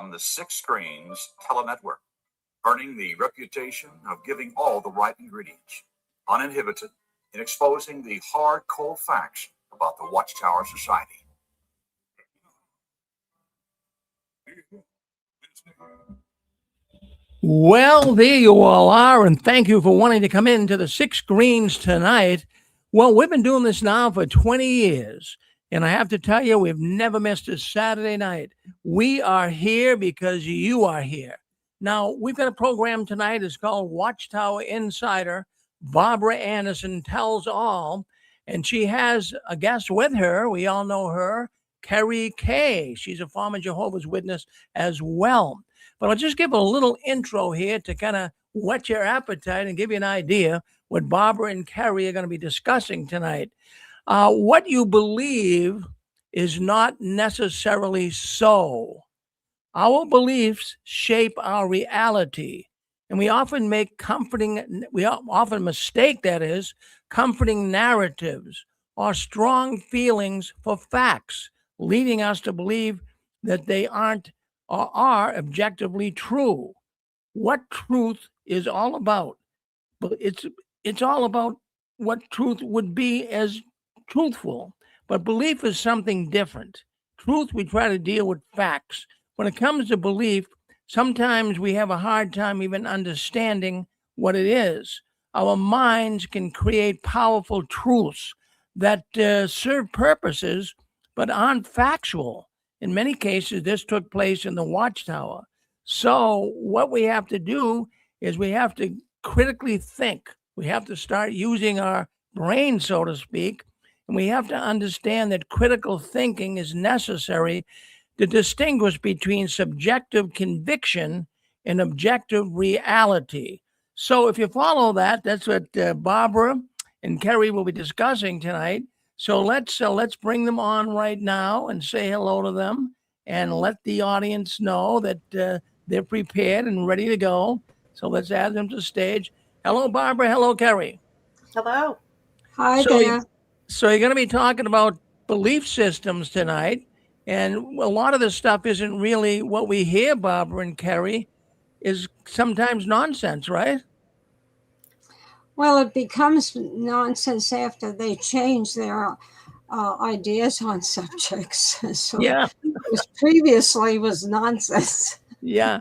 on the Six Screens Telenetwork, earning the reputation of giving all the right ingredients, uninhibited in exposing the hard, cold facts about the Watchtower Society. Well, there you all are, and thank you for wanting to come into the Six Screens tonight. Well, we've been doing this now for 20 years, and I have to tell you, we've never missed a Saturday night. We are here because you are here. Now, we've got a program tonight. It's called Watchtower Insider. Barbara Anderson tells all, and she has a guest with her. We all know her, Kerry Kaye. She's a former Jehovah's Witness as well. But I'll just give a little intro here to kind of whet your appetite and give you an idea what Barbara and Kerry are going to be discussing tonight. What you believe is not necessarily so. Our beliefs shape our reality, and we often mistake, that is, comforting narratives or strong feelings for facts, leading us to believe that they aren't or are objectively true. What truth is all about? But it's all about what truth would be as truthful. But belief is something different. Truth, we try to deal with facts. When it comes to belief, sometimes we have a hard time even understanding what it is. Our minds can create powerful truths that serve purposes but aren't factual. In many cases, this took place in the Watchtower. So what we have to do is we have to critically think. We have to start using our brain, so to speak, and we have to understand that critical thinking is necessary to distinguish between subjective conviction and objective reality. So if you follow that, that's what Barbara and Kerry will be discussing tonight. So let's bring them on right now and say hello to them and let the audience know that they're prepared and ready to go. So let's add them to the stage. Hello, Barbara. Hello, Kerry. Hello. Hi there. So you're going to be talking about belief systems tonight. And a lot of this stuff isn't really what we hear, Barbara and Kerry, is sometimes nonsense, right? Well, it becomes nonsense after they change their ideas on subjects. So Yeah. previously was nonsense. Yeah.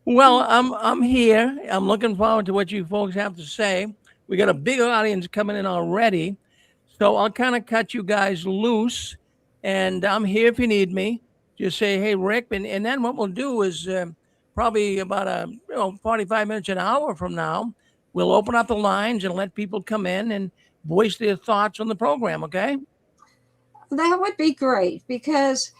Well, I'm here. I'm looking forward to what you folks have to say. We got a big audience coming in already. So I'll kind of cut you guys loose, and I'm here if you need me. Just say, hey, Rick. And then what we'll do is probably about 45 minutes, an hour from now, we'll open up the lines and let people come in and voice their thoughts on the program, okay? That would be great because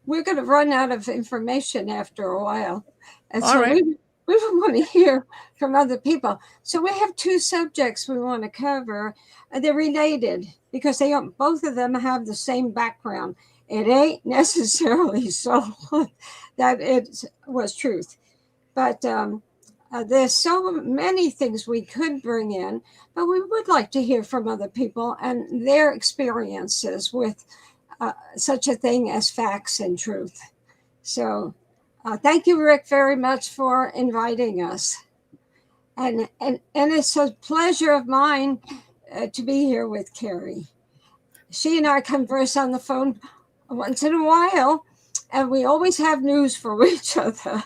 we're going to run out of information after a while. And All so right. we want to hear from other people. So we have two subjects we want to cover. They're related because both of them have the same background. It ain't necessarily so that it was truth. But there's so many things we could bring in, but we would like to hear from other people and their experiences with such a thing as facts and truth. So thank you, Rick, very much for inviting us. And it's a pleasure of mine to be here with Kerry. She and I converse on the phone once in a while, and we always have news for each other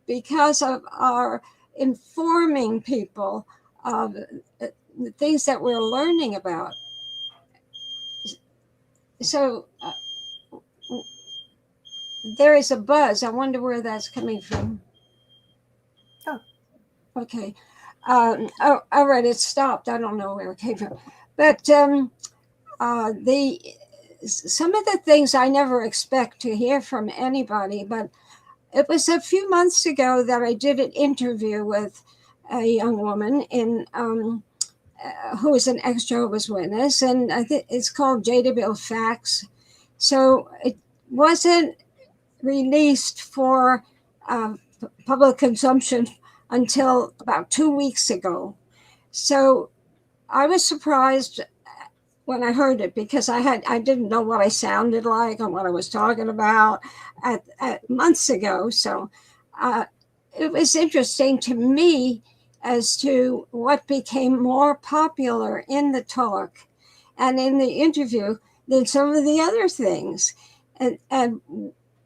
because of our informing people of the things that we're learning about. So there is a buzz. I wonder where that's coming from. Oh, okay. All right, it stopped. I don't know where it came from. But some of the things I never expect to hear from anybody, but it was a few months ago that I did an interview with a young woman who is an ex-Jehovah's Witness, and I think it's called JW Facts. So it wasn't released for public consumption until about 2 weeks ago. So I was surprised when I heard it, because I didn't know what I sounded like and what I was talking about at months ago. So it was interesting to me as to what became more popular in the talk and in the interview than some of the other things. And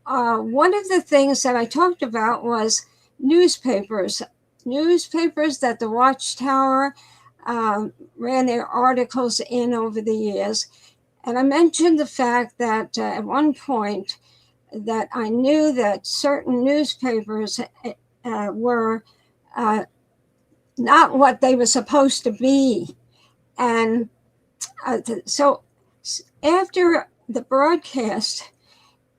one of the things that I talked about was newspapers that the Watchtower ran their articles in over the years. And I mentioned the fact that at one point that I knew that certain newspapers were not what they were supposed to be. And so after the broadcast,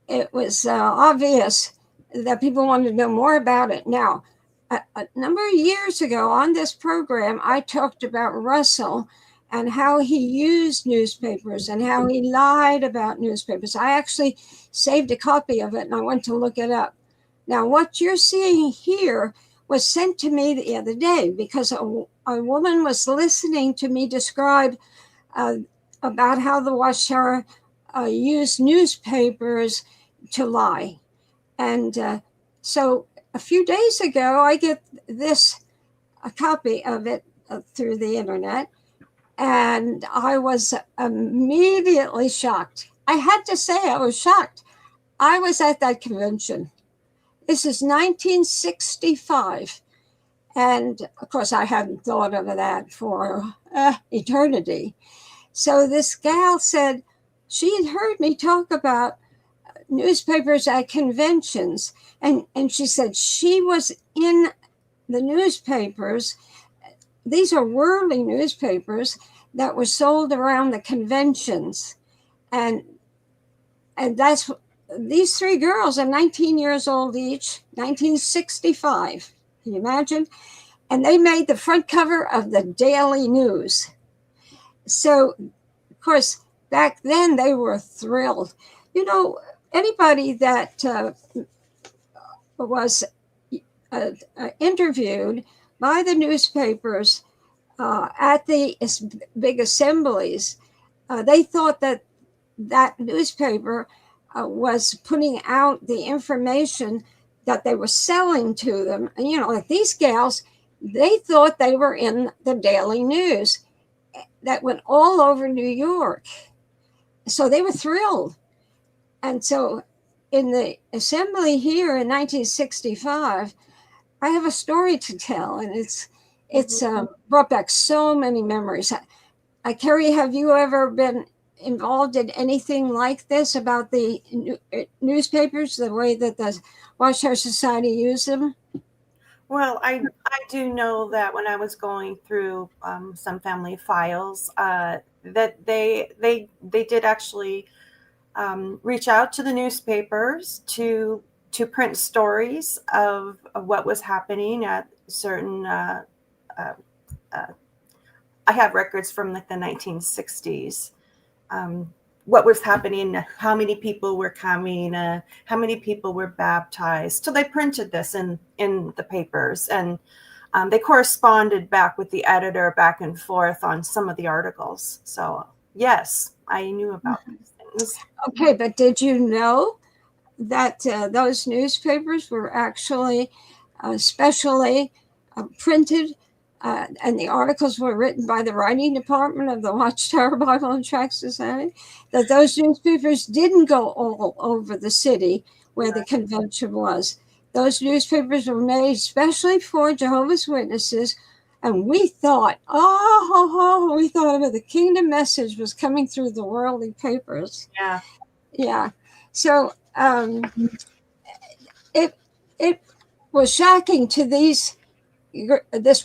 it was obvious that people wanted to know more about it. Now, a number of years ago on this program, I talked about Russell and how he used newspapers and how he lied about newspapers. I actually saved a copy of it and I went to look it up. Now, what you're seeing here was sent to me the other day because a woman was listening to me describe about how the Watchtower used newspapers to lie. And so a few days ago, I get a copy of it through the internet, and I was immediately shocked. I had to say I was shocked. I was at that convention. This is 1965. And of course, I hadn't thought of that for eternity. So this gal said she had heard me talk about newspapers at conventions. And she said she was in the newspapers. These are whirly newspapers that were sold around the conventions. And that's these three girls are 19 years old each, 1965. Can you imagine? And they made the front cover of the Daily News. So, of course, back then they were thrilled. You know, anybody that was interviewed by the newspapers at the big assemblies, they thought that newspaper was putting out the information that they were selling to them. And, you know, like these gals, they thought they were in the Daily News that went all over New York. So they were thrilled. And so in the assembly here in 1965, I have a story to tell, and it's brought back so many memories. Kerry, have you ever been involved in anything like this about the newspapers, the way that the Watchtower Society used them? Well, I do know that when I was going through some family files, that they did actually reach out to the newspapers to print stories of what was happening at certain. I have records from like the 1960s. What was happening, how many people were coming, how many people were baptized. So they printed this in the papers, and they corresponded back with the editor back and forth on some of the articles. So yes, I knew about these things. Okay, but did you know that those newspapers were actually specially printed and the articles were written by the writing department of the Watchtower Bible and Tract Society, that those newspapers didn't go all over the city where the convention was. Those newspapers were made especially for Jehovah's Witnesses, and we thought, we thought the kingdom message was coming through the worldly papers. Yeah. So it was shocking to this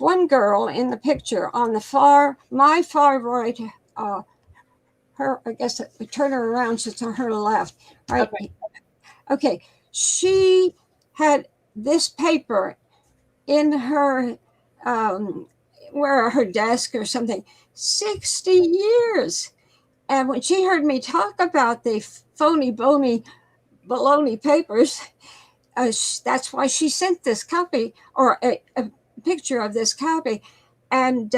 one girl in the picture on my far right, her, I guess turn her around, she's on her left, right? Okay. She had this paper in her, where her desk or something, 60 years. And when she heard me talk about the phony, bony, baloney papers, that's why she sent this copy, or a picture of this copy. And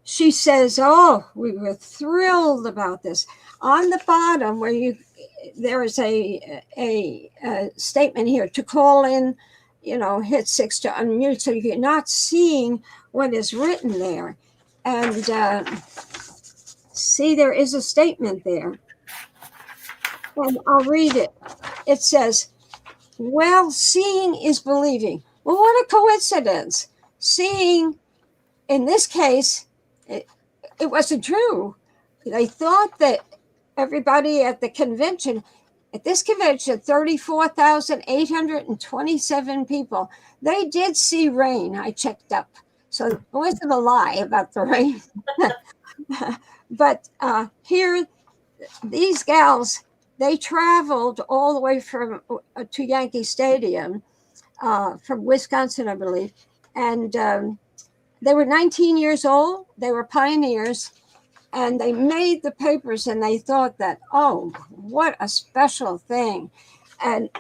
she says, "Oh, we were thrilled about this." On the bottom, there is a statement here to call in, hit 6 to unmute, so you're not seeing what is written there. And see, there is a statement there, and I'll read it. It says, "Well, seeing is believing." Well, what a coincidence! Seeing, in this case, it wasn't true. They thought that everybody at this convention, 34,827 people, they did see rain. I checked up. So it wasn't a lie about the rain. But here, these gals, they traveled all the way to Yankee Stadium from Wisconsin, I believe. And they were 19 years old. They were pioneers. And they made the papers, and they thought that, oh, what a special thing. And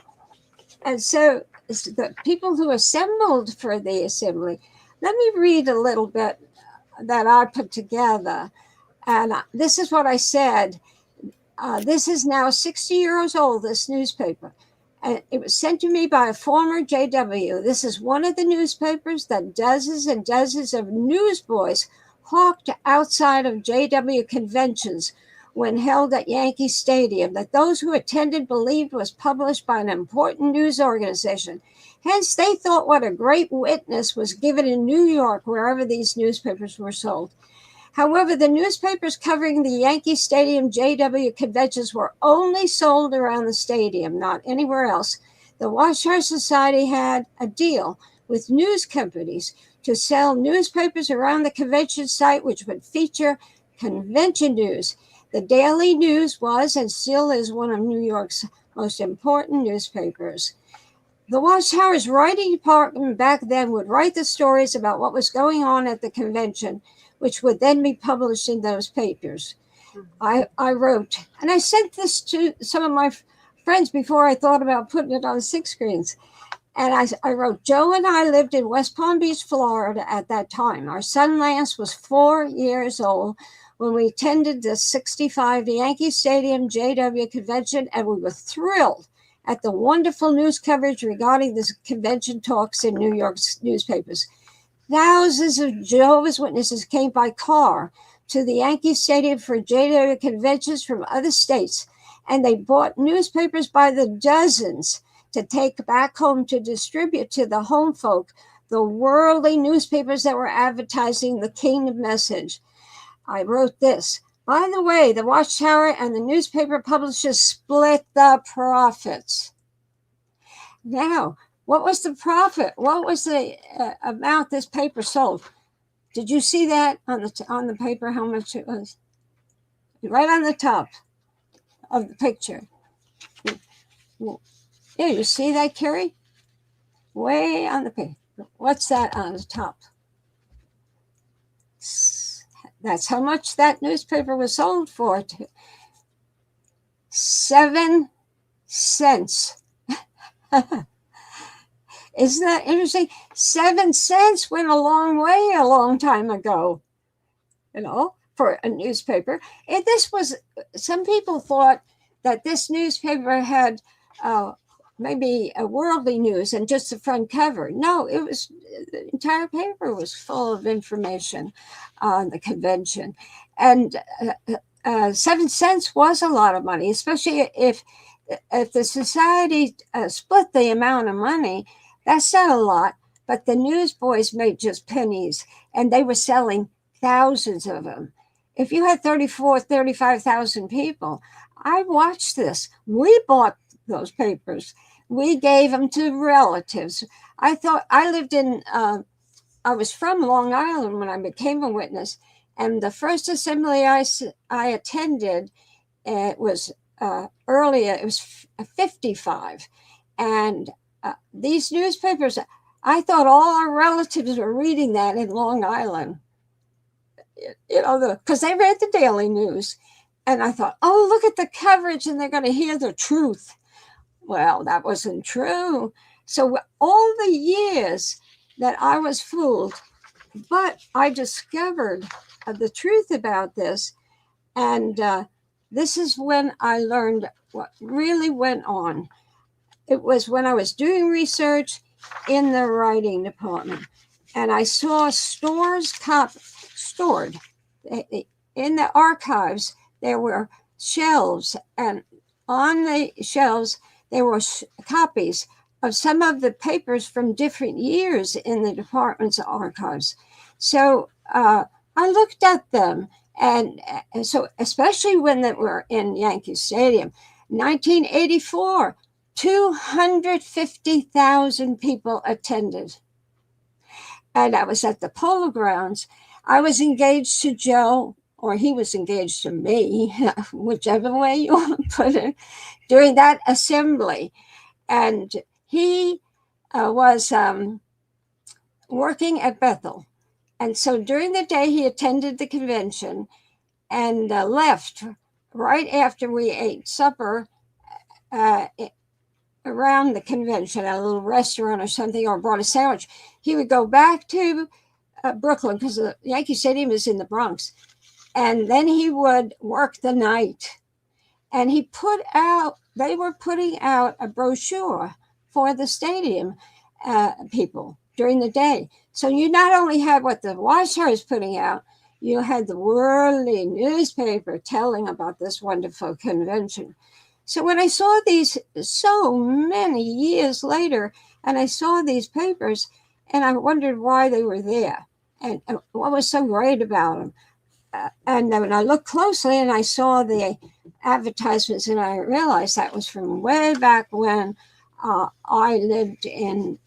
so the people who assembled for the assembly, let me read a little bit that I put together. And this is what I said. This is now 60 years old, this newspaper. And it was sent to me by a former JW. This is one of the newspapers that dozens and dozens of newsboys hawked outside of JW conventions when held at Yankee Stadium, that those who attended believed was published by an important news organization. Hence, they thought what a great witness was given in New York, wherever these newspapers were sold. However, the newspapers covering the Yankee Stadium JW conventions were only sold around the stadium, not anywhere else. The Watchtower Society had a deal with news companies to sell newspapers around the convention site, which would feature convention news. The Daily News was and still is one of New York's most important newspapers. The Watchtower's writing department back then would write the stories about what was going on at the convention, which would then be published in those papers. I wrote, and I sent this to some of my friends before I thought about putting it on 6 screens. And I wrote, "Joe and I lived in West Palm Beach, Florida at that time. Our son Lance was 4 years old when we attended the 65 Yankee Stadium JW convention, and we were thrilled at the wonderful news coverage regarding the convention talks in New York's newspapers. Thousands of Jehovah's Witnesses came by car to the Yankee Stadium for JW conventions from other states, and they bought newspapers by the dozens to take back home to distribute to the home folk the worldly newspapers that were advertising the kingdom message." I wrote this. "By the way, the Watchtower and the newspaper publishers split the profits." Now, what was the profit? What was the amount this paper sold? Did you see that on the paper, how much it was? Right on the top of the picture. Yeah, you see that, Kerry? Way on the page. What's that on the top? That's how much that newspaper was sold for. 7 cents. Isn't that interesting? 7 cents went a long way a long time ago, for a newspaper. And some people thought that this newspaper had maybe a worldly news and just the front cover. No, the entire paper was full of information on the convention. And 7 cents was a lot of money, especially if the society split the amount of money. That's not a lot, but the newsboys made just pennies, and they were selling thousands of them. If you had 35,000 people, I watched this. We bought those papers. We gave them to relatives. I was from Long Island when I became a witness, and the first assembly I attended, it was earlier, it was 55. And these newspapers, I thought all our relatives were reading that in Long Island, because they read the Daily News. And I thought, oh, look at the coverage, and they're going to hear the truth. Well, that wasn't true. So all the years that I was fooled, but I discovered the truth about this. And this is when I learned what really went on. It was when I was doing research in the writing department, and I saw stores stored in the archives. There were shelves, and on the shelves there were copies of some of the papers from different years in the department's archives. So I looked at them, and so especially when they were in Yankee Stadium, 1984, 250,000 people attended. And I was at the Polo Grounds. I was engaged to Joe, or he was engaged to me, whichever way you want to put it, during that assembly. And he was working at Bethel. And so during the day, he attended the convention and left right after we ate supper around the convention at a little restaurant or something, or brought a sandwich. He would go back to Brooklyn, because the Yankee Stadium is in the Bronx. And then he would work the night. And they were putting out a brochure for the stadium people during the day. So you not only had what the Watchtower is putting out, you had the worldly newspaper telling about this wonderful convention. So when I saw these so many years later, and I saw these papers, and I wondered why they were there and what was so great about them. And then when I looked closely and I saw the advertisements, and I realized that was from way back when I lived in,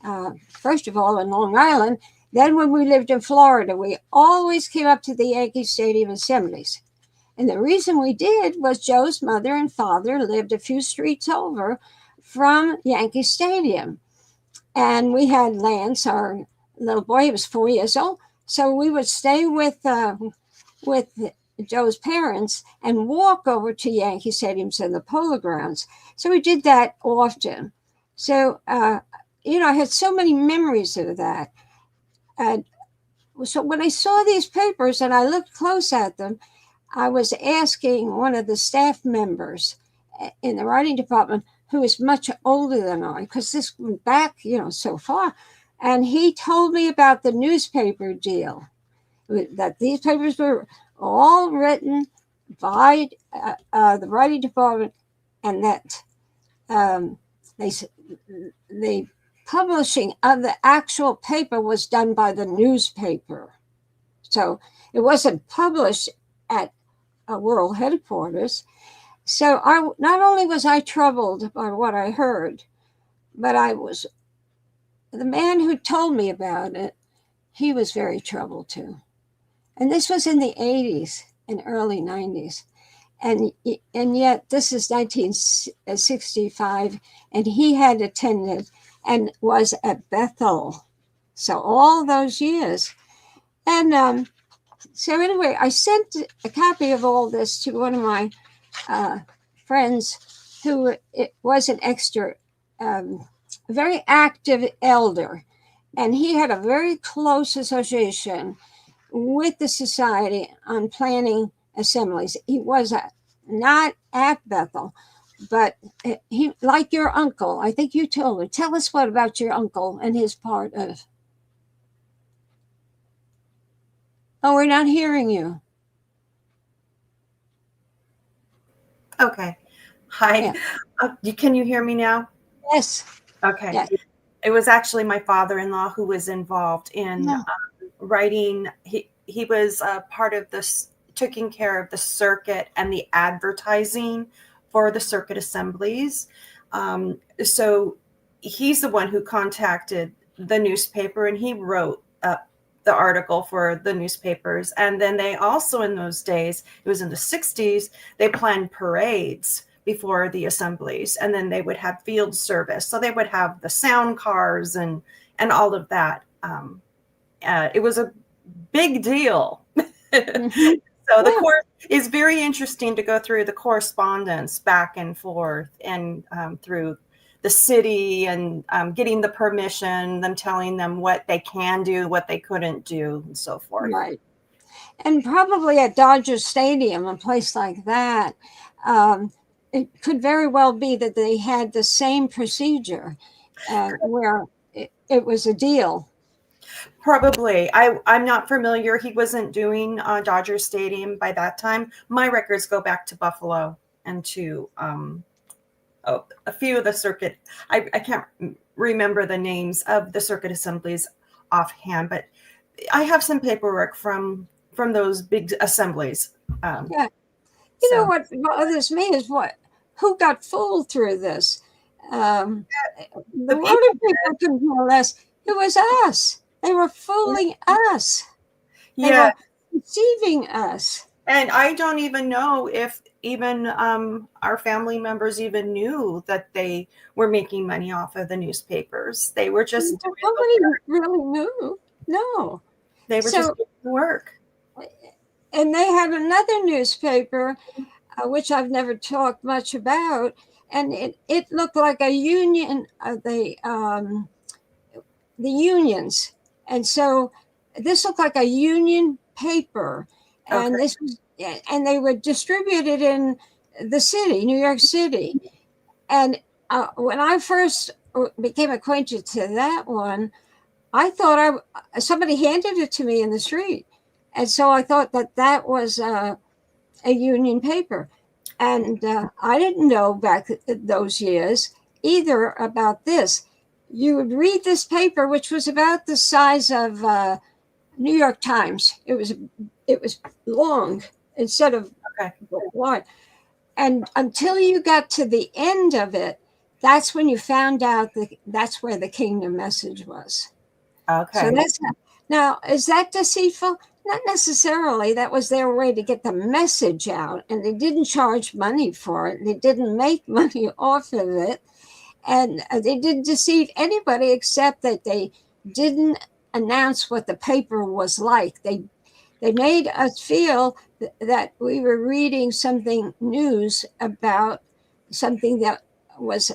first of all, in Long Island. Then when we lived in Florida, we always came up to the Yankee Stadium assemblies. And the reason we did was Joe's mother and father lived a few streets over from Yankee Stadium. And we had Lance, our little boy, he was 4 years old. So we would stay with Joe's parents and walk over to Yankee Stadiums and the Polo Grounds. So we did that often. So, I had so many memories of that. And so when I saw these papers and I looked close at them, I was asking one of the staff members in the writing department, who is much older than I, because this went back, so far. And he told me about the newspaper deal, that these papers were all written by the writing department, and that the publishing of the actual paper was done by the newspaper. So it wasn't published at world headquarters. So not only was I troubled by what I heard, but the man who told me about it, he was very troubled too. And this was in the 80s and early 90s. And yet this is 1965, and he had attended and was at Bethel. So all those years. And so anyway, I sent a copy of all this to one of my friends who was an extra, very active elder. And he had a very close association with the society on planning assemblies. He was not at Bethel, but he, like your uncle, I think you told me. Tell us what about your uncle and his part of. Oh, we're not hearing you. Okay. Hi. Yeah. Can you hear me now? Yes. Okay. Yes. It was actually my father-in-law who was involved in writing. He was part of this, taking care of the circuit and the advertising for the circuit assemblies. So he's the one who contacted the newspaper, and he wrote the article for the newspapers. And then they also, in those days, it was in the 60s, they planned parades before the assemblies, and then they would have field service. So they would have the sound cars and all of that. It was a big deal. Mm-hmm. So the course is very interesting to go through the correspondence back and forth, and through the city and getting the permission, them telling them what they can do, what they couldn't do, and so forth. Right. And probably at Dodger Stadium, a place like that, it could very well be that they had the same procedure where it was a deal. Probably. I'm not familiar. He wasn't doing Dodger Stadium by that time. My records go back to Buffalo and to a few of the circuit. I can't remember the names of the circuit assemblies offhand, but I have some paperwork from those big assemblies. Yeah. You know what bothers me is who got fooled through this. The water people couldn't care less. It was us. They were fooling us. They were deceiving us. And I don't even know if even our family members even knew that they were making money off of the newspapers. They were just nobody really knew. No. They were just doing the work. And they had another newspaper, which I've never talked much about, and it looked like a union, the unions. And so this looked like a union paper, and this was, and they were distributed in the city, New York City. And when I first became acquainted to that one, I thought somebody handed it to me in the street. And so I thought that was a union paper. And I didn't know back those years either about this. You would read this paper, which was about the size of New York Times. It was long instead of wide. And until you got to the end of it, that's when you found out that's where the kingdom message was. Okay. So now, is that deceitful? Not necessarily. That was their way to get the message out, and they didn't charge money for it. They didn't make money off of it, and they didn't deceive anybody except that they didn't announce what the paper was like. They made us feel that we were reading something news about something that was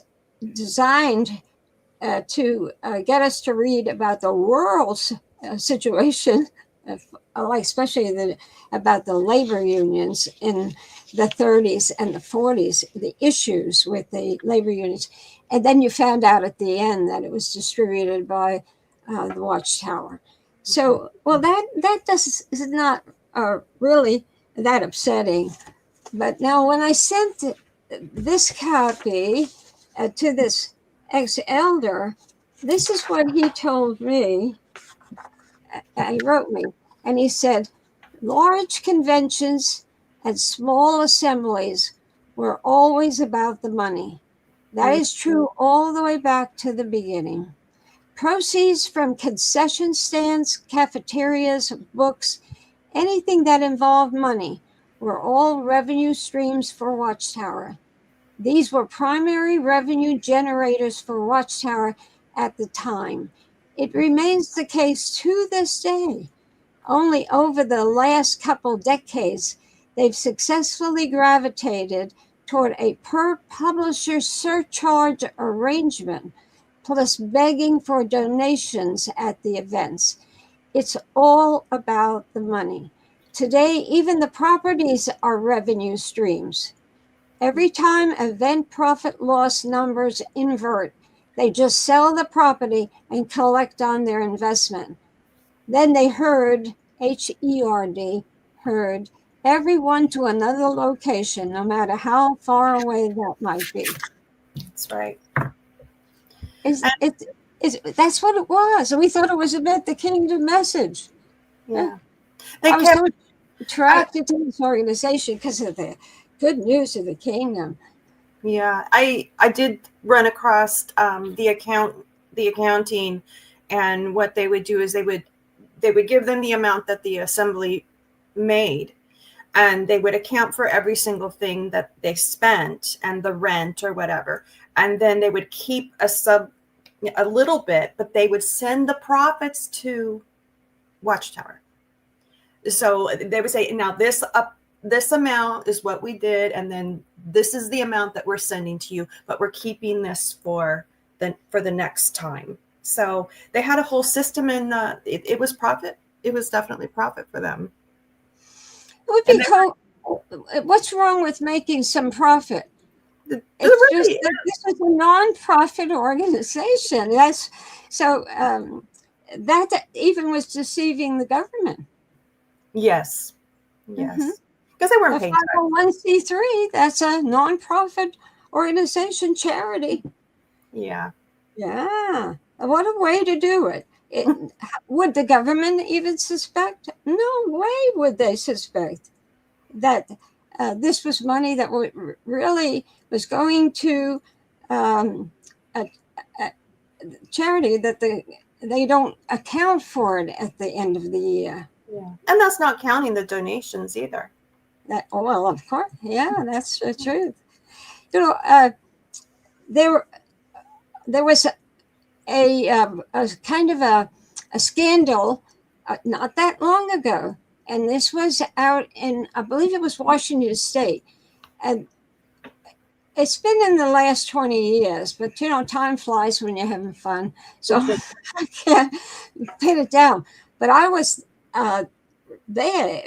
designed to get us to read about the world's situation, like especially about the labor unions in the 30s and the 40s, the issues with the labor unions. And then you found out at the end that it was distributed by the Watchtower. So, well, that is not really that upsetting. But now when I sent this copy to this ex-elder, this is what he told me. He wrote me, and he said, large conventions and small assemblies were always about the money. That is true all the way back to the beginning. Proceeds from concession stands, cafeterias, books, anything that involved money were all revenue streams for Watchtower. These were primary revenue generators for Watchtower at the time. It remains the case to this day. Only over the last couple decades, they've successfully gravitated toward a per-publisher surcharge arrangement, plus begging for donations at the events. It's all about the money. Today, even the properties are revenue streams. Every time event profit loss numbers invert, they just sell the property and collect on their investment. Then they herd, H-E-R-D, herd, everyone to another location, no matter how far away that might be. That's right. That's what it was. We thought it was about the kingdom message. Yeah. I was so attracted to this organization because of the good news of the kingdom. Yeah, I did run across the accounting, and what they would do is they would give them the amount that the assembly made, and they would account for every single thing that they spent and the rent or whatever, and then they would keep a little bit, but they would send the profits to Watchtower. So they would say, now this amount is what we did, and then this is the amount that we're sending to you, but we're keeping this for the next time. So they had a whole system, and it was profit. It was definitely profit for them. It would be cool. What's wrong with making some profit? It's just that this is a non-profit organization. That's so that even was deceiving the government. Yes, because they weren't paying. 501c3. That's a non-profit organization, charity. Yeah. What a way to do it. Would the government even suspect? No way would they suspect that this was money that really was going to a charity that they don't account for it at the end of the year. Yeah, and that's not counting the donations either. Well, of course, that's the truth. You know, there was a kind of a scandal not that long ago, and this was out in, I believe it was Washington State, and it's been in the last 20 years, but time flies when you're having fun, so I can't pin it down. But I was there.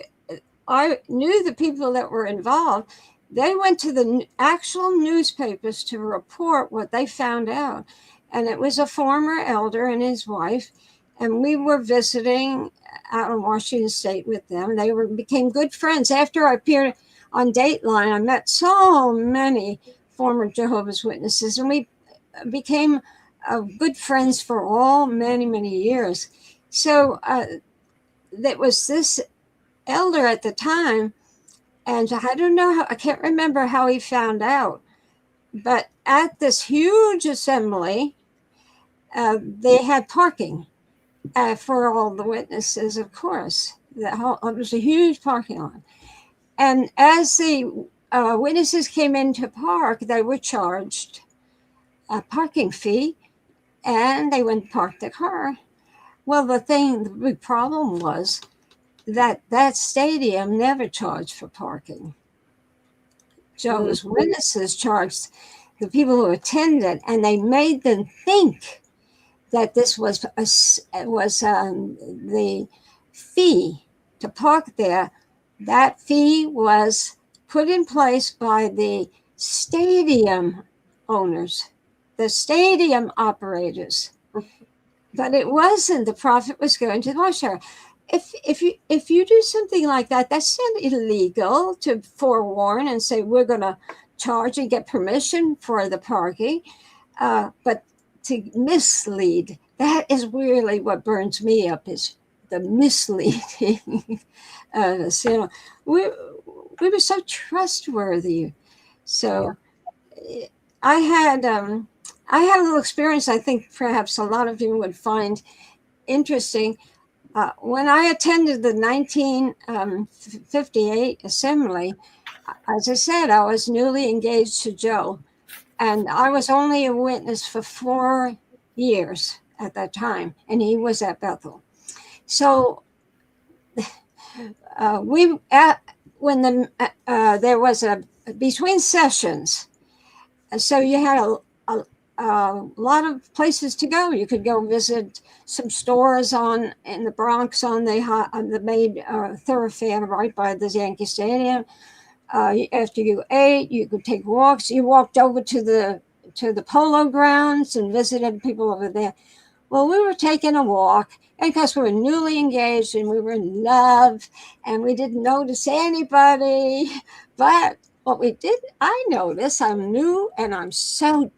I knew the people that were involved. They went to the actual newspapers to report what they found out. And it was a former elder and his wife. And we were visiting out in Washington State with them. They became good friends. After I appeared on Dateline, I met so many former Jehovah's Witnesses. And we became good friends for many, many years. So there was this elder at the time, and I don't know I can't remember how he found out, but at this huge assembly, they had parking for all the witnesses, of course. It was a huge parking lot. And as the witnesses came in to park, they were charged a parking fee, and they went and parked the car. Well, the big problem was that stadium never charged for parking. Jehovah's Witnesses charged the people who attended, and they made them think that this was the fee to park there. That fee was put in place by the stadium owners, the stadium operators. But it wasn't. The profit was going to the Watchtower. If you do something like that, that's not illegal to forewarn and say we're going to charge and get permission for the parking, but to mislead, that is really what burns me up, is the misleading. We were so trustworthy. So I had a little experience I think perhaps a lot of you would find interesting. When I attended the 1958 assembly, as I said, I was newly engaged to Joe, and I was only a witness for 4 years at that time, and he was at Bethel. So there was between sessions, so you had a lot of places to go. You could go visit some stores in the Bronx on the main thoroughfare right by the Yankee Stadium. After you ate, you could take walks. You walked over to the polo grounds and visited people over there. Well, we were taking a walk, and because we were newly engaged and we were in love, and we didn't notice anybody. But what we did, I noticed, I'm new, and I'm so,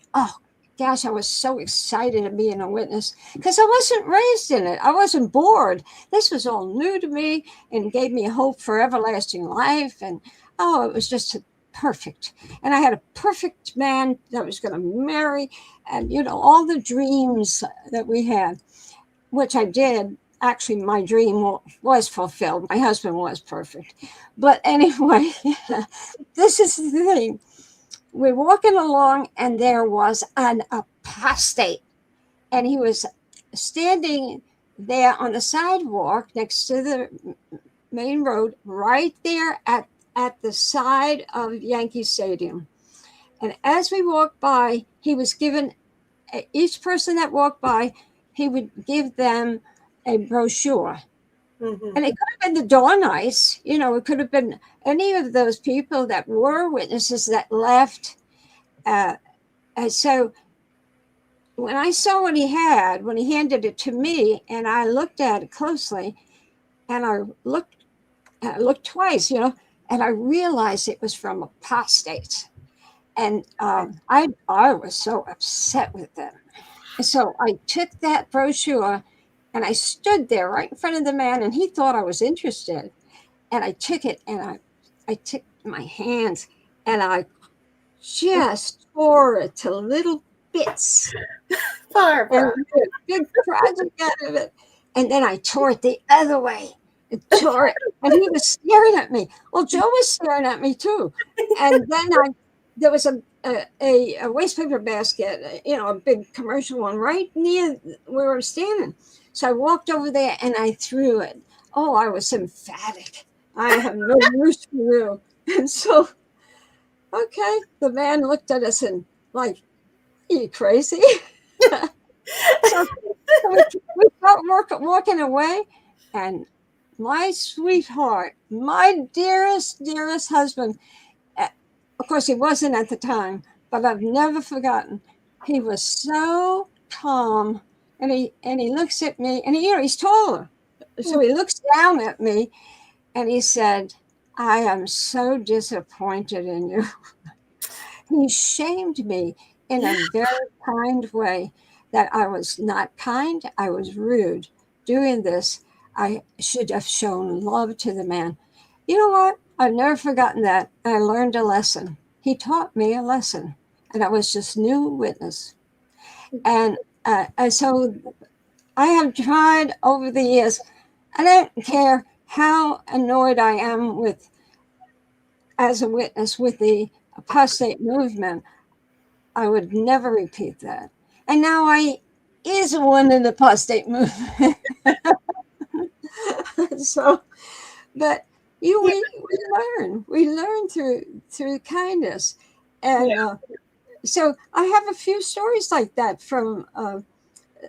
gosh, I was so excited to be in a witness because I wasn't raised in it. I wasn't bored. This was all new to me and gave me hope for everlasting life. And it was just perfect. And I had a perfect man that I was going to marry, and all the dreams that we had, which I did. Actually, my dream was fulfilled. My husband was perfect. But anyway, this is the thing. We're walking along, and there was an apostate, and he was standing there on the sidewalk next to the main road, right there at at the side of Yankee Stadium. And as we walked by, he was given, each person that walked by, he would give them a brochure. Mhm. And it could have been the Dornice, it could have been any of those people that were witnesses that left. And so when I saw what he had, when he handed it to me, and I looked at it closely, and I looked twice, and I realized it was from apostates. And I was so upset with them. And so I took that brochure and I stood there right in front of the man, and he thought I was interested. And I took it, and I took my hands, and I just tore it to little bits. Barbara. And made a big project out of it. And then I tore it the other way. And tore it. And he was staring at me. Well, Joe was staring at me too. And then there was a wastepaper basket, a big commercial one right near where I'm standing. So I walked over there and I threw it. Oh, I was emphatic. I have no use for you. And so, okay, the man looked at us and like, are you crazy? So we start walking away, and my sweetheart, my dearest husband, of course he wasn't at the time, but I've never forgotten. He was so calm, and he looks at me, and he's taller, so he looks down at me, and he said, "I am so disappointed in you." He shamed me in a very kind way. That I was not kind, I was rude. Doing this, I should have shown love to the man. You know what? I've never forgotten that. I learned a lesson. He taught me a lesson, and I was just new witness. And so I have tried over the years. I don't care how annoyed I am as a witness with the apostate movement. I would never repeat that. And now I is one in the apostate movement. So, but we learn through kindness, and so I have a few stories like that from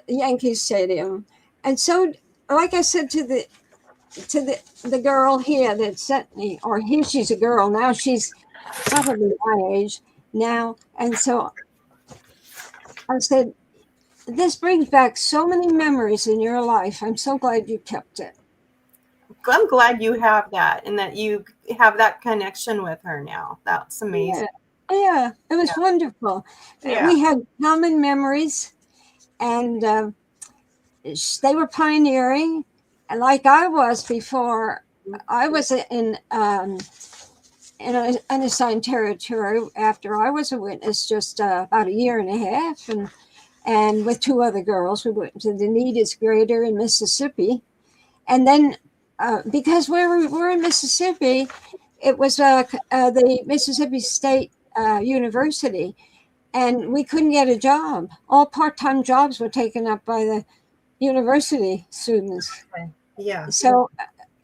Yankee Stadium, and so like I said to the girl here that sent me, or she's a girl now, she's probably my age now, and so I said, this brings back so many memories in your life. I'm so glad you kept it. I'm glad you have that, and that you have that connection with her now. That's amazing. Yeah, it was wonderful. Yeah. We had common memories, and they were pioneering, like I was before. I was in unassigned territory after I was a witness, just about a year and a half, and with two other girls. We went to the Needles Grader in Mississippi. And then because we were in Mississippi, it was the Mississippi State University, and we couldn't get a job. All part-time jobs were taken up by the university students. Yeah. So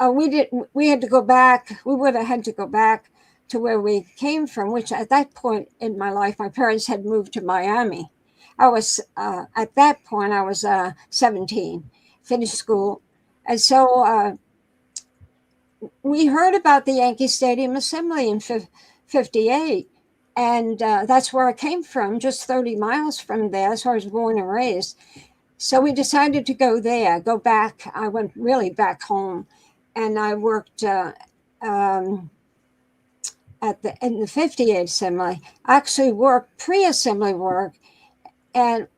we had to go back. We would have had to go back to where we came from, which at that point in my life, my parents had moved to Miami. I was, at that point, I was 17, finished school. And so we heard about the Yankee Stadium Assembly in 58. And that's where I came from, just 30 miles from there. That's where I was born and raised. So we decided to go there, go back. I went really back home. And I worked in the 58 assembly. I actually worked pre-assembly work. And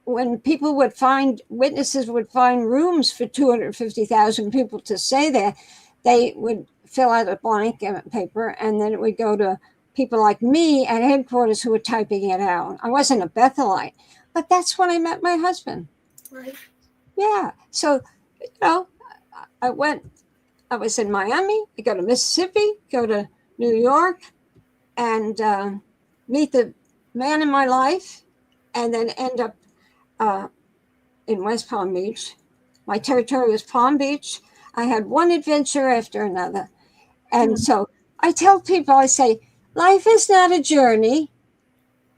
when people witnesses would find rooms for 250,000 people to stay there, they would fill out a blank paper, and then it would go to people like me at headquarters who were typing it out. I wasn't a Bethelite, but that's when I met my husband. Right. Yeah. So, I was in Miami, I go to Mississippi, go to New York, and meet the man in my life, and then end up in West Palm Beach. My territory was Palm Beach. I had one adventure after another. And so I tell people, I say, life is not a journey,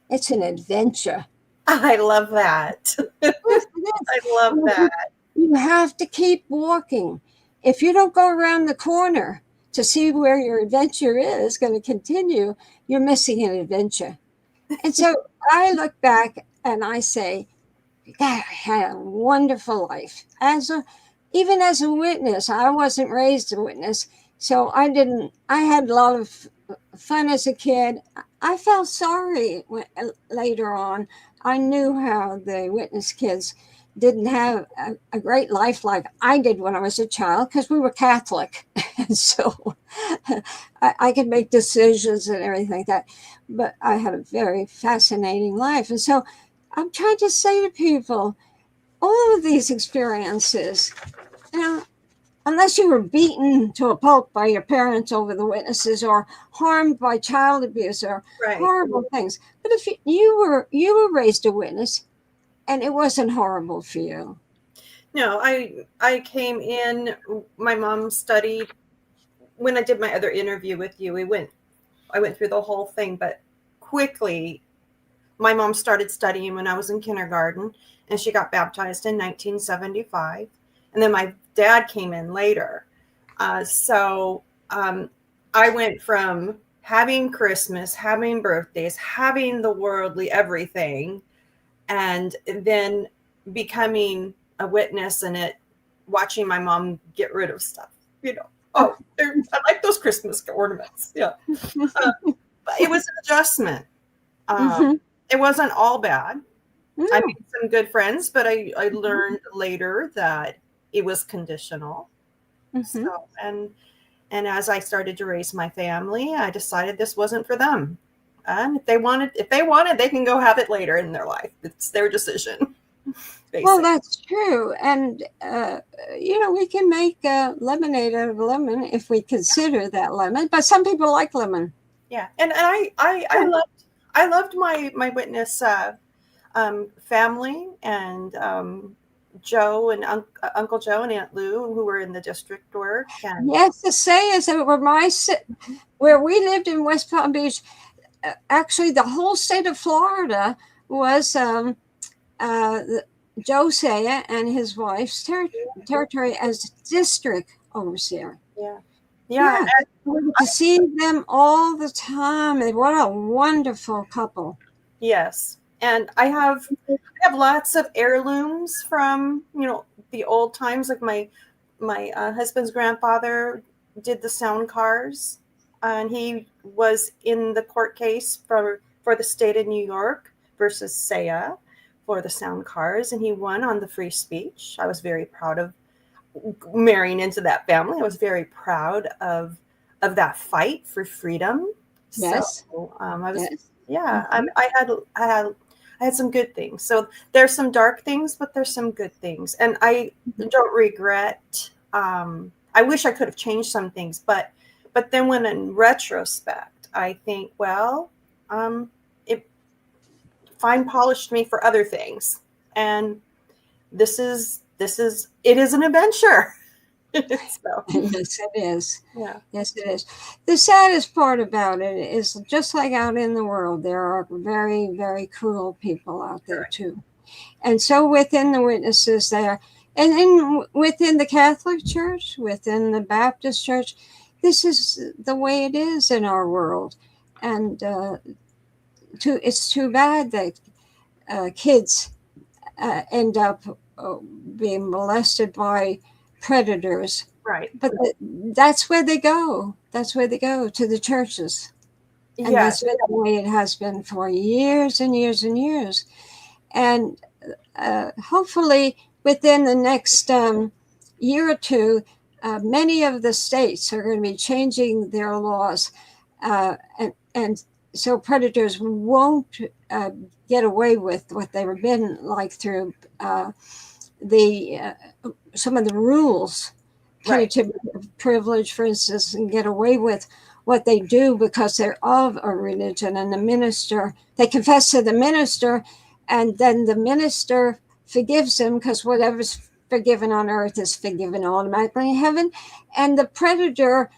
it's an adventure. I love that. Yes, it is. I love that. You have to keep walking. If you don't go around the corner to see where your adventure is going to continue, you're missing an adventure. And so I look back and I say, God, I had a wonderful life. Even as a witness, I wasn't raised a witness. So I had a lot of fun as a kid. I felt sorry later on. I knew how the witness kids didn't have a great life like I did when I was a child, because we were Catholic. And so I could make decisions and everything like that. But I had a very fascinating life. And so I'm trying to say to people, all of these experiences, unless you were beaten to a pulp by your parents over the witnesses, or harmed by child abuse, or horrible things. But if you were raised a witness, and it wasn't horrible for you. No, I came in, my mom studied, when I did my other interview with you, I went through the whole thing, but quickly, my mom started studying when I was in kindergarten, and she got baptized in 1975. And then my dad came in later. So I went from having Christmas, having birthdays, having the worldly everything, and then becoming a witness in it, watching my mom get rid of stuff. I like those Christmas ornaments. Yeah. But it was an adjustment. It wasn't all bad. I made some good friends, but I learned later that it was conditional. So, and as I started to raise my family, I decided this wasn't for them. And if they wanted, they can go have it later in their life. It's their decision. Basically. Well, that's true. And, we can make lemonade out of lemon if we consider that lemon. But some people like lemon. Yeah. And I loved my witness family, and Joe and Uncle Joe and Aunt Lou, who were in the district work. And yes, to say is that where we lived in West Palm Beach, actually the whole state of Florida was Joe Saya and his wife's territory as district overseer. Yeah. To see them all the time. What a wonderful couple. Yes. And I have lots of heirlooms from, the old times. Like my husband's grandfather did the sound cars, and he was in the court case for the state of New York versus Saya for the sound cars, and he won on the free speech. I was very proud of marrying into that family. I was very proud of that fight for freedom. Yes. So, I was, yeah, I had some good things. So there's some dark things, but there's some good things. And I don't regret, I wish I could have changed some things, but then when in retrospect, I think, well, it fine polished me for other things. And it is an adventure. So. Yes, it is. Yeah. Yes, it is. The saddest part about it is, just like out in the world, there are very, very cruel people out there too. And so within the witnesses there, and within the Catholic Church, within the Baptist Church, this is the way it is in our world. And it's too bad that kids end up being molested by predators. Right. But that's where they go. That's where they go, to the churches. And that's been the way it has been for years and years and years. And hopefully within the next year or two, many of the states are going to be changing their laws. And so predators won't get away with what they've been like through some of the rules, punitive privilege, for instance, and get away with what they do because they're of a religion. And the minister, they confess to the minister, and then the minister forgives them, because whatever's forgiven on earth is forgiven automatically in heaven. And the predator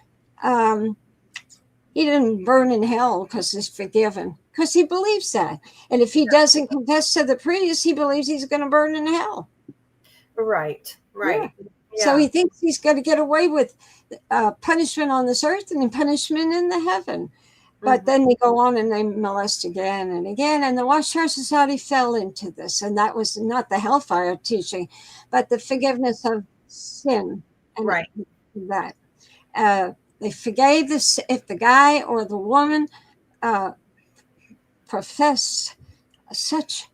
he didn't burn in hell because he's forgiven, because he believes that. And if he doesn't confess to the priest, he believes he's going to burn in hell. Right. Right. So he thinks he's going to get away with punishment on this earth and punishment in the heaven. But then they go on and they molest again and again. And the Watchtower Society fell into this. And that was not the hellfire teaching, but the forgiveness of sin. And Right. that. They forgave this if the guy or the woman professed such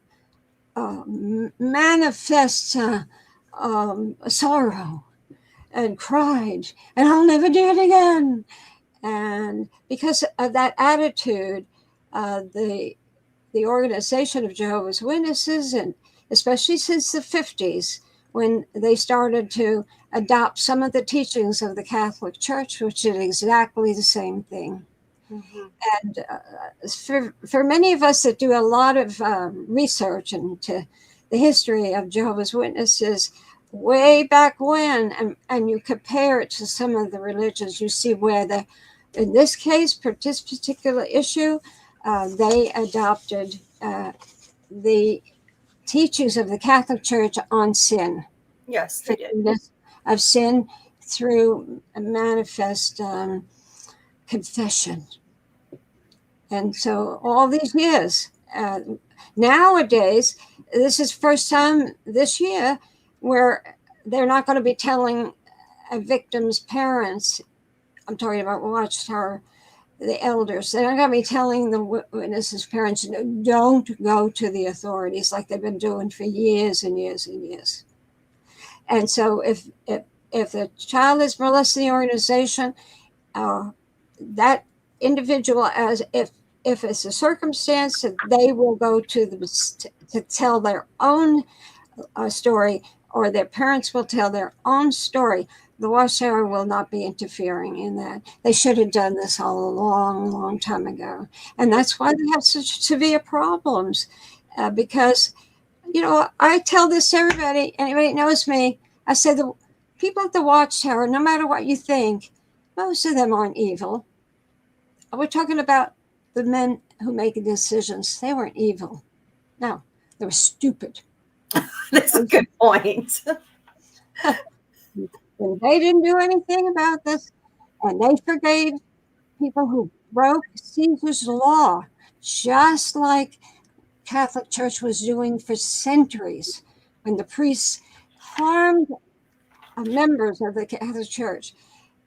manifest sorrow and cried, and I'll never do it again. And because of that attitude, the organization of Jehovah's Witnesses, and especially since the 50s, when they started to adopt some of the teachings of the Catholic Church, which did exactly the same thing. And for many of us that do a lot of research into the history of Jehovah's Witnesses, way back when, and you compare it to some of the religions, you see where in this case, for this particular issue, they adopted the teachings of the Catholic Church on sin. Yes, they did. Of sin through a manifest confession. And so all these years, nowadays, this is first time this year where they're not going to be telling a victim's parents, I'm talking about Watchtower, the elders, they're not going to be telling the witnesses' parents, don't go to the authorities like they've been doing for years and years and years. And so if the child is molesting the organization, that individual, as if it's a circumstance, they will go to tell their own story, or their parents will tell their own story. The Watchtower will not be interfering in that. They should have done this all a long, long time ago. And that's why they have such severe problems. Because, I tell this to everybody, anybody knows me, I say the people at the Watchtower, no matter what you think, most of them aren't evil. We're talking about the men who make the decisions. They weren't evil. No, they were stupid. That's a good point. And they didn't do anything about this, and they forgave people who broke Caesar's law, just like Catholic Church was doing for centuries. When the priests harmed members of the Catholic Church,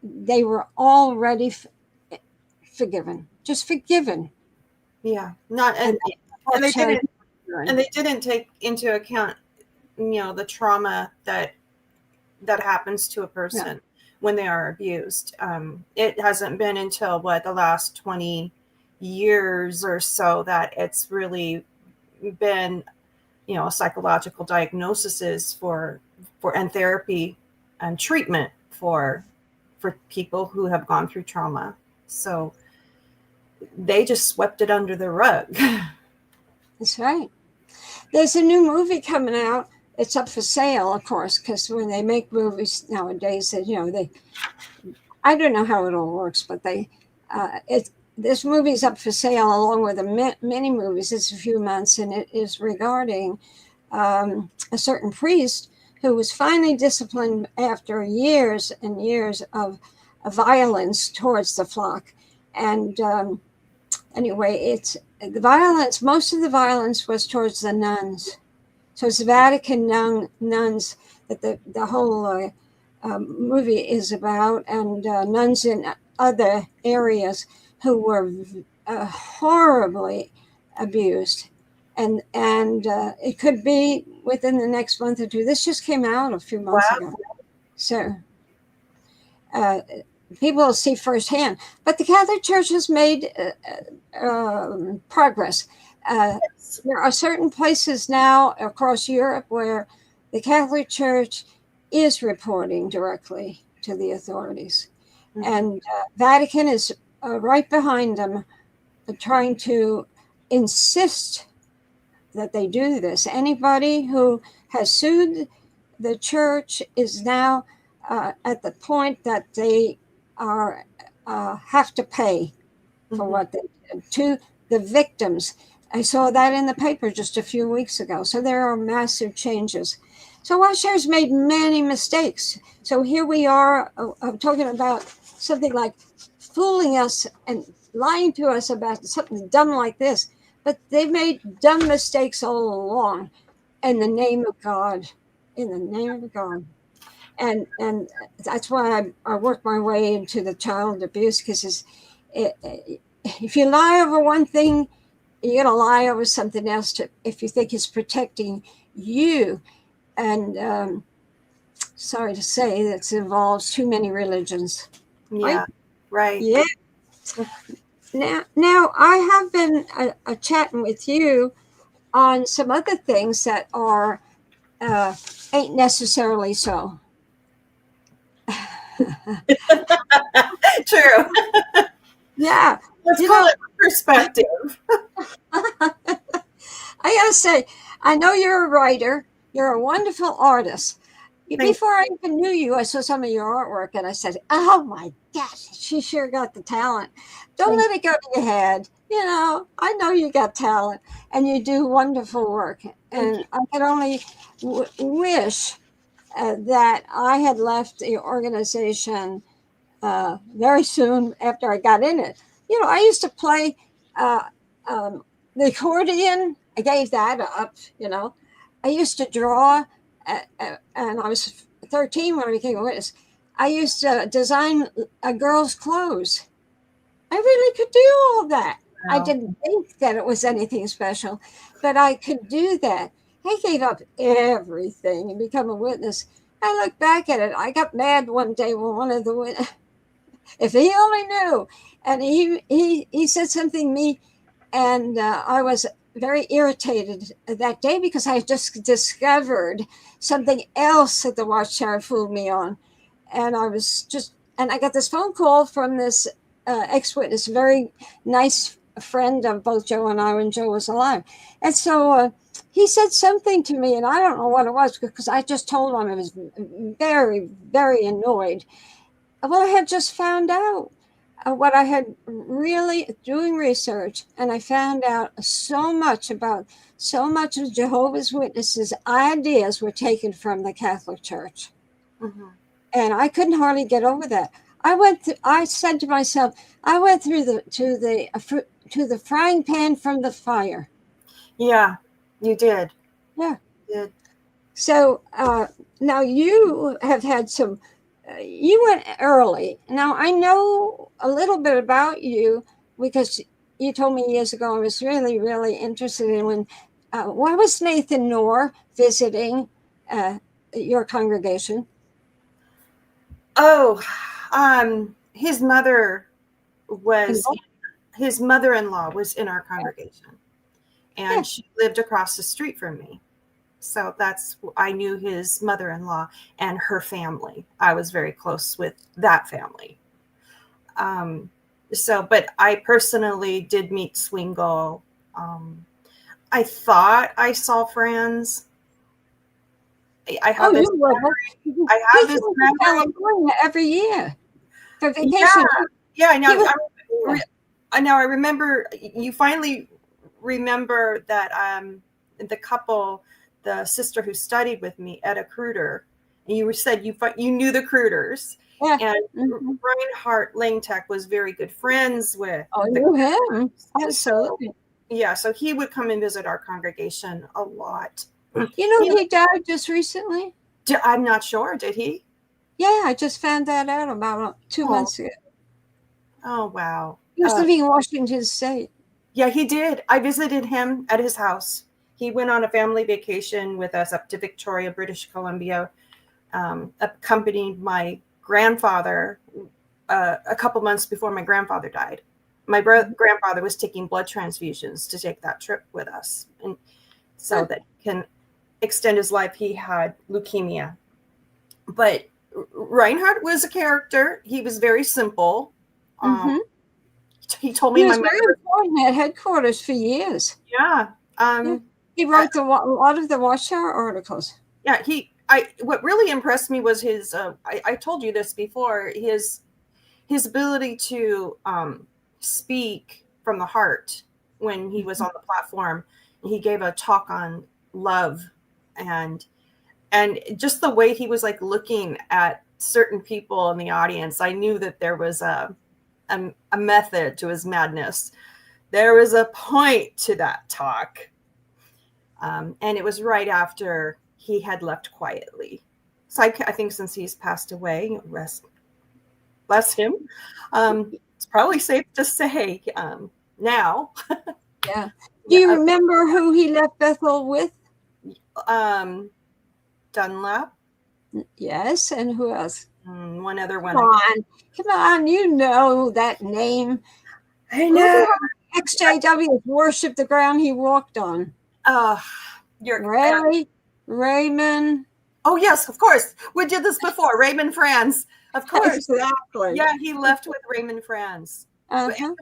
they were already forgiven, just forgiven. Yeah, and they didn't take into account, the trauma that happens to a person when they are abused. It hasn't been until the last 20 years or so that it's really been, a psychological diagnosis for and therapy and treatment for people who have gone through trauma. So they just swept it under the rug. That's right. There's a new movie coming out. It's up for sale, of course, because when they make movies nowadays, I don't know how it all works, but this movie's up for sale along with many movies. It's a few months, and it is regarding a certain priest who was finally disciplined after years and years of violence towards the flock. And anyway, it's the violence. Most of the violence was towards the nuns. So it's Vatican nuns that the whole movie is about, and nuns in other areas who were horribly abused. And it could be within the next month or two. This just came out a few months ago. So people will see firsthand. But the Catholic Church has made progress. There are certain places now across Europe where the Catholic Church is reporting directly to the authorities. Mm-hmm. And Vatican is right behind them, trying to insist that they do this. Anybody who has sued the church is now at the point that they have to pay for what they did to the victims. I saw that in the paper just a few weeks ago. So there are massive changes. So Watchtower's made many mistakes. So here we are talking about something like fooling us and lying to us about something dumb like this. But they've made dumb mistakes all along in the name of God. In the name of God. And that's why I worked my way into the child abuse, because if you lie over one thing, you're going to lie over something else if you think it's protecting you. And sorry to say, that involves too many religions. Yeah, right. Yeah. Now I have been chatting with you on some other things that are ain't necessarily so. True. Yeah. Let's call it perspective. I gotta say, I know you're a writer. You're a wonderful artist. Before I even knew you, I saw some of your artwork and I said, oh my gosh, she sure got the talent. Don't let it go to your head. You know, I know you got talent and you do wonderful work. And I can only wish that I had left the organization very soon after I got in it. You know, I used to play the accordion. I gave that up, you know. I used to draw, and I was 13 when I became a witness. I used to design girls' clothes. I really could do all that. Wow. I didn't think that it was anything special, but I could do that. I gave up everything and become a witness. I look back at it. I got mad one day when one of the witnesses, if he only knew, and he said something to me, and I was very irritated that day because I just discovered something else that the Watchtower fooled me on. And I got this phone call from this ex-witness, very nice friend of both Joe and I when Joe was alive. And so he said something to me, and I don't know what it was because I just told him I was very, very annoyed. Well, I had just found out what I had really doing research, and I found out so much of Jehovah's Witnesses' ideas were taken from the Catholic Church. Mm-hmm. And I couldn't hardly get over that. I said to myself, I went through to the frying pan from the fire. Yeah, you did. Yeah. You did. So now you have had some. You went early. Now, I know a little bit about you because you told me years ago. I was really, really interested in why was Nathan Knorr visiting your congregation? Oh, his mother-in-law was in our congregation, and she lived across the street from me. So I knew his mother-in-law and her family. I was very close with that family. But I personally did meet Swingle. I thought I saw Franz. I have this California every year for vacation. Yeah. Now I remember. You finally remember that the couple. The sister who studied with me, Etta Kruder, and you said you knew the Kruders, and Reinhard Langtech was very good friends with. Oh, knew him. Absolutely. So he would come and visit our congregation a lot. You know, he died just recently. I'm not sure. Did he? Yeah, I just found that out about 2 months ago. Oh, wow. He was living in Washington State. Yeah, he did. I visited him at his house. He went on a family vacation with us up to Victoria, British Columbia, accompanied my grandfather a couple months before my grandfather died. My grandfather was taking blood transfusions to take that trip with us, and so that he can extend his life. He had leukemia. But Reinhard was a character. He was very simple. He told me he was very important at headquarters for years. Yeah. He wrote a lot of the Watchtower articles. Yeah, what really impressed me was his. I told you this before. His ability to. speak from the heart when he was on the platform. He gave a talk on love, and just the way he was like looking at certain people in the audience, I knew that there was a method to his madness. There was a point to that talk. And it was right after he had left quietly. So I think since he's passed away, bless him, it's probably safe to say now. Yeah. Do you remember who he left Bethel with? Dunlap. Yes. And who else? One other one. Come on. You know that name. I know. XJW worshiped the ground he walked on. Raymond. Oh, yes, of course. We did this before. Raymond Franz. Of course. Exactly. Yeah, he left with Raymond Franz. Uh-huh.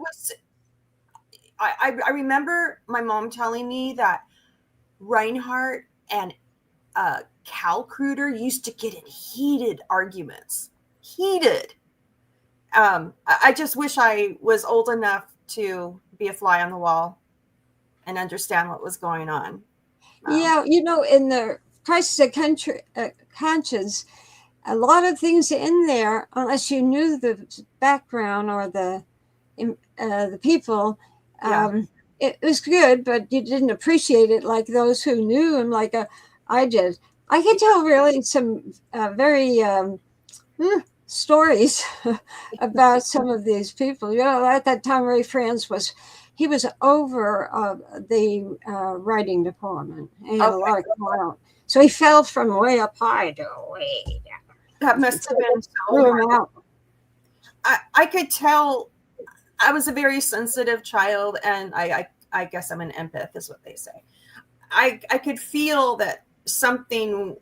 I remember my mom telling me that Reinhardt and Cal Kruder used to get in heated arguments. Heated. I just wish I was old enough to be a fly on the wall and understand what was going on. Yeah, in the Crisis of Conscience, a lot of things in there, unless you knew the background or the people, it was good, but you didn't appreciate it like those who knew him, like I did. I can tell really some very stories about some of these people. At that time, Ray Franz was over the writing department. And he had a lot of talent. So he fell from way up high to way down. That must have been so hard. I could tell I was a very sensitive child, and I guess I'm an empath, is what they say. I could feel that something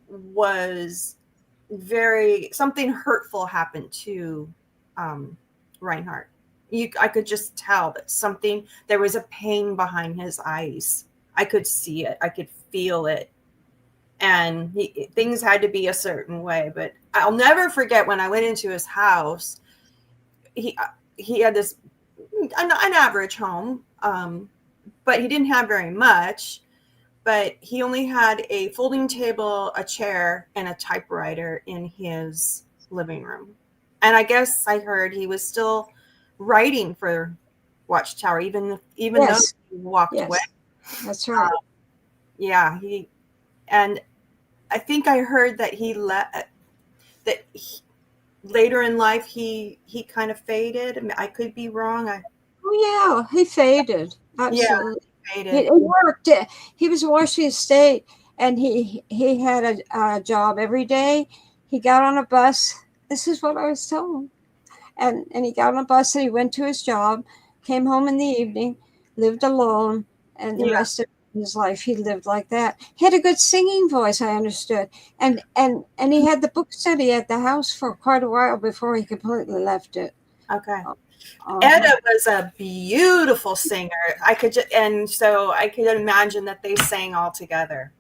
hurtful happened to Reinhardt. I could just tell that there was a pain behind his eyes. I could see it. I could feel it. And things had to be a certain way. But I'll never forget when I went into his house. He had an average home, but he didn't have very much. But he only had a folding table, a chair, and a typewriter in his living room. And I guess I heard he was still writing for Watchtower, even though he walked away. That's right. And I think I heard that later in life he kind of faded. I mean, I could be wrong. He faded. Absolutely. Faded. He worked. He was Washington State, and he had a job every day. He got on a bus. This is what I was told. And he got on a bus and he went to his job, came home in the evening, lived alone, and the rest of his life he lived like that. He had a good singing voice, I understood. And he had the book study at the house for quite a while before he completely left it. Okay. Etta was a beautiful singer. So I could imagine that they sang all together.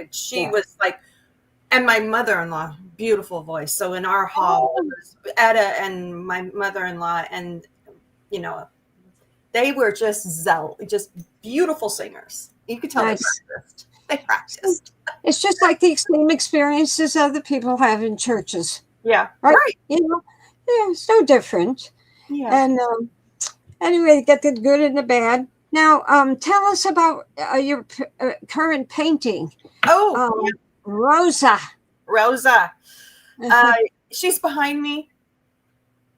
She was like, and my mother-in-law, beautiful voice. So in our hall, it was Etta and my mother-in-law, and they were just beautiful singers. You could tell they practiced. It's just like the same experiences other people have in churches. Yeah, right. It's no different. Yeah. And anyway, they get the good and the bad. Now, tell us about your current painting. Rosa. She's behind me.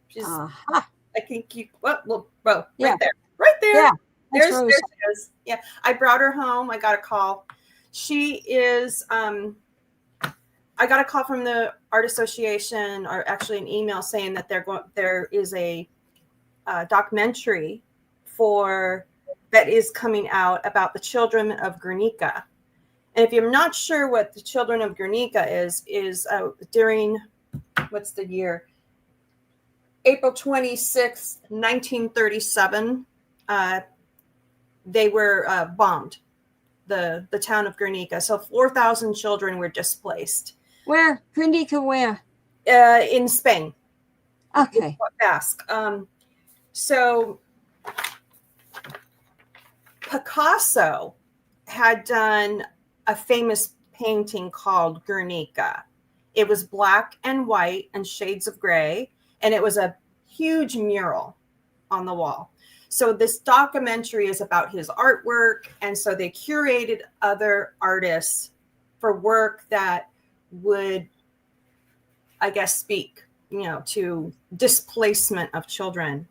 She's. I think you. Right there. Yeah, there she is. Yeah, I brought her home. I got a call. She is. I got a call from the Art Association, or actually an email saying that there is a documentary that is coming out about the children of Guernica. And if you're not sure what the children of Guernica is during, what's the year? April 26th, 1937, they were bombed, the town of Guernica. So 4,000 children were displaced. Where? Guernica where? In Spain. Okay. Basque. So Picasso had done a famous painting called Guernica. It was black and white and shades of gray, and it was a huge mural on the wall. So this documentary is about his artwork, and so they curated other artists for work that would, I guess, speak, to displacement of children.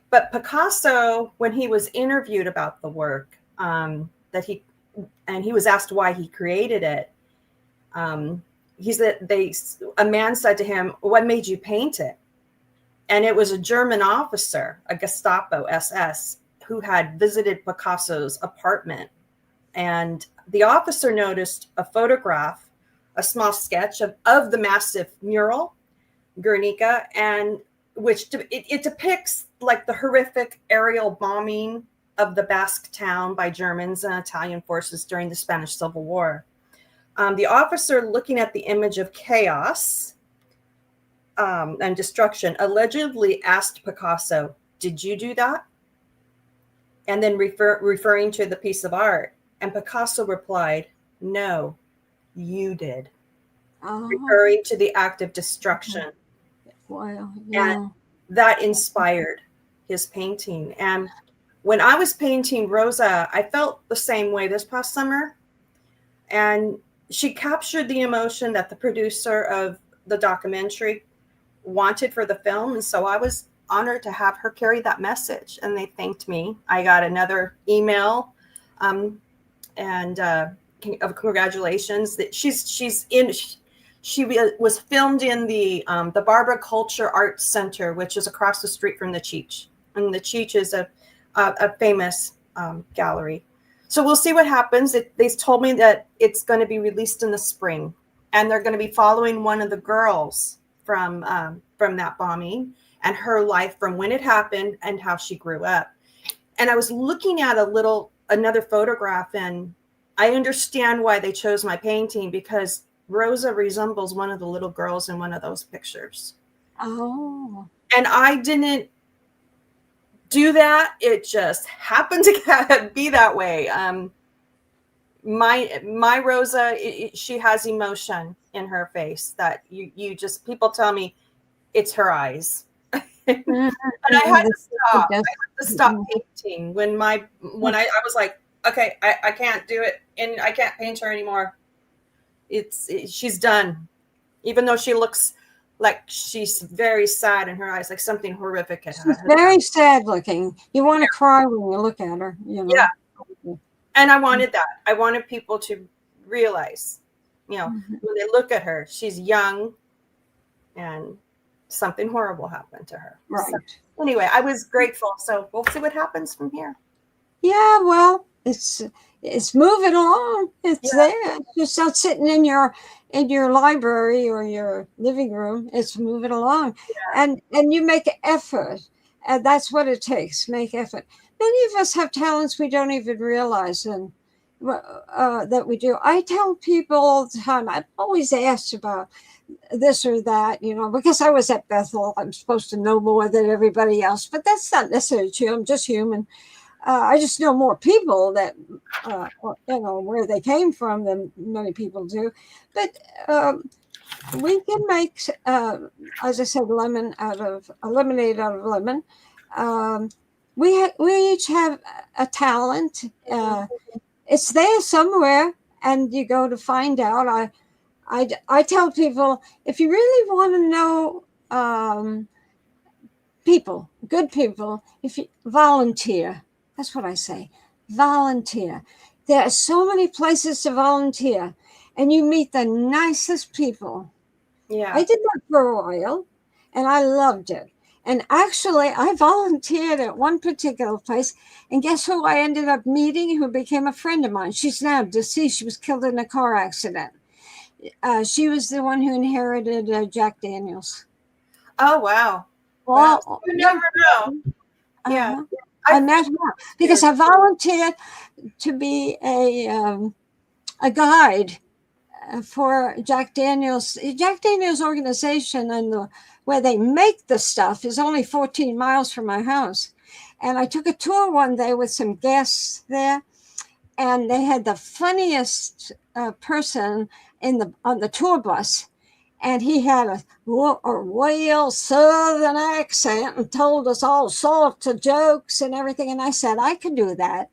But Picasso, when he was interviewed about the work, he was asked why he created it. A man said to him, "What made you paint it?" And it was a German officer, a Gestapo SS, who had visited Picasso's apartment. And the officer noticed a photograph, a small sketch of the massive mural, Guernica, and which it depicts like the horrific aerial bombing of the Basque town by Germans and Italian forces during the Spanish Civil War. The officer, looking at the image of chaos and destruction, allegedly asked Picasso, "Did you do that?" And then referring to the piece of art. And Picasso replied, "No, you did." Referring to the act of destruction. Wow. Yeah. And that inspired his painting. And when I was painting Rosa, I felt the same way this past summer. And she captured the emotion that the producer of the documentary wanted for the film. And so I was honored to have her carry that message. And they thanked me. I got another email of congratulations that she was filmed in the Barbara Culture Arts Center, which is across the street from the Cheech. And the Cheech is a famous gallery. So we'll see what happens. They told me that it's going to be released in the spring, and they're going to be following one of the girls from that bombing and her life from when it happened and how she grew up. And I was looking at another photograph, and I understand why they chose my painting, because Rosa resembles one of the little girls in one of those pictures. Oh. And I didn't do that. It just happened to be that way. My Rosa, she has emotion in her face that you just, people tell me it's her eyes. And I had to stop. I had to stop painting when I was like, okay, I can't do it, and I can't paint her anymore. She's done, even though she looks like she's very sad in her eyes, like something horrific had happened. She's very sad looking. You want to cry when you look at her. Yeah. And I wanted that. I wanted people to realize, when they look at her, she's young and something horrible happened to her. Right. So, anyway, I was grateful. So we'll see what happens from here. Yeah, well, it's moving along. It's there. It's just not sitting in your library or your living room. It's moving along. Yeah. And you make effort. And that's what it takes. Make effort. Many of us have talents we don't even realize that we do. I tell people all the time, I'm always asked about this or that, because I was at Bethel. I'm supposed to know more than everybody else, but that's not necessarily true. I'm just human. I just know more people that, where they came from than many people do. But we can make, as I said, lemonade out of lemon. We each have a talent. It's there somewhere, and you go to find out. I tell people, if you really want to know people, good people, if you volunteer. That's what I say. Volunteer. There are so many places to volunteer, and you meet the nicest people. Yeah. I did that for a while, and I loved it. And actually, I volunteered at one particular place, and guess who I ended up meeting, who became a friend of mine? She's now deceased. She was killed in a car accident. She was the one who inherited Jack Daniels. Oh, wow. Well, wow. You never know. Yeah. I met her because I volunteered to be a guide for Jack Daniels. Jack Daniels organization, and where they make the stuff is only 14 miles from my house. And I took a tour one day with some guests there, and they had the funniest person on the tour bus, and he had a real Southern accent and told us all sorts of jokes and everything. And I said, I could do that.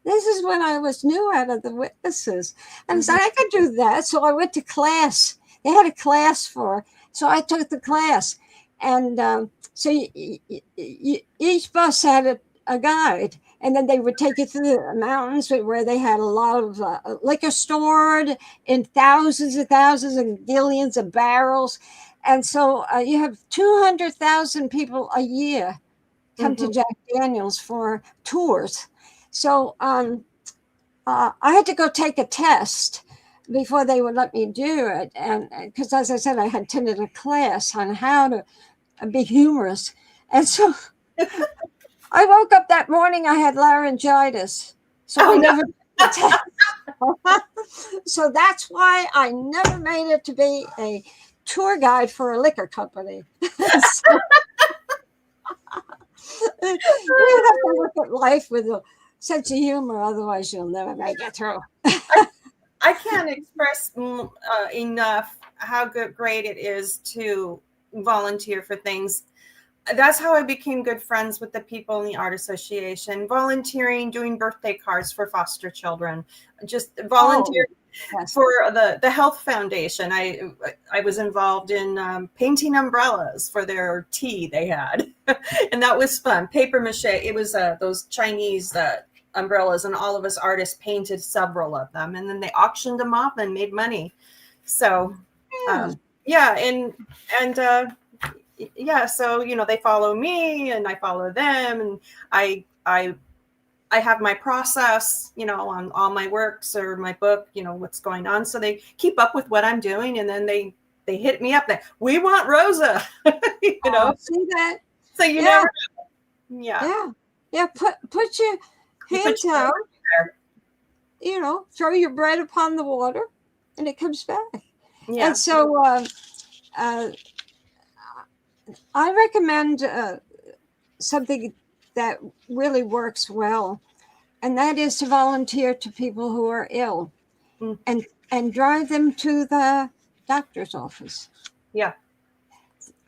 This is when I was new out of the witnesses. And I said, I could do that. So I went to class. They had a class so I took the class. And each bus had a guide. And then they would take you through the mountains where they had a lot of liquor stored in thousands and billions of barrels. And so you have 200,000 people a year come to Jack Daniels for tours. So I had to go take a test before they would let me do it. And because, as I said, I had attended a class on how to be humorous. And so I woke up that morning, I had laryngitis. So I never did the test. So that's why I never made it to be a tour guide for a liquor company. So, you have to look at life with a sense of humor, otherwise you'll never make it through. I can't express enough how great it is to volunteer for things. That's how I became good friends with the people in the Art Association, volunteering, doing birthday cards for foster children, just volunteering for the Health Foundation. I was involved in painting umbrellas for their tea they had, and that was fun. Paper mache. It was those Chinese umbrellas, and all of us artists painted several of them, and then they auctioned them off and made money. So so they follow me and I follow them, and I have my process, on all my works or my book, what's going on, so they keep up with what I'm doing, and then they hit me up that we want Rosa. See that? So never know. Put your hands out, throw your bread upon the water and it comes back. And so I recommend something that really works well, and that is to volunteer to people who are ill and drive them to the doctor's office. Yeah.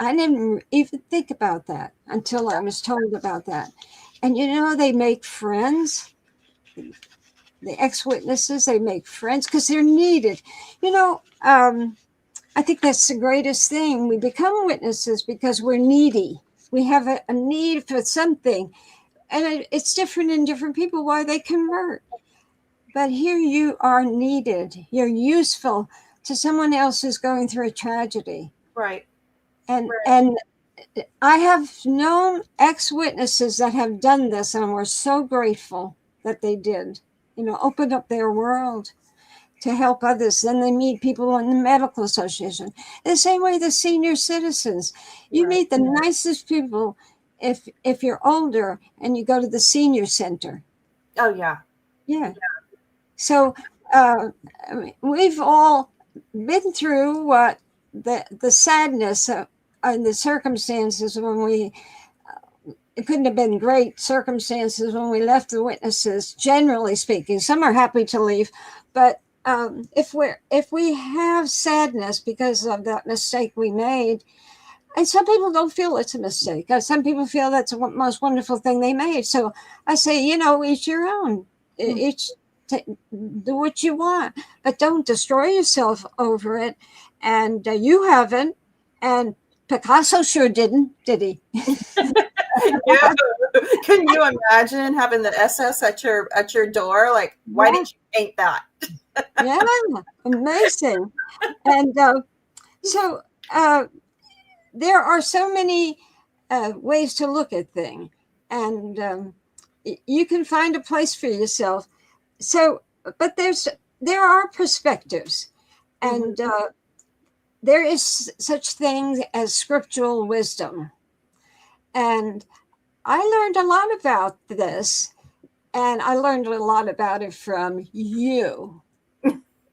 I didn't even think about that until I was told about that. And they make friends. The ex-witnesses, they make friends because they're needed. I think that's the greatest thing. We become witnesses because we're needy. We have a need for something. And it's different in different people why they convert. But here you are needed. You're useful to someone else who's going through a tragedy. Right. And I have known ex-witnesses that have done this, and we're so grateful that they did. Open up their world to help others. Then they meet people in the medical association. The same way the senior citizens. You meet the nicest people if you're older and you go to the senior center. Oh, yeah. Yeah. So we've all been through what the sadness and the circumstances when it couldn't have been great circumstances when we left the witnesses, generally speaking. Some are happy to leave, but if we have sadness because of that mistake we made, and some people don't feel it's a mistake. Some people feel that's the most wonderful thing they made. So I say, each your own. Each do what you want, but don't destroy yourself over it. And you haven't. And Picasso sure didn't, did he? Yeah. Can you imagine having the SS at your door? Like, why did you paint that? Yeah, amazing. And so there are so many ways to look at things, and you can find a place for yourself. So, but there are perspectives, and there is such things as scriptural wisdom. And I learned a lot about this, and I learned a lot about it from you.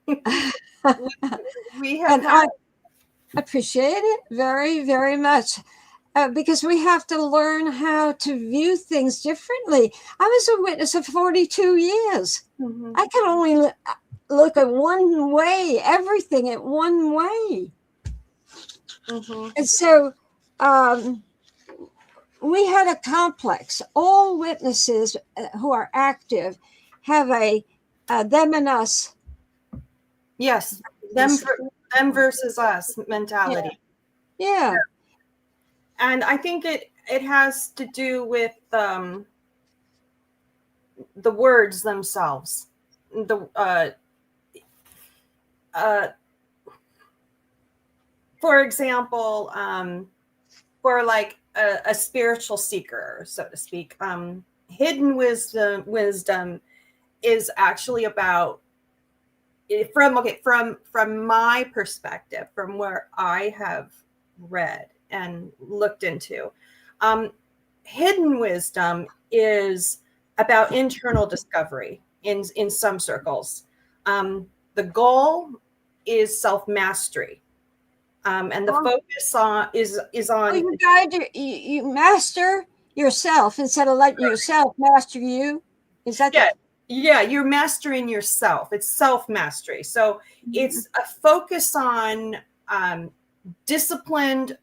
We have and I appreciate it very, very much. because we have to learn how to view things differently. I was a witness of 42 years. Mhm. I could only look at one way, everything at one way. Mhm. And so we had a complex. All witnesses who are active have a them and us. Yes, them versus us mentality. Yeah. And I think it has to do with the words themselves. For example, for like a spiritual seeker, so to speak, hidden wisdom is actually about, from my perspective, from where I have read and looked into, hidden wisdom is about internal discovery in some circles. The goal is self-mastery, and the focus is on you guide you master yourself instead of letting yourself master you. Is that yeah, you're mastering yourself. It's self-mastery. So it's a focus on disciplined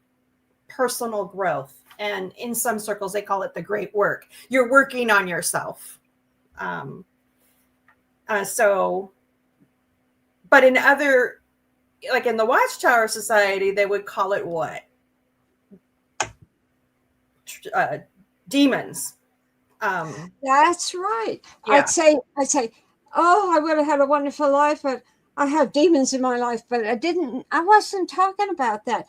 personal growth. And in some circles, they call it the great work. You're working on yourself. But in other, like in the Watchtower Society, they would call it what? Demons. That's right. Yeah. I'd say, oh, I would have had a wonderful life, but I have demons in my life. But I wasn't talking about that.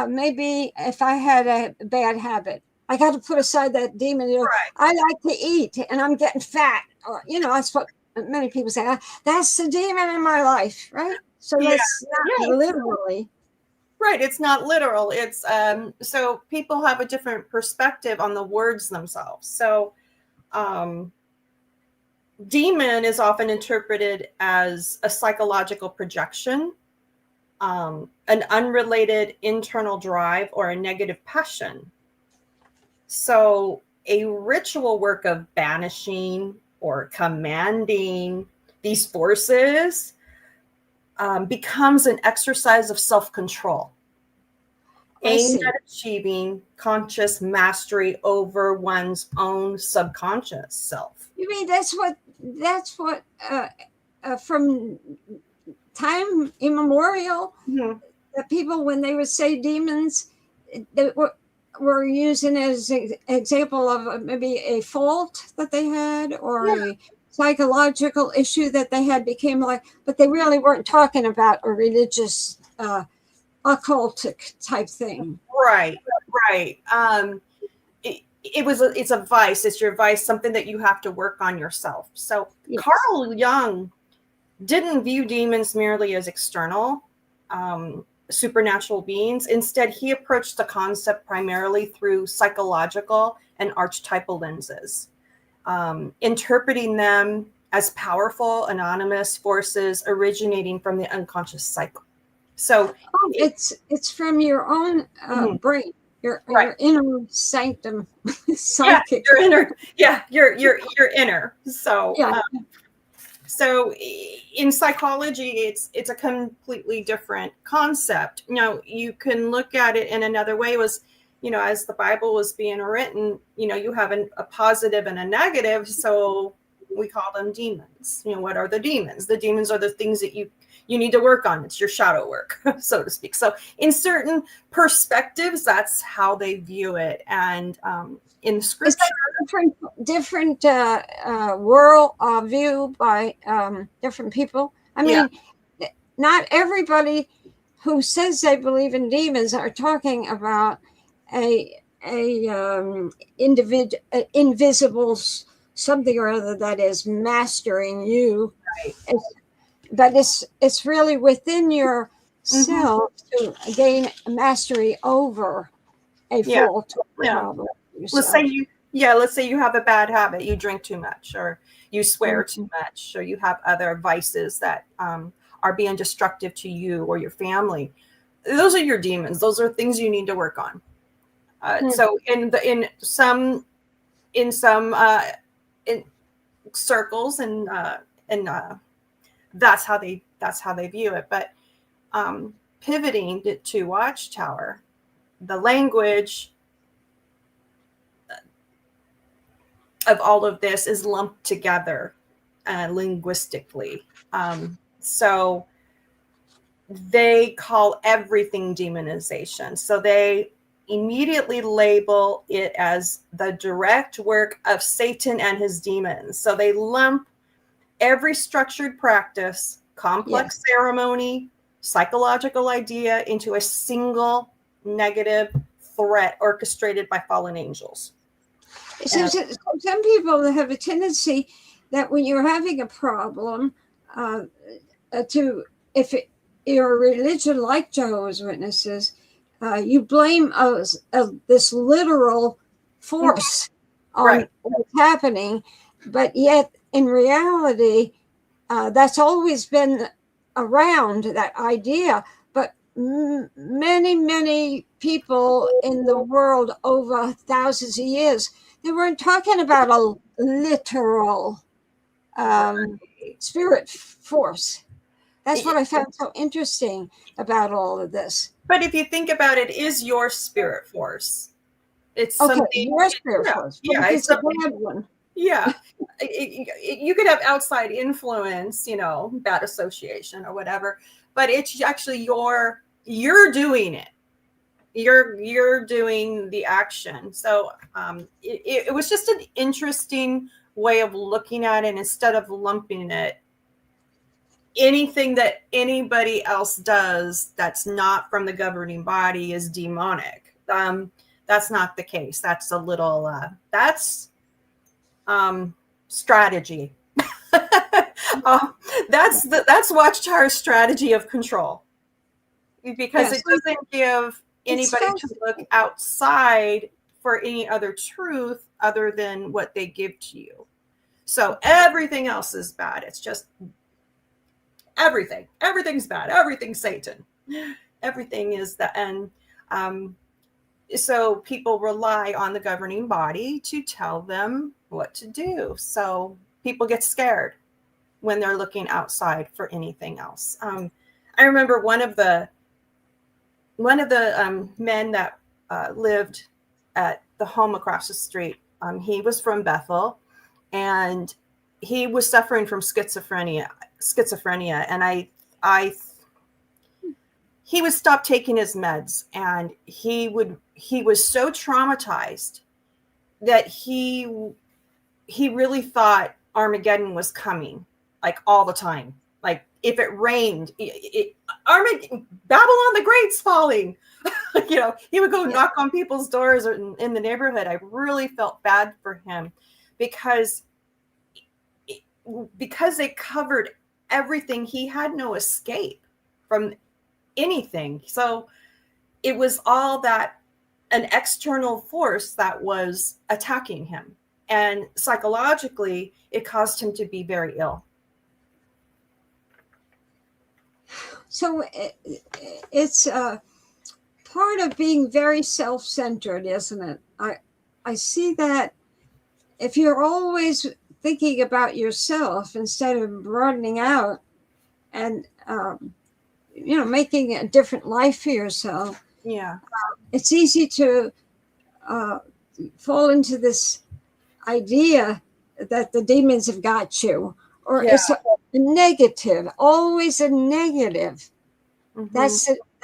Maybe if I had a bad habit, I got to put aside that demon. You know, Right. I like to eat and I'm getting fat. Or, you know, that's what many people say. That's the demon in my life, right? So that's not literally. Right. It's not literal. It's so people have a different perspective on the words themselves. So demon is often interpreted as a psychological projection, an unrelated internal drive, or a negative passion. So a ritual work of banishing or commanding these forces becomes an exercise of self-control, aimed at achieving conscious mastery over one's own subconscious self. You mean that's what from time immemorial, the people, when they would say demons, they were using as an example of maybe a fault that they had, or a psychological issue that they had became like, but they really weren't talking about a religious occultic type thing. Right. It's a vice. It's your vice, something that you have to work on yourself. So Carl Jung didn't view demons merely as external supernatural beings. Instead, he approached the concept primarily through psychological and archetypal lenses, interpreting them as powerful, anonymous forces originating from the unconscious cycle. So it's from your own brain, your inner sanctum, psychic. Your inner. So so in psychology, it's a completely different concept. You know, you can look at it in another way. Was, you know, as the Bible was being written, you know, you have a positive and a negative. So we call them demons. You know, what are the demons? The demons are the things that you need to work on. It's your shadow work, so to speak. So in certain perspectives, that's how they view it. And in scripture, different world view by different people. I mean, not everybody who says they believe in demons are talking about a invisible something or other that is mastering you. Right. But it's really within yourself to gain mastery over a fault or problem. Let's say you have a bad habit. You drink too much, or you swear too much, or you have other vices that are being destructive to you or your family. Those are your demons. Those are things you need to work on. So in some in circles and that's how they view it. But pivoting to Watchtower, the language of all of this is lumped together linguistically. So they call everything demonization. So they immediately label it as the direct work of Satan and his demons. So they lump every structured practice, complex ceremony, psychological idea into a single negative threat orchestrated by fallen angels. So some people have a tendency that when you're having a problem, you're a religion like Jehovah's Witnesses, you blame this literal force on what's happening, but yet in reality, that's always been around, that idea. But many people in the world over thousands of years, they weren't talking about a literal spirit force. That's what I found so interesting about all of this. But if you think about it, is your spirit force. It's okay, something. Your spirit force. Yeah, it's a bad one. Yeah, you could have outside influence, bad association or whatever, but it's actually you're doing it. You're doing the action. So it was just an interesting way of looking at it, instead of lumping it. Anything that anybody else does that's not from the governing body is demonic. That's not the case. That's a little that's strategy. That's Watchtower's strategy of control, because it doesn't give anybody to look outside for any other truth other than what they give to you. So everything else is bad. It's just everything's bad. Everything's Satan. Everything is the end. So people rely on the governing body to tell them what to do. So people get scared when they're looking outside for anything else. I remember one of the men that lived at the home across the street. He was from Bethel, and he was suffering from schizophrenia, and he would stop taking his meds, and he was so traumatized that he really thought Armageddon was coming, like all the time. Like if it rained, Babylon the Great's falling. He would go knock on people's doors in the neighborhood. I really felt bad for him because they covered everything. He had no escape from anything. So it was all that, an external force that was attacking him, and psychologically it caused him to be very ill. So it's part of being very self-centered, isn't it? I see that if you're always thinking about yourself instead of broadening out and making a different life for yourself, it's easy to fall into this idea that the demons have got you, or it's a negative, always a negative. Mm-hmm.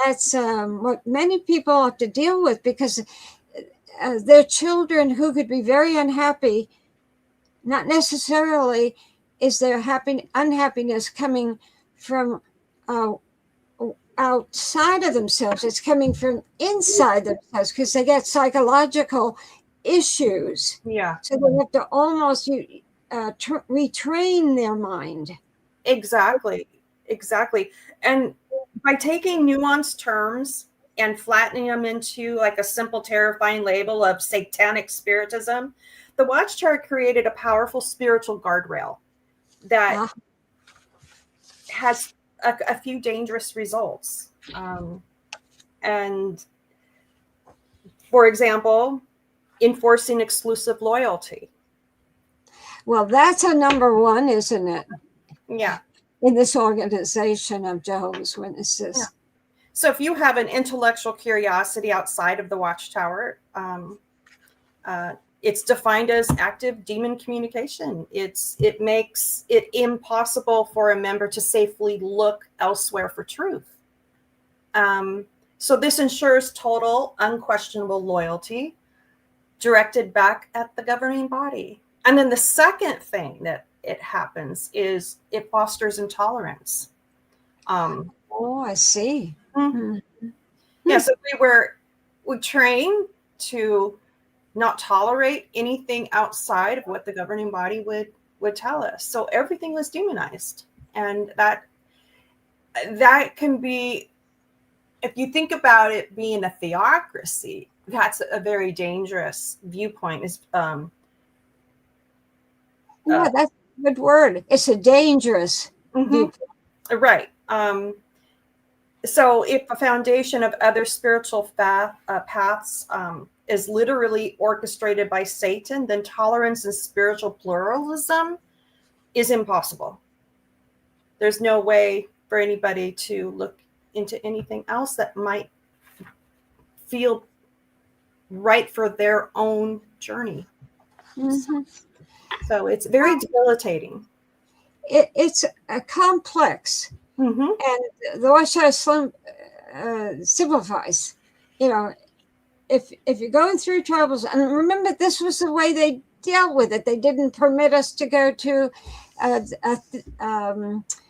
That's what many people have to deal with, because their children who could be very unhappy, not necessarily is their unhappiness coming from outside of themselves. It's coming from inside themselves, because they get psychological issues. Yeah. So they have to almost retrain their mind. Exactly. And by taking nuanced terms and flattening them into like a simple, terrifying label of satanic spiritism, the Watchtower created a powerful spiritual guardrail that has a few dangerous results. And For example, enforcing exclusive loyalty. Well, that's a number one, isn't it? Yeah. In this organization of Jehovah's Witnesses. Yeah. So if you have an intellectual curiosity outside of the Watchtower, it's defined as active demon communication. It makes it impossible for a member to safely look elsewhere for truth. So this ensures total, unquestionable loyalty directed back at the governing body. And then the second thing that it happens is it fosters intolerance. Oh, I see. Mm-hmm. Yeah, so we train to not tolerate anything outside of what the governing body would tell us. So everything was demonized, and that can be, if you think about it being a theocracy, that's a very dangerous viewpoint. Is yeah, that's a good word. It's a dangerous viewpoint. Right. So if a foundation of other spiritual paths is literally orchestrated by Satan, then tolerance and spiritual pluralism is impossible. There's no way for anybody to look into anything else that might feel right for their own journey. Mm-hmm. So it's very debilitating. It's a complex. Mm-hmm. And the Watchtower simplifies. You know, if you're going through troubles, and remember, this was the way they dealt with it. They didn't permit us to go to a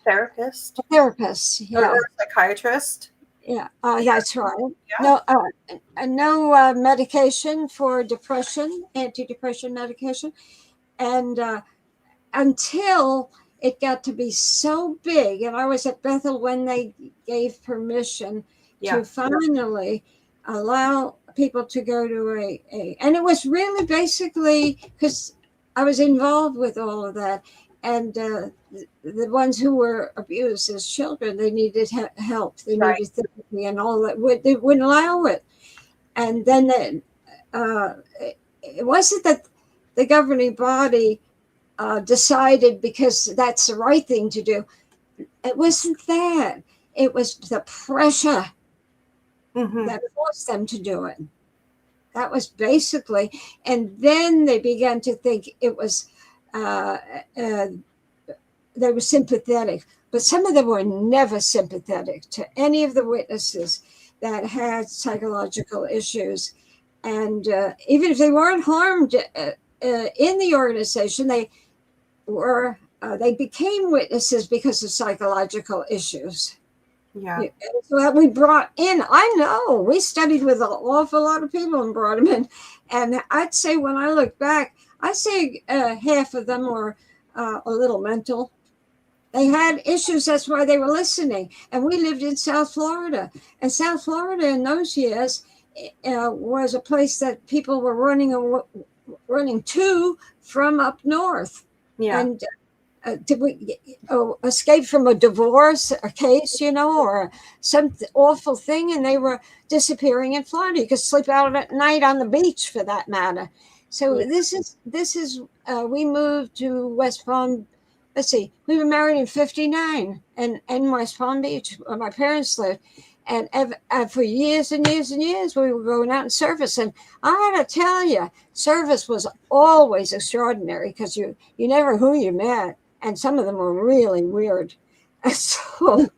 Therapist, or a psychiatrist. Yeah, that's right. Yeah. No medication for depression, antidepressant medication, and until it got to be so big, and I was at Bethel when they gave permission to finally allow people to go to and it was really basically because I was involved with all of that, and the ones who were abused as children, they needed help, they needed therapy and all that. They wouldn't allow it, and then it wasn't that the governing body decided because that's the right thing to do. It wasn't that. It was the pressure that forced them to do it. That was basically, and then they began to think it was, they were sympathetic, but some of them were never sympathetic to any of the witnesses that had psychological issues. And even if they weren't harmed in the organization, they became witnesses because of psychological issues. Yeah. So that we brought in, I know we studied with an awful lot of people and brought them in. And I'd say when I look back, I'd say half of them were a little mental. They had issues. That's why they were listening. And we lived in South Florida. And South Florida in those years was a place that people were running to from up north. Yeah. And did we escape from a divorce, a case, or some awful thing, and they were disappearing in Florida? You could sleep out at night on the beach, for that matter. So this is we moved to West Palm. Let's see, we were married in '59, and in West Palm Beach, where my parents lived. And for years and years and years, we were going out in service. And I got to tell you, service was always extraordinary because you never who you met. And some of them were really weird. So,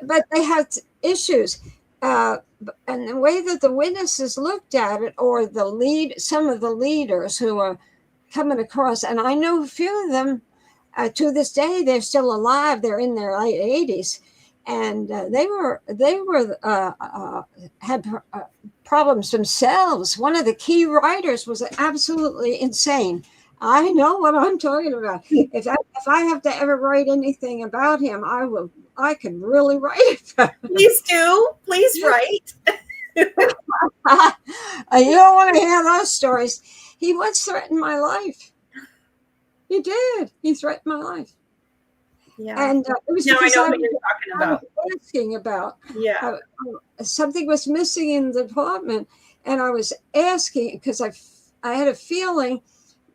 but they had issues. And the way that the witnesses looked at it, or some of the leaders who were coming across, and I know a few of them to this day, they're still alive. They're in their late 80s. And they had problems themselves. One of the key writers was absolutely insane. I know what I'm talking about. If I have to ever write anything about him, I could really write about him. Please do. Please write. You don't want to hear those stories. He once threatened my life. He did. He threatened my life. Yeah. And it was Now I because know I who you're talking was about. asking about Yeah. something was missing in the department, and I was asking because I had a feeling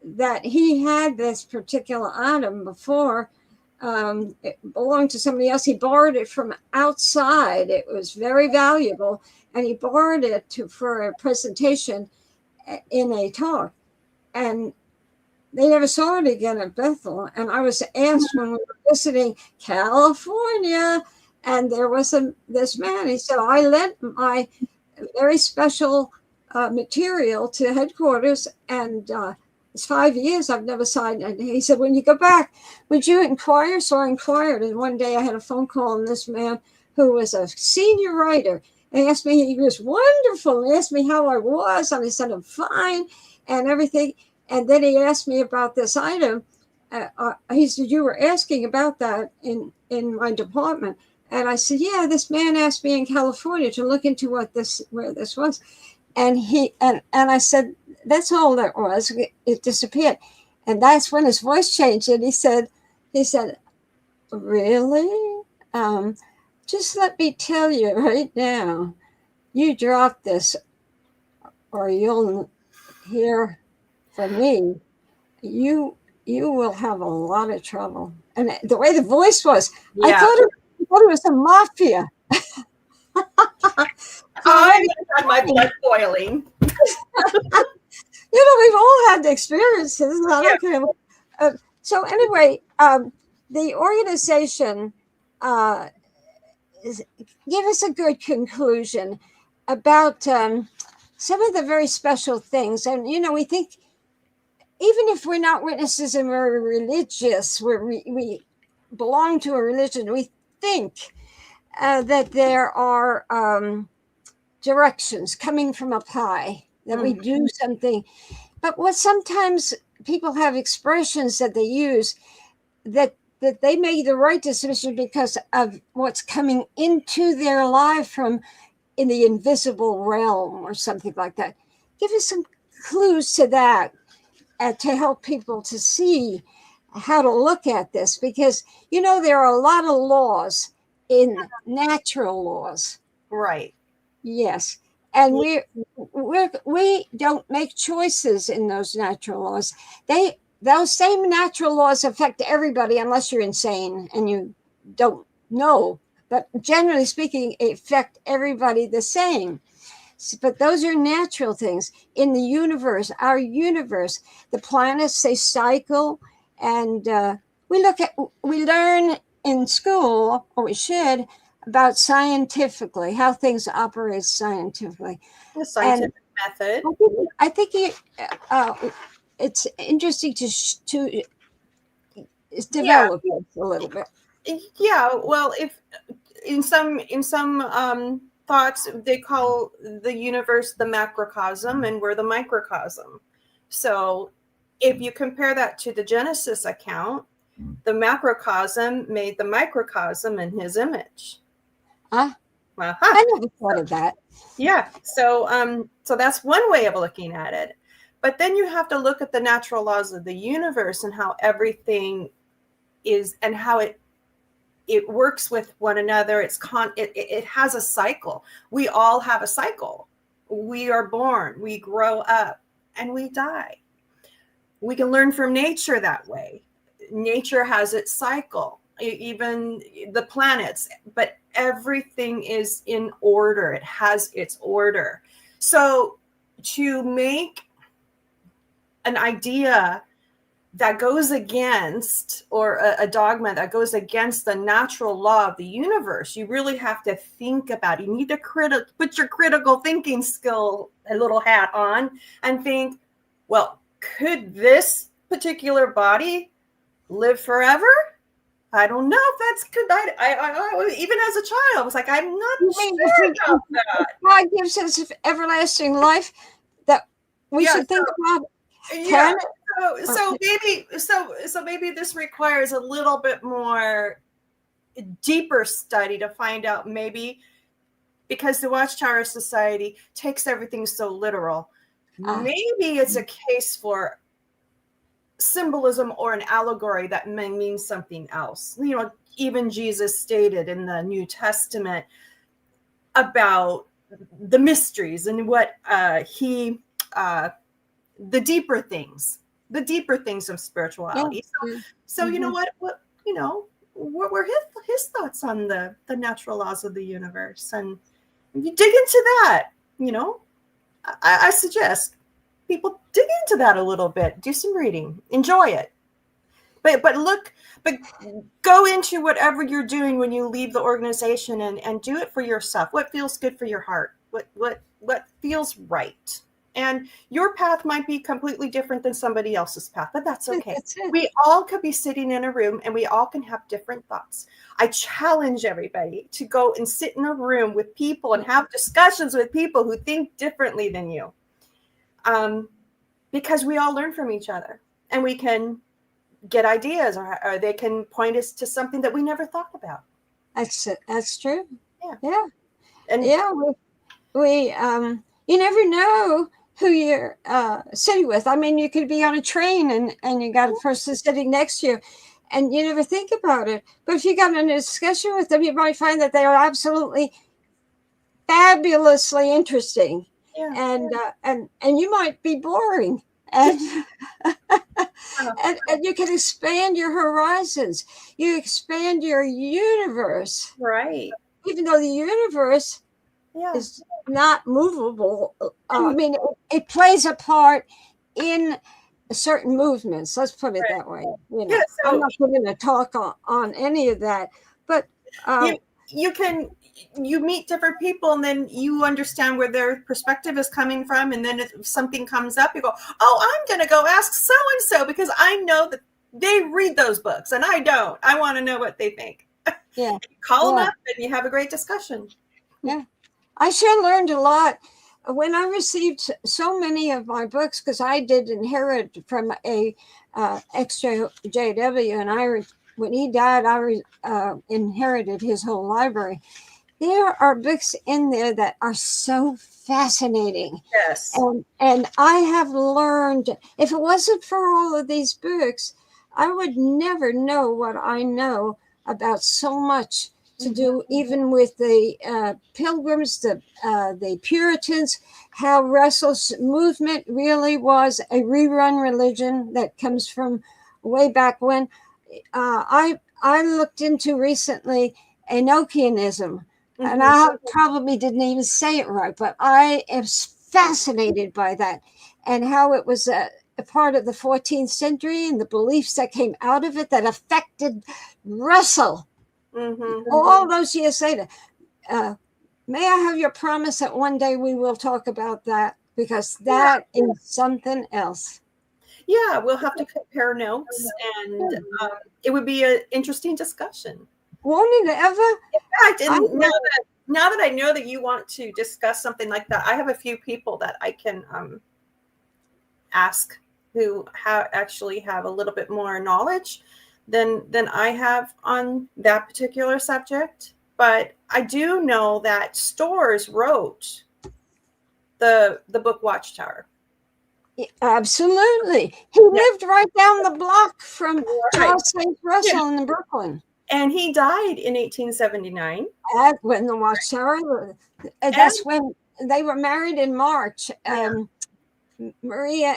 that he had this particular item before. It belonged to somebody else. He borrowed it from outside. It was very valuable, and he borrowed it for a presentation in a talk. And they never saw it again at Bethel. And I was asked when we were visiting California, and there was this man. He said, I lent my very special material to headquarters, and it's 5 years I've never signed it. He said, when you go back, would you inquire? So I inquired, and one day I had a phone call, and this man who was a senior writer asked me, he was wonderful, and asked me how I was, and I said, I'm fine, and everything. And then he asked me about this item. He said, you were asking about that in my department. And I said, yeah, this man asked me in California to look into where this was. And I said, that's all that was. It disappeared. And that's when his voice changed. And he said, really? Just let me tell you right now, you drop this or you'll hear from me. You will have a lot of trouble. And the way the voice was, Yeah. I thought it was a mafia. I had my blood boiling. We've all had the experiences. I don't care. So anyway, the organization give us a good conclusion about some of the very special things. And, we think, even if we're not witnesses and we're religious, we belong to a religion, we think that there are directions coming from up high, that we do something. But what sometimes people have expressions that they use that they make the right decision because of what's coming into their life from in the invisible realm or something like that. Give us some clues to that to help people to see how to look at this, because there are a lot of laws in natural laws. Right. Yes. And we don't make choices in those natural laws. Those same natural laws affect everybody unless you're insane and you don't know. But generally speaking, it affect everybody the same. But those are natural things in the universe. Our universe, the planets, they cycle, and we learn in school, or we should, about scientifically how things operate scientifically. The scientific method. I think it's interesting to develop it a little bit. Yeah. Well, if in some thoughts, they call the universe the macrocosm, and we're the microcosm. So if you compare that to the Genesis account, the macrocosm made the microcosm in his image. I never thought of that. Yeah. So that's one way of looking at it. But then you have to look at the natural laws of the universe and how everything is, and how it works with one another. It has a cycle. We all have a cycle. We are born, we grow up, and we die. We can learn from nature that way. Nature has its cycle, even the planets, but everything is in order. It has its order. So to make an idea that goes against, or a dogma that goes against the natural law of the universe, you really have to think about it. You need to put your critical thinking skill, a little hat on, and think, well, could this particular body live forever? I don't know if that's good. I even as a child, I was like, I'm not sure about that. God gives us everlasting life, that we should think about. Yeah. So maybe this requires a little bit more deeper study to find out, maybe because the Watchtower Society takes everything so literal. Maybe it's a case for symbolism or an allegory that may mean something else. You know, even Jesus stated in the New Testament about the mysteries and what the deeper things of spirituality. So you know what were his thoughts on the natural laws of the universe, and you dig into that. You know, I suggest people dig into that a little bit, do some reading, enjoy it, but go into whatever you're doing when you leave the organization and do it for yourself. What feels good for your heart? What feels right? And your path might be completely different than somebody else's path, but that's okay. We all could be sitting in a room and we all can have different thoughts. I challenge everybody to go and sit in a room with people and have discussions with people who think differently than you. Because we all learn from each other and we can get ideas or they can point us to something that we never thought about. That's true. Yeah. And we you never know who you're sitting with. I mean, you could be on a train and you got a person sitting next to you and you never think about it. But if you got in a discussion with them, you might find that they are absolutely fabulously interesting. And you might be boring. And and you can expand your horizons. You expand your universe. Right. Even though the universe is not movable. I mean, it plays a part in certain movements. Let's put it that way. You know, so I'm not going to talk on any of that, but you meet different people and then you understand where their perspective is coming from. And then if something comes up, you go, oh, I'm going to go ask so-and-so because I know that they read those books and I don't. I want to know what they think. Yeah. Call them up and you have a great discussion. Yeah. I sure learned a lot when I received so many of my books, because I did inherit from a extra JW, and when he died, I inherited his whole library. There are books in there that are so fascinating. Yes. And I have learned, if it wasn't for all of these books, I would never know what I know about so much to do, even with the Pilgrims, the Puritans, how Russell's movement really was a rerun religion that comes from way back when. I looked into recently Enochianism, and I probably didn't even say it right, but I am fascinated by that and how it was a part of the 14th century and the beliefs that came out of it that affected Russell. All those years later. May I have your promise that one day we will talk about that, because that is something else. Yeah, we'll have to compare notes, and it would be an interesting discussion. Won't it ever? In fact, and now that I know that you want to discuss something like that, I have a few people that I can ask who actually have a little bit more knowledge than I have on that particular subject. But I do know that Storrs wrote the book Watchtower. Absolutely. He lived right down the block from Charles St. Russell in Brooklyn. And he died in 1879. When the Watchtower, that's when they were married in March. Mariah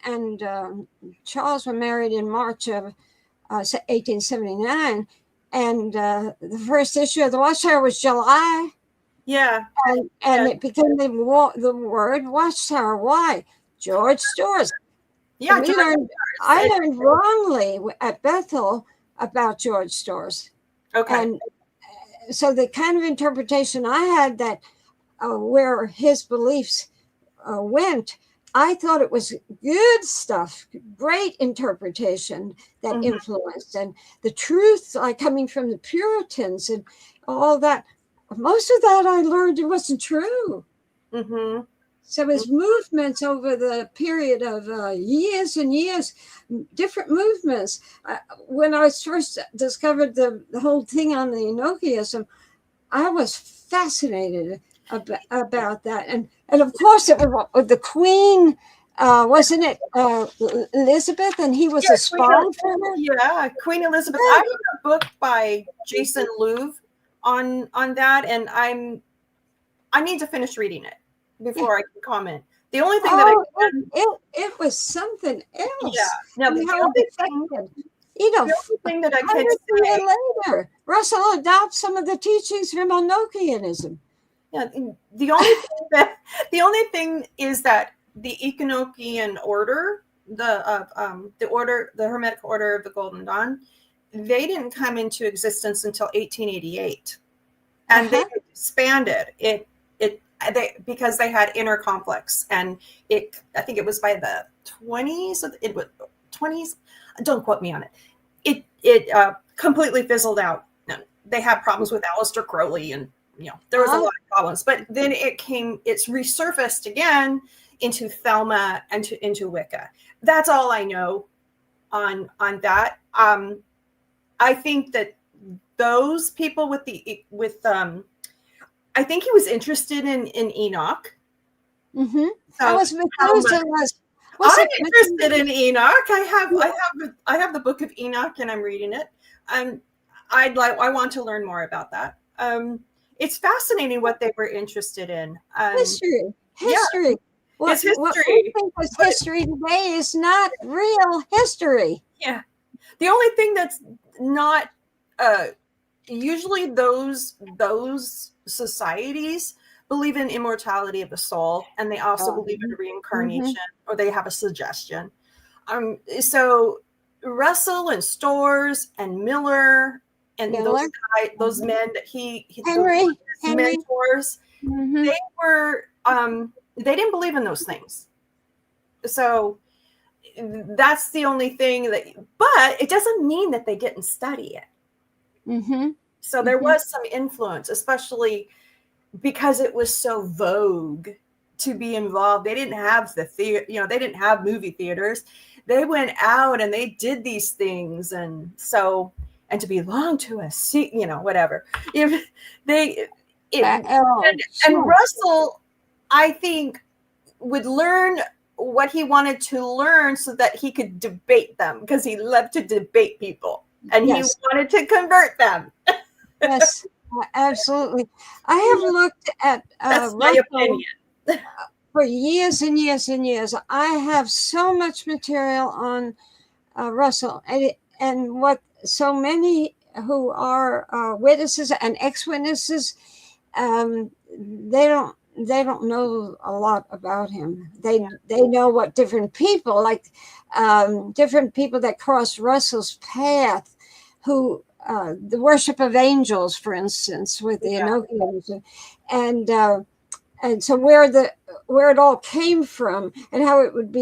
and Charles were married in March of 1879, and the first issue of the Watchtower was July. Yeah, and it became the word Watchtower. Why? George Storrs. Yeah, I learned wrongly at Bethel about George Storrs. Okay, and so the kind of interpretation I had that where his beliefs went, I thought it was good stuff, great interpretation that influenced, and the truth coming from the Puritans and all that. Most of that I learned it wasn't true. So his movements over the period of years and years, different movements. When I first discovered the whole thing on the Enochianism, I was fascinated about that. And of course, it was the Queen Wasn't it Elizabeth? And he was a spy for her. Yeah, Queen Elizabeth. I read a book by Jason Louv on that, and I need to finish reading it before I can comment. The only thing that it was something else. Yeah. Now the only thing, you know, the only thing that I can 100 say years later, Russell adopts some of the teachings from Enochianism. Yeah, the only thing is that the Enochian order, the Hermetic Order of the Golden Dawn, they didn't come into existence until 1888, and they expanded it because they had inner conflicts, and I think it was by the 20s. It was 20s. Don't quote me on it. It completely fizzled out. They had problems with Aleister Crowley, and there was a lot of problems. But then it's resurfaced again into Thelma and into Wicca. That's all I know on that. I think that those people I think he was interested in Enoch. Mm-hmm. So I was I'm interested in Enoch. I have the Book of Enoch, and I'm reading it. I want to learn more about that. It's fascinating what they were interested in. History. Yeah, What we think was history today is not real history. Yeah. The only thing that's not usually those societies believe in immortality of the soul, and they also believe in reincarnation, or they have a suggestion. So Russell and Storrs and Miller and those men that he Henry mentors, they were they didn't believe in those things. So that's the only thing but it doesn't mean that they didn't study it. So there was some influence, especially because it was so vogue to be involved. They didn't have they didn't have movie theaters. They went out and they did these things, and to belong to a seat, whatever. And Russell, I think, would learn what he wanted to learn so that he could debate them, because he loved to debate people, and he wanted to convert them. Yes, absolutely. I have looked at that's my opinion. For years and years and years. I have so much material on Russell, and what so many who are witnesses and ex-witnesses, they don't know a lot about him. They know what different people that crossed Russell's path, who the worship of angels, for instance, with the Enochianism, and so where it all came from, and how it would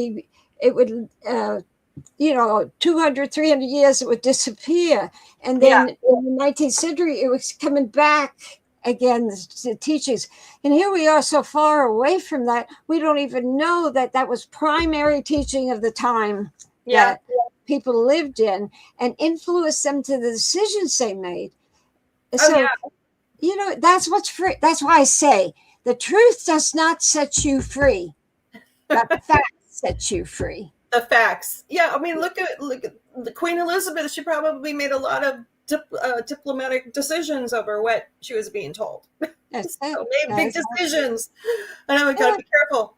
200, 300 years it would disappear, and then in the 19th century it was coming back again, the teachings. And here we are so far away from that, we don't even know that was primary teaching of the time that people lived in, and influenced them to the decisions they made. So that's what's free. That's why I say the truth does not set you free, but facts set you free. The facts. I mean, look at the Queen Elizabeth. She probably made a lot of diplomatic decisions over what she was being told. Made big decisions, and we got to be careful.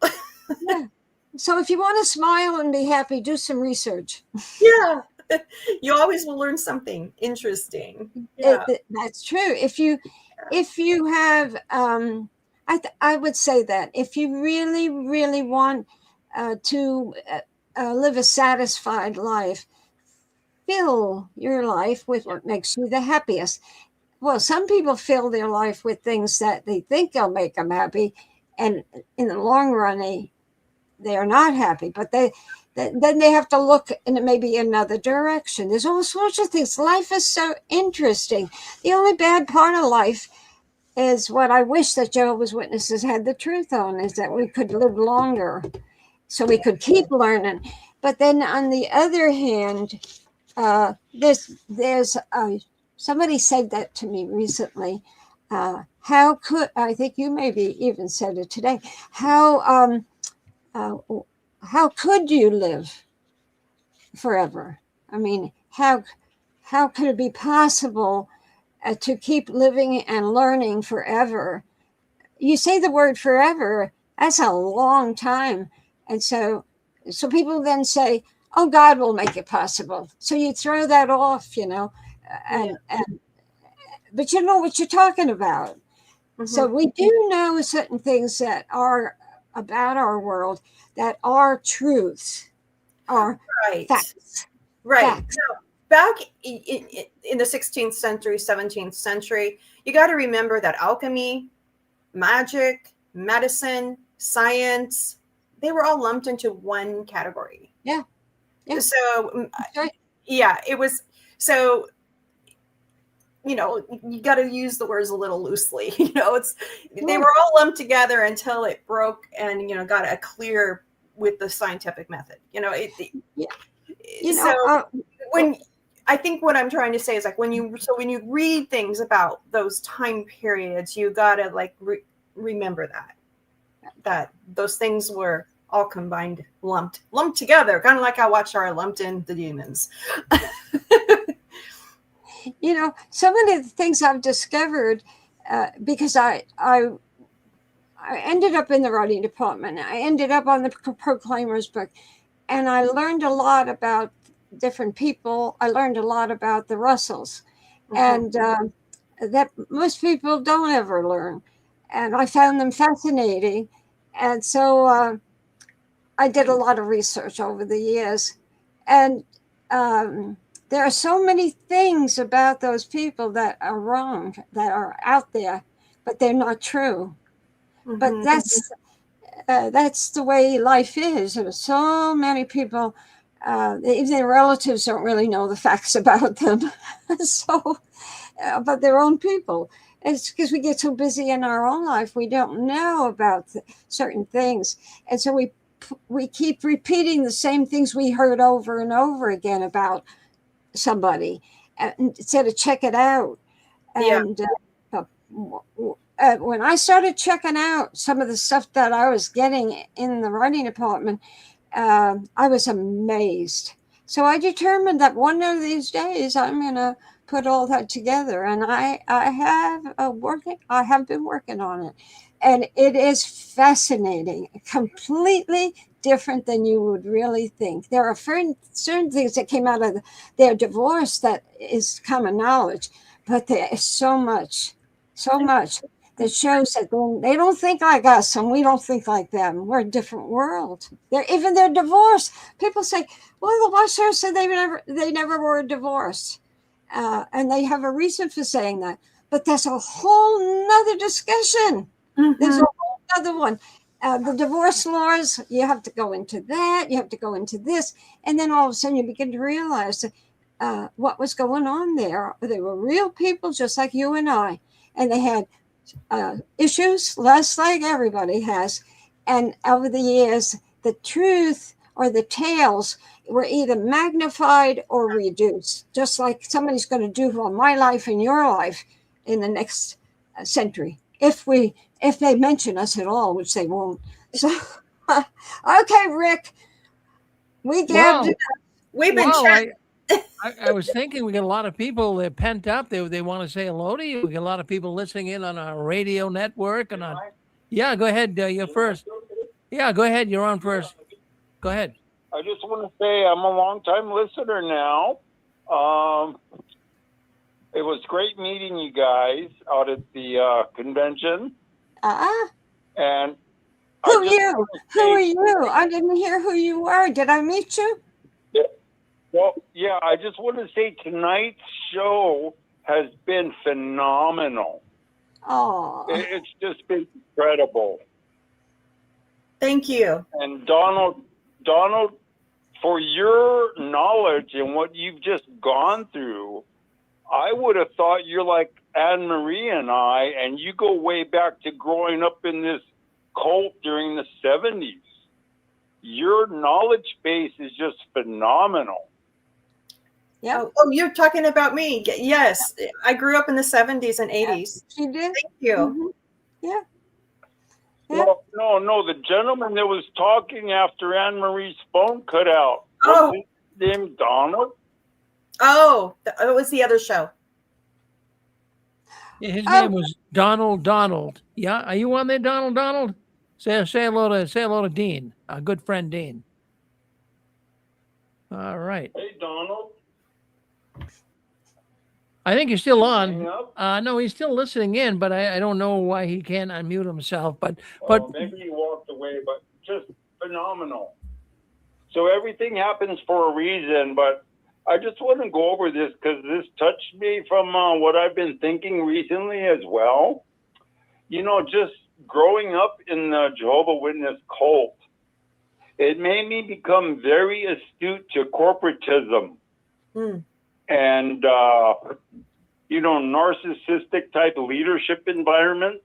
So if you want to smile and be happy, do some research. You always will learn something interesting. That's true. If you have, I would say that if you really, really want to live a satisfied life, fill your life with what makes you the happiest. Well, some people fill their life with things that they think will make them happy, and in the long run, they are not happy. But then they have to look in maybe another direction. There's all sorts of things. Life is so interesting. The only bad part of life is what I wish that Jehovah's Witnesses had the truth on, is that we could live longer, so we could keep learning. But then on the other hand, there's somebody said that to me recently. How could, I think you maybe even said it today, how how could you live forever? I mean, how could it be possible to keep living and learning forever? You say the word forever, that's a long time. And so people then say, oh, God will make it possible. So you throw that off, and but you know what you're talking about. Mhm. So we do know certain things that are about our world that are truths, are Right. facts. Right. Facts. Now, back in the 16th century, 17th century, you got to remember that alchemy, magic, medicine, science, they were all lumped into one category. Yeah. Yeah. So, Right. yeah, it was. So, you got to use the words a little loosely. They were all lumped together until it broke and, got a clear with the scientific method. When I think what I'm trying to say is like when you read things about those time periods, you gotta like remember that those things were all combined, lumped together, kind of like how Watchtower lumped in the demons. Some of the things I've discovered because I ended up in the writing department. I ended up on the Proclaimer's book, and I learned a lot about different people. I learned a lot about the Russells, and that most people don't ever learn. And I found them fascinating. And so I did a lot of research over the years. And there are so many things about those people that are wrong, that are out there, but they're not true. But that's the way life is. There's so many people, even their relatives don't really know the facts about them. So, about their own people. It's because we get so busy in our own life, we don't know about certain things. And so we keep repeating the same things we heard over and over again about somebody instead of check it out. And when I started checking out some of the stuff that I was getting in the writing department, I was amazed. So I determined that one of these days I'm going to put all that together, and I have been working on it, and it is fascinating, completely different than you would really think. There are certain things that came out of their divorce that is common knowledge, but there is so much that shows that they don't think like us and we don't think like them. We're a different world. Even their divorce. People say, well, the Watchtower said they never were divorced. And they have a reason for saying that. But that's a whole nother discussion. There's a whole other one. The divorce laws, you have to go into that. You have to go into this. And then all of a sudden you begin to realize what was going on there. They were real people just like you and I. And they had issues, less like everybody has. And over the years, the truth or the tales were either magnified or reduced, just like somebody's going to do on my life and your life in the next century, if they mention us at all, which they won't. So, okay, Rick, we gabbed it. We've been chatting. I was thinking we got a lot of people, they're pent up. They want to say hello to you. We got a lot of people listening in on our radio network. And yeah, go ahead. You're first. Yeah, go ahead. You're on first. Go ahead. I just want to say I'm a long-time listener now. It was great meeting you guys out at the convention. And who are you? Who are you? I didn't hear who you were. Did I meet you? Yeah. Well, yeah, I just want to say tonight's show has been phenomenal. Oh, It's just been incredible. Thank you. And Donald, for your knowledge and what you've just gone through, I would have thought you're like Anne Marie and I, and you go way back to growing up in this cult during the 70s. Your knowledge base is just phenomenal. yeah. Oh, you're talking about me. Yes. I grew up in the 70s and 80s. You did? Thank you. Yeah. Well, no. The gentleman that was talking after Anne Marie's phone cut out. Oh. Was his name Donald? Oh, it was the other show. Yeah, his name was Donald. Yeah, are you on there, Donald? Say hello to Dean, our good friend Dean. All right. Hey, Donald. I think you're still Hang on. up? No, he's still listening in, but I don't know why he can't unmute himself. But Maybe he walked away, but just phenomenal. So everything happens for a reason, but I just want to go over this because this touched me from what I've been thinking recently as well. You know, just growing up in the Jehovah's Witness cult, it made me become very astute to corporatism and, narcissistic type leadership environments.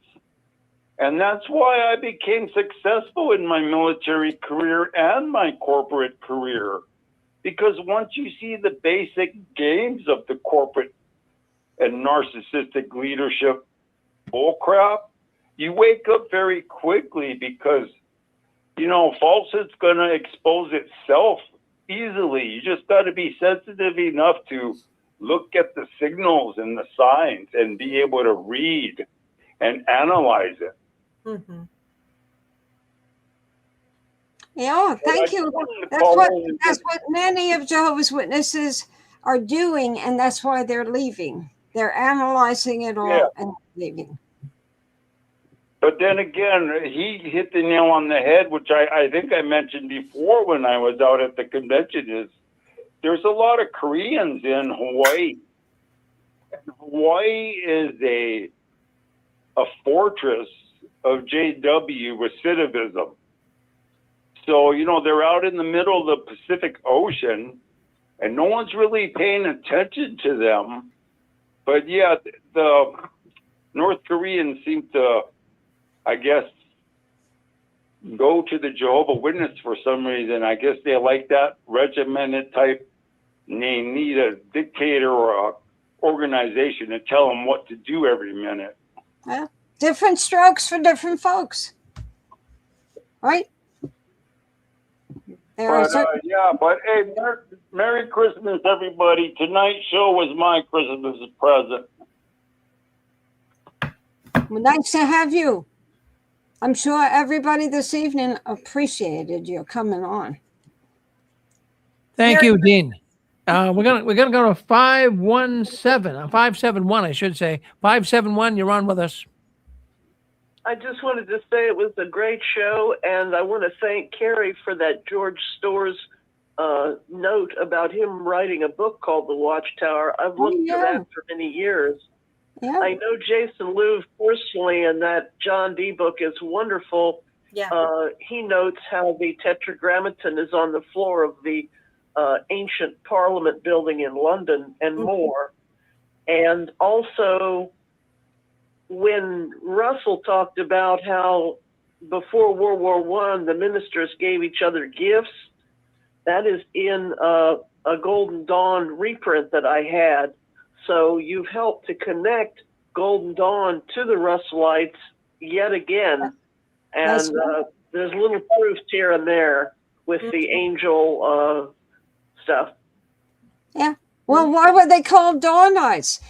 And that's why I became successful in my military career and my corporate career. Because once you see the basic games of the corporate and narcissistic leadership bullcrap, you wake up very quickly because, falsehood's going to expose itself easily. You just got to be sensitive enough to look at the signals and the signs and be able to read and analyze it. Mm-hmm. Yeah, thank you. That's what many of Jehovah's Witnesses are doing, and that's why they're leaving. They're analyzing it all and leaving. But then again, he hit the nail on the head, which I think I mentioned before when I was out at the convention, is there's a lot of Koreans in Hawaii. And Hawaii is a fortress of JW recidivism. So, they're out in the middle of the Pacific Ocean, and no one's really paying attention to them. But yeah, the North Koreans seem to, I guess, go to the Jehovah's Witness for some reason. I guess they like that regimented type. And they need a dictator or a organization to tell them what to do every minute. Well, different strokes for different folks, right? But hey, Merry Christmas, everybody. Tonight's show was my Christmas present. Well, nice to have you. I'm sure everybody this evening appreciated you coming on. thank you, Dean. We're gonna go to 571, I should say. 571, you're on with us. I just wanted to say it was a great show, and I want to thank Kerry for that George Storrs note about him writing a book called The Watchtower. I've looked for that for many years. Yeah. I know Jason Louv personally, and that John Dee book is wonderful. Yeah. He notes how the Tetragrammaton is on the floor of the ancient Parliament building in London and more. And also, when Russell talked about how before World War I, the ministers gave each other gifts, that is in a Golden Dawn reprint that I had. So you've helped to connect Golden Dawn to the Russellites yet again. And there's little proofs here and there with the angel stuff. Yeah. Well, why were they called Dawnites?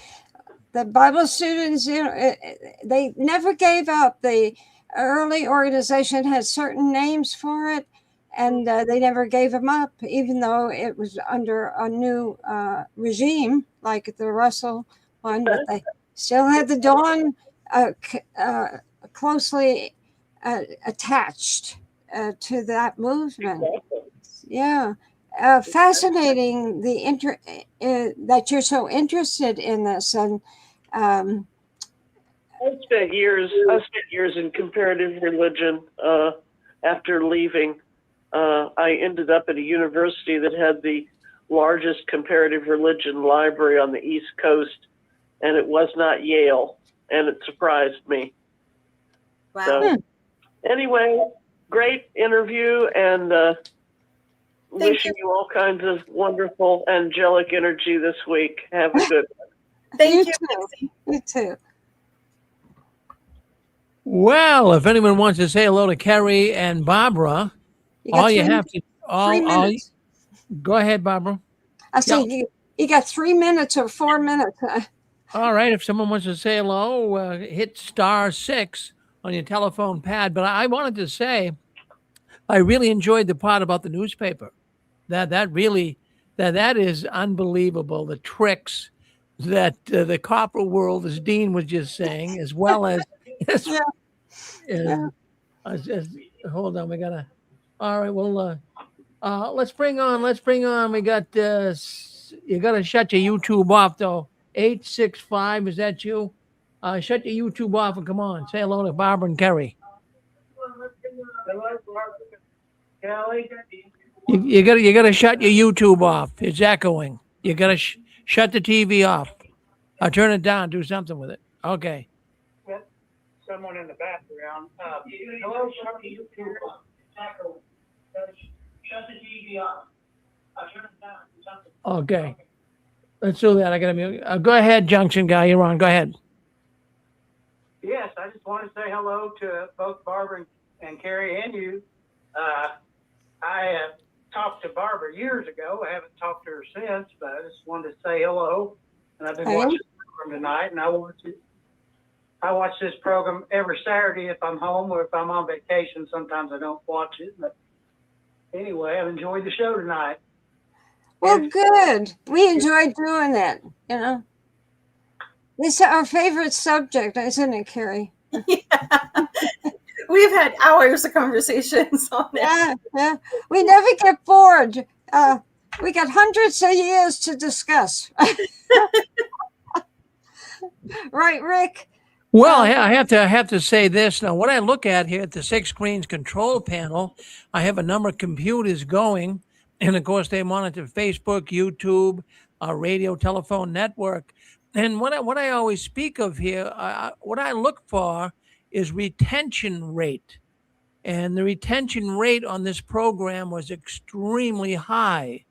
The Bible students, they never gave up. The early organization had certain names for it, and they never gave them up, even though it was under a new regime, like the Russell one, but they still had the Dawn closely attached to that movement. Yeah. Fascinating that you're so interested in this. And I spent years in comparative religion after leaving. I ended up at a university that had the largest comparative religion library on the East Coast, and it was not Yale, and it surprised me. Wow. So, anyway, great interview, and wishing you all kinds of wonderful angelic energy this week. Have a good one. Thank you. You too. Well, if anyone wants to say hello to Kerry and Barbara, You got all you three, have to, 3 minutes. go ahead, Barbara. I Yeah. say you got 3 minutes or 4 minutes. All right. If someone wants to say hello, hit *6 on your telephone pad. But I wanted to say, I really enjoyed the part about the newspaper. That really that is unbelievable. The tricks that the copper world, as Dean was just saying, as well as, Yeah. Yeah. hold on, we gotta. All right, well, let's bring on. We got. You gotta shut your YouTube off though. 865, is that you? Shut your YouTube off and come on. Say hello to Barbara and Kerry. You gotta shut your YouTube off. It's echoing. You gotta shut the TV off. Turn it down. Do something with it. Okay. Someone in the background. Hello, shut the YouTube off. Shut the TV off. Turn it down. Do something. Okay. Let's do that. I gotta mute. Go ahead, Junction guy. You're on. Go ahead. Yes, I just want to say hello to both Barbara and Kerry and you. I talked to Barbara years ago. I haven't talked to her since, but I just wanted to say hello. And I've been watching the program tonight, and I watch this program every Saturday if I'm home or if I'm on vacation. Sometimes I don't watch it, but anyway, I've enjoyed the show tonight. Well, good. We enjoyed doing it. You know, it's our favorite subject, isn't it, Kerry? Yeah. We've had hours of conversations on it. Yeah, yeah. We never get bored. We got hundreds of years to discuss. Right, Rick? Well, I have to say this now. What I look at here at the 6 screens control panel, I have a number of computers going, and of course they monitor Facebook, YouTube, radio, telephone network. And what I always speak of here, what I look for is retention rate, and the retention rate on this program was extremely high.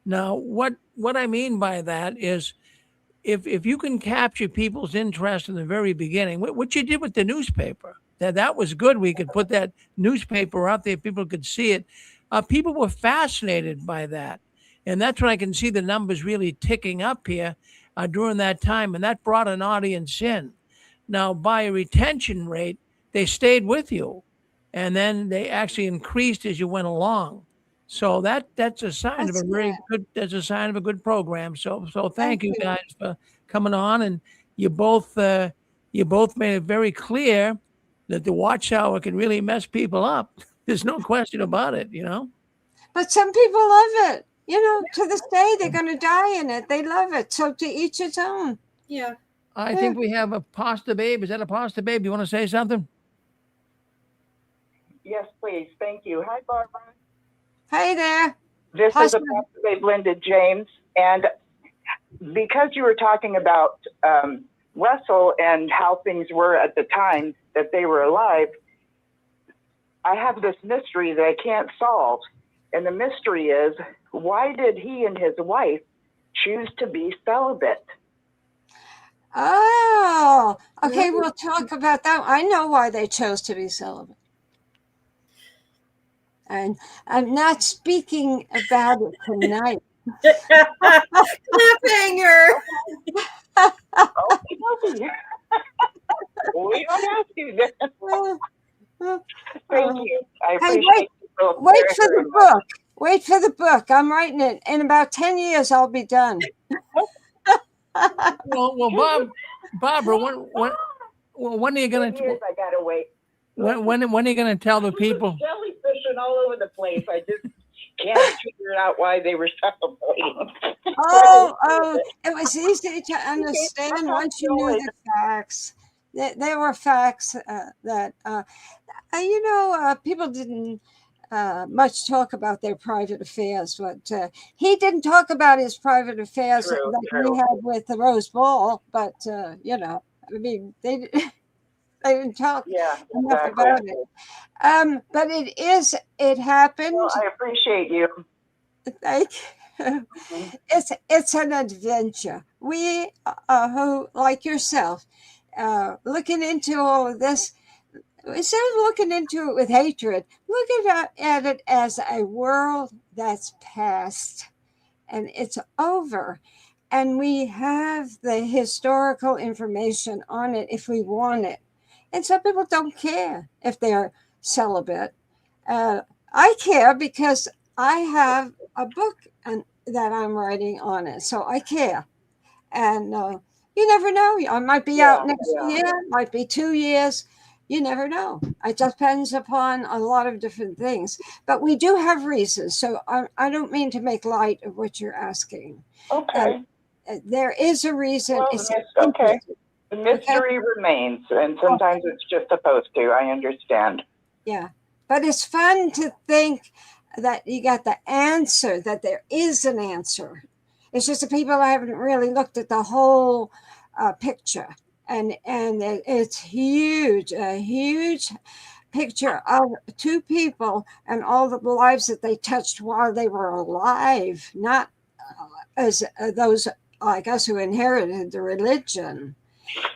Now, what I mean by that is, if you can capture people's interest in the very beginning, what you did with the newspaper, that was good. We could put that newspaper out there, people could see it. People were fascinated by that, and that's when I can see the numbers really ticking up here during that time, and that brought an audience in. Now, by a retention rate, they stayed with you, and then they actually increased as you went along. So that's a sign of a very good. That's a sign of a good program. So thank you guys for coming on, and you both made it very clear that the Watchtower can really mess people up. There's no question about it, you know. But some people love it. You know, to this day, they're going to die in it. They love it. So to each its own. Yeah. I think we have a pasta babe. Is that a pasta babe? You want to say something? Yes, please. Thank you. Hi, Barbara. Hey there. This Hi, is a pasta babe, Linda James. And because you were talking about Russell and how things were at the time that they were alive, I have this mystery that I can't solve. And the mystery is, why did he and his wife choose to be celibate? Oh, okay. We'll talk about that. I know why they chose to be celibate. And I'm not speaking about it tonight. Cliffhanger. We don't have to. Thank you. I Hey, appreciate it. wait for the book. Wait for the book. I'm writing it. In about 10 years, I'll be done. Well, Barbara, when are you going to? I gotta wait. When are you going to tell the people? Jellyfishing all over the place. I just can't figure out why they were celebrating. Oh, it was easy to understand once you knew the facts. There were facts that, people didn't much talk about their private affairs, but he didn't talk about his private affairs that he had with the Rose Bowl, but, I mean, they didn't talk enough about it. But it happened. Well, I appreciate you. Thank you. It's an adventure. We who, like yourself, looking into all of this, instead of looking into it with hatred, look at it as a world that's past and it's over. And we have the historical information on it if we want it. And some people don't care if they're celibate. I care because I have a book that I'm writing on it. So I care. And you never know. I might be out next year, might be 2 years. You never know. It depends upon a lot of different things. But we do have reasons. So I don't mean to make light of what you're asking. Okay. There is a reason. Well, okay. The mystery remains, and sometimes it's just supposed to. I understand. Yeah. But it's fun to think that you got the answer, that there is an answer. It's just the people haven't really looked at the whole picture. And it's huge, a huge picture of two people and all the lives that they touched while they were alive, not as those like us who inherited the religion.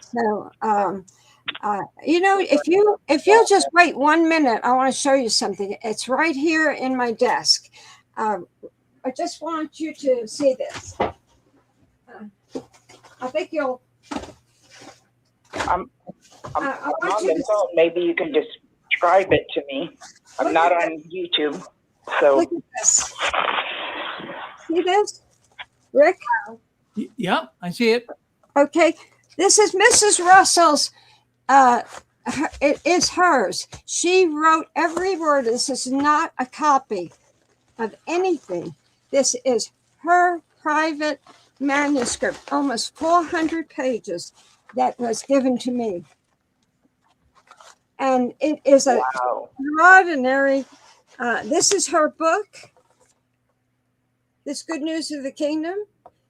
So, if you'll just wait 1 minute, I want to show you something. It's right here in my desk. I just want you to see this. I think you'll. I'm on the phone. Maybe you can describe it to me. I'm not on YouTube, so. Look at this. See this, Rick? Yeah, I see it. Okay, this is Mrs. Russell's. It is hers. She wrote every word. This is not a copy of anything. This is her private manuscript, almost 400 pages, that was given to me. And it is a extraordinary, this is her book, This Good News of the Kingdom.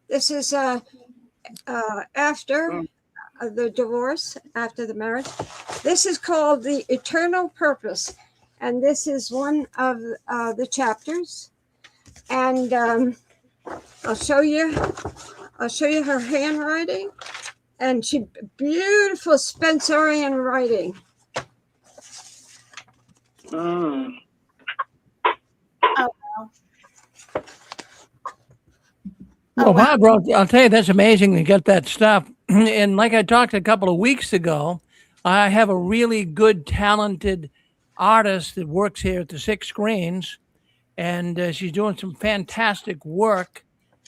This is after the divorce, after the marriage. This is called The Eternal Purpose. And this is one of the chapters. And I'll show you her handwriting. And she beautiful Spencerian writing. Well, Barbara, I'll tell you, that's amazing to get that stuff. And like I talked a couple of weeks ago, I have a really good, talented artist that works here at the Six Screens, and she's doing some fantastic work.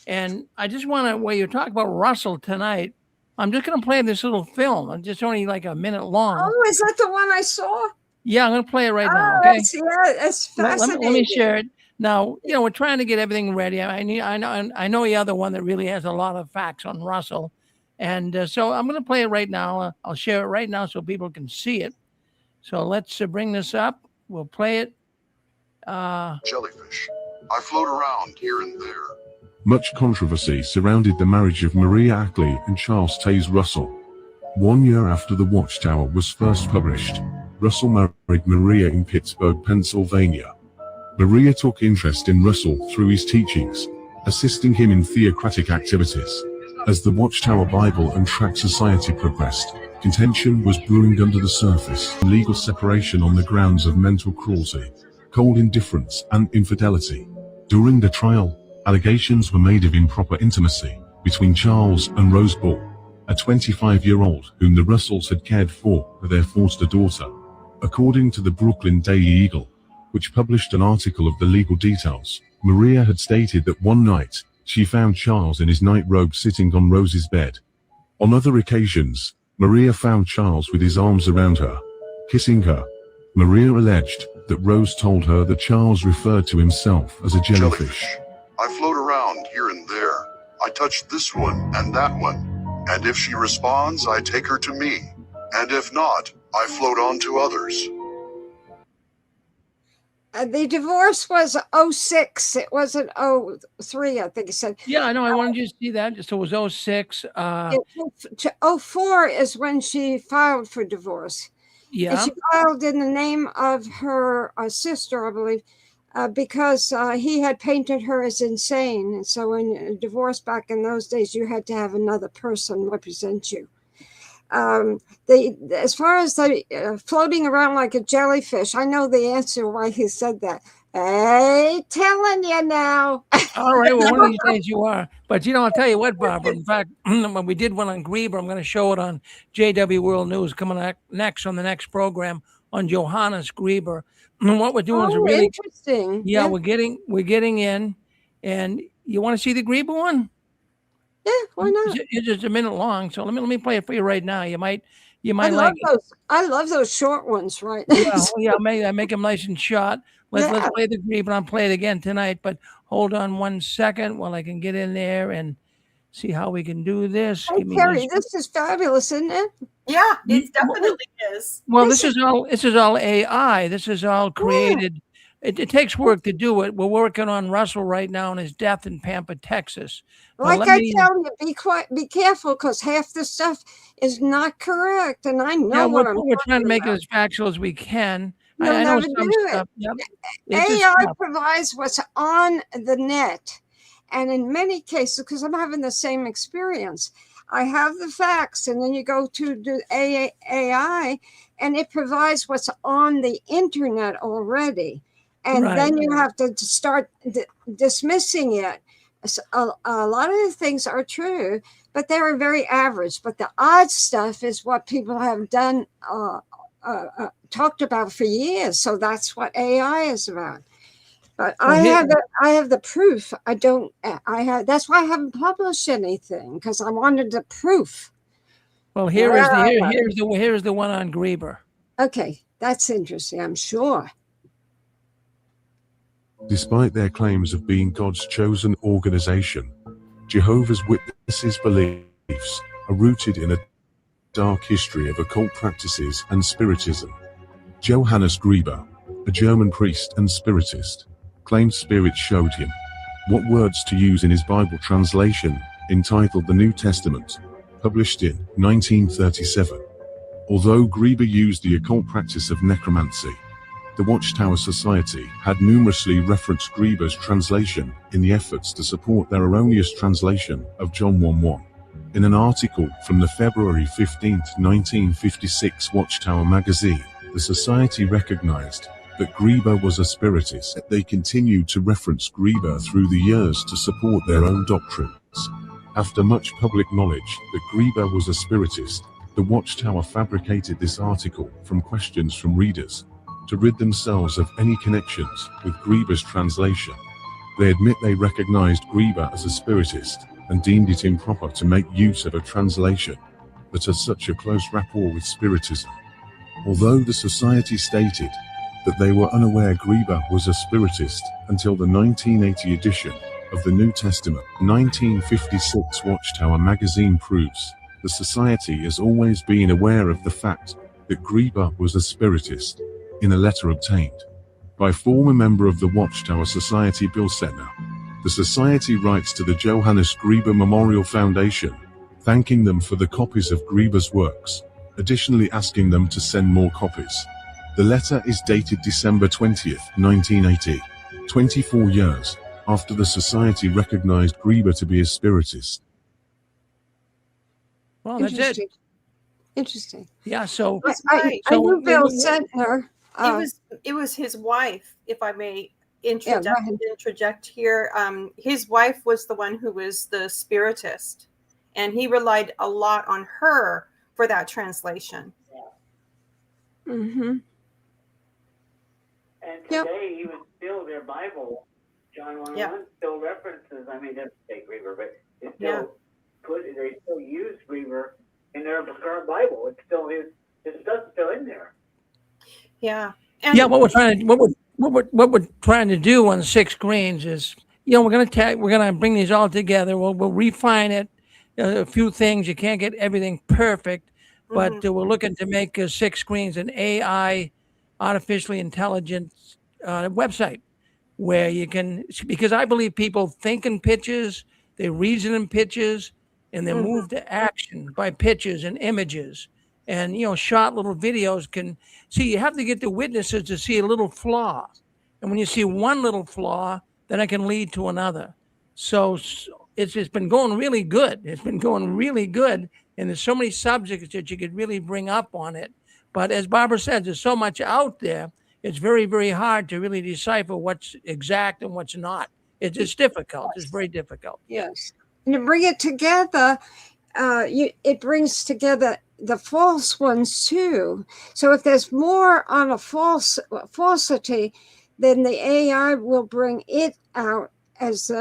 And I just want to, while you're talking about Russell tonight, I'm just going to play this little film. It's just only like a minute long. Oh, is that the one I saw? Yeah, I'm going to play it right now. Okay. It's fascinating. Let me share it. Now, we're trying to get everything ready. I know the other one that really has a lot of facts on Russell. And so I'm going to play it right now. I'll share it right now so people can see it. So let's bring this up. We'll play it. Jellyfish. I float around here and there. Much controversy surrounded the marriage of Maria Ackley and Charles Taze Russell. 1 year after The Watchtower was first published, Russell married Maria in Pittsburgh, Pennsylvania. Maria took interest in Russell through his teachings, assisting him in theocratic activities. As the Watchtower Bible and Tract Society progressed, contention was brewing under the surface, legal separation on the grounds of mental cruelty, cold indifference, and infidelity. During the trial, allegations were made of improper intimacy between Charles and Rose Ball, a 25-year-old whom the Russells had cared for their foster daughter. According to the Brooklyn Daily Eagle, which published an article of the legal details, Maria had stated that one night, she found Charles in his night robe sitting on Rose's bed. On other occasions, Maria found Charles with his arms around her, kissing her. Maria alleged that Rose told her that Charles referred to himself as a jellyfish. I float around here and there. I touch this one and that one. And if she responds, I take her to me. And if not, I float on to others. The divorce was 06. It wasn't 03, I think it said. Yeah, I know. I wanted you to see that. So it was 06. 04 is when she filed for divorce. Yeah. And she filed in the name of her sister, I believe, because he had painted her as insane. And so when divorce back in those days, you had to have another person represent you. As far as the floating around like a jellyfish, I know the answer why he said that. Hey, telling you now. All right. Well, one of these days you are. But, I'll tell you what, Barbara. In fact, when we did one on Grieber, I'm going to show it on JW World News coming next on the next program on Johannes Grieber. And what we're doing is really interesting. Yeah, we're getting in. And you want to see the Grieber one? Yeah, why not? It's just a minute long. So let me play it for you right now. You might I like love those. I love those short ones, right? Yeah, I make them nice and short. Let's play the Grieber. I'll play it again tonight, but hold on 1 second while I can get in there and see how we can do this. Hey, Kerry, this is fabulous, isn't it? Yeah, it definitely is. Well, this is all AI. This is all created. It takes work to do it. We're working on Russell right now and his death in Pampa, Texas. Like I tell you, be careful, because half the stuff is not correct, and I know what we're trying to make it as factual as we can. I know some stuff. Yep. AI provides what's on the net, and in many cases, because I'm having the same experience, I have the facts, and then you go to the AI, and it provides what's on the internet already, and then you have to start dismissing it. So a lot of the things are true, but they are very average. But the odd stuff is what people have done, talked about for years. So that's what AI is about. But I have the proof. That's why I haven't published anything, because I wanted the proof. Well, here's the one on Grieber. Okay, that's interesting, I'm sure. Despite their claims of being God's chosen organization, Jehovah's Witnesses' beliefs are rooted in a dark history of occult practices and spiritism. Johannes Grieber, a German priest and spiritist, claimed spirits showed him what words to use in his Bible translation, entitled the New Testament, published in 1937. Although Grieber used the occult practice of necromancy, the Watchtower Society had numerously referenced Grieber's translation in the efforts to support their erroneous translation of John 1:1. In an article from the February 15, 1956 Watchtower magazine, the Society recognized that Grieber was a spiritist. They continued to reference Grieber through the years to support their own doctrines. After much public knowledge that Grieber was a spiritist, the Watchtower fabricated this article from questions from readers to rid themselves of any connections with Grieber's translation. They admit they recognized Grieber as a spiritist and deemed it improper to make use of a translation that has such a close rapport with spiritism. Although the Society stated that they were unaware Grieber was a spiritist until the 1980 edition of the New Testament, 1956 Watchtower magazine proves the Society has always been aware of the fact that Grieber was a spiritist. In a letter obtained by former member of the Watchtower Society Bill Setner, the Society writes to the Johannes Grieber Memorial Foundation, thanking them for the copies of Grieber's works, additionally asking them to send more copies. The letter is dated December 20, 1980, 24 years after the Society recognized Grieber to be a spiritist. Well, that's it. Interesting. Yeah, so I knew Bill Setner. It was his wife, if I may interject here. His wife was the one who was the spiritist, and he relied a lot on her for that translation. Mm-hmm. And today, even still, their Bible, John 1:1, still references. I mean, it doesn't say Grieber, but it's still they still use Grieber in their current Bible. It's still his stuff's still in there. Yeah. What we're trying to do on 6 Greens is, we're gonna bring these all together. We'll refine it, a few things. You can't get everything perfect, but we're looking to make 6 Greens an AI, artificially intelligent website where you can, because I believe people think in pictures, they reason in pictures, and they move to action by pictures and images. And, short little videos can see, you have to get the witnesses to see a little flaw. And when you see one little flaw, then it can lead to another. So it's been going really good. It's been going really good. And there's so many subjects that you could really bring up on it. But as Barbara said, there's so much out there. It's very, very hard to really decipher what's exact and what's not. It's difficult. It's very difficult. Yes. And to bring it together, it brings together the false ones too. So if there's more on a falsity, then the AI will bring it out as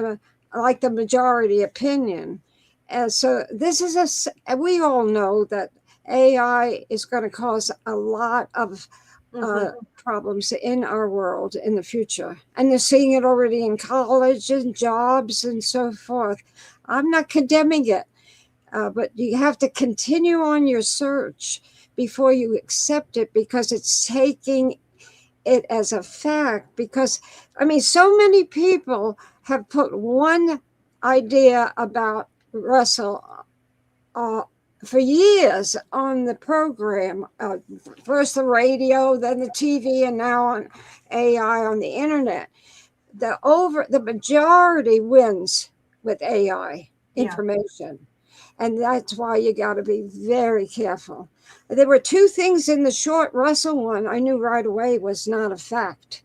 like the majority opinion. And so this is we all know that AI is going to cause a lot of problems in our world in the future. And they're seeing it already in college and jobs and so forth. I'm not condemning it, but you have to continue on your search before you accept it, because it's taking it as a fact. Because, I mean, so many people have put one idea about Russell for years on the program, first the radio, then the TV, and now on AI on the internet. The majority wins with AI information. And that's why you got to be very careful. There were two things in the short Russell one I knew right away was not a fact.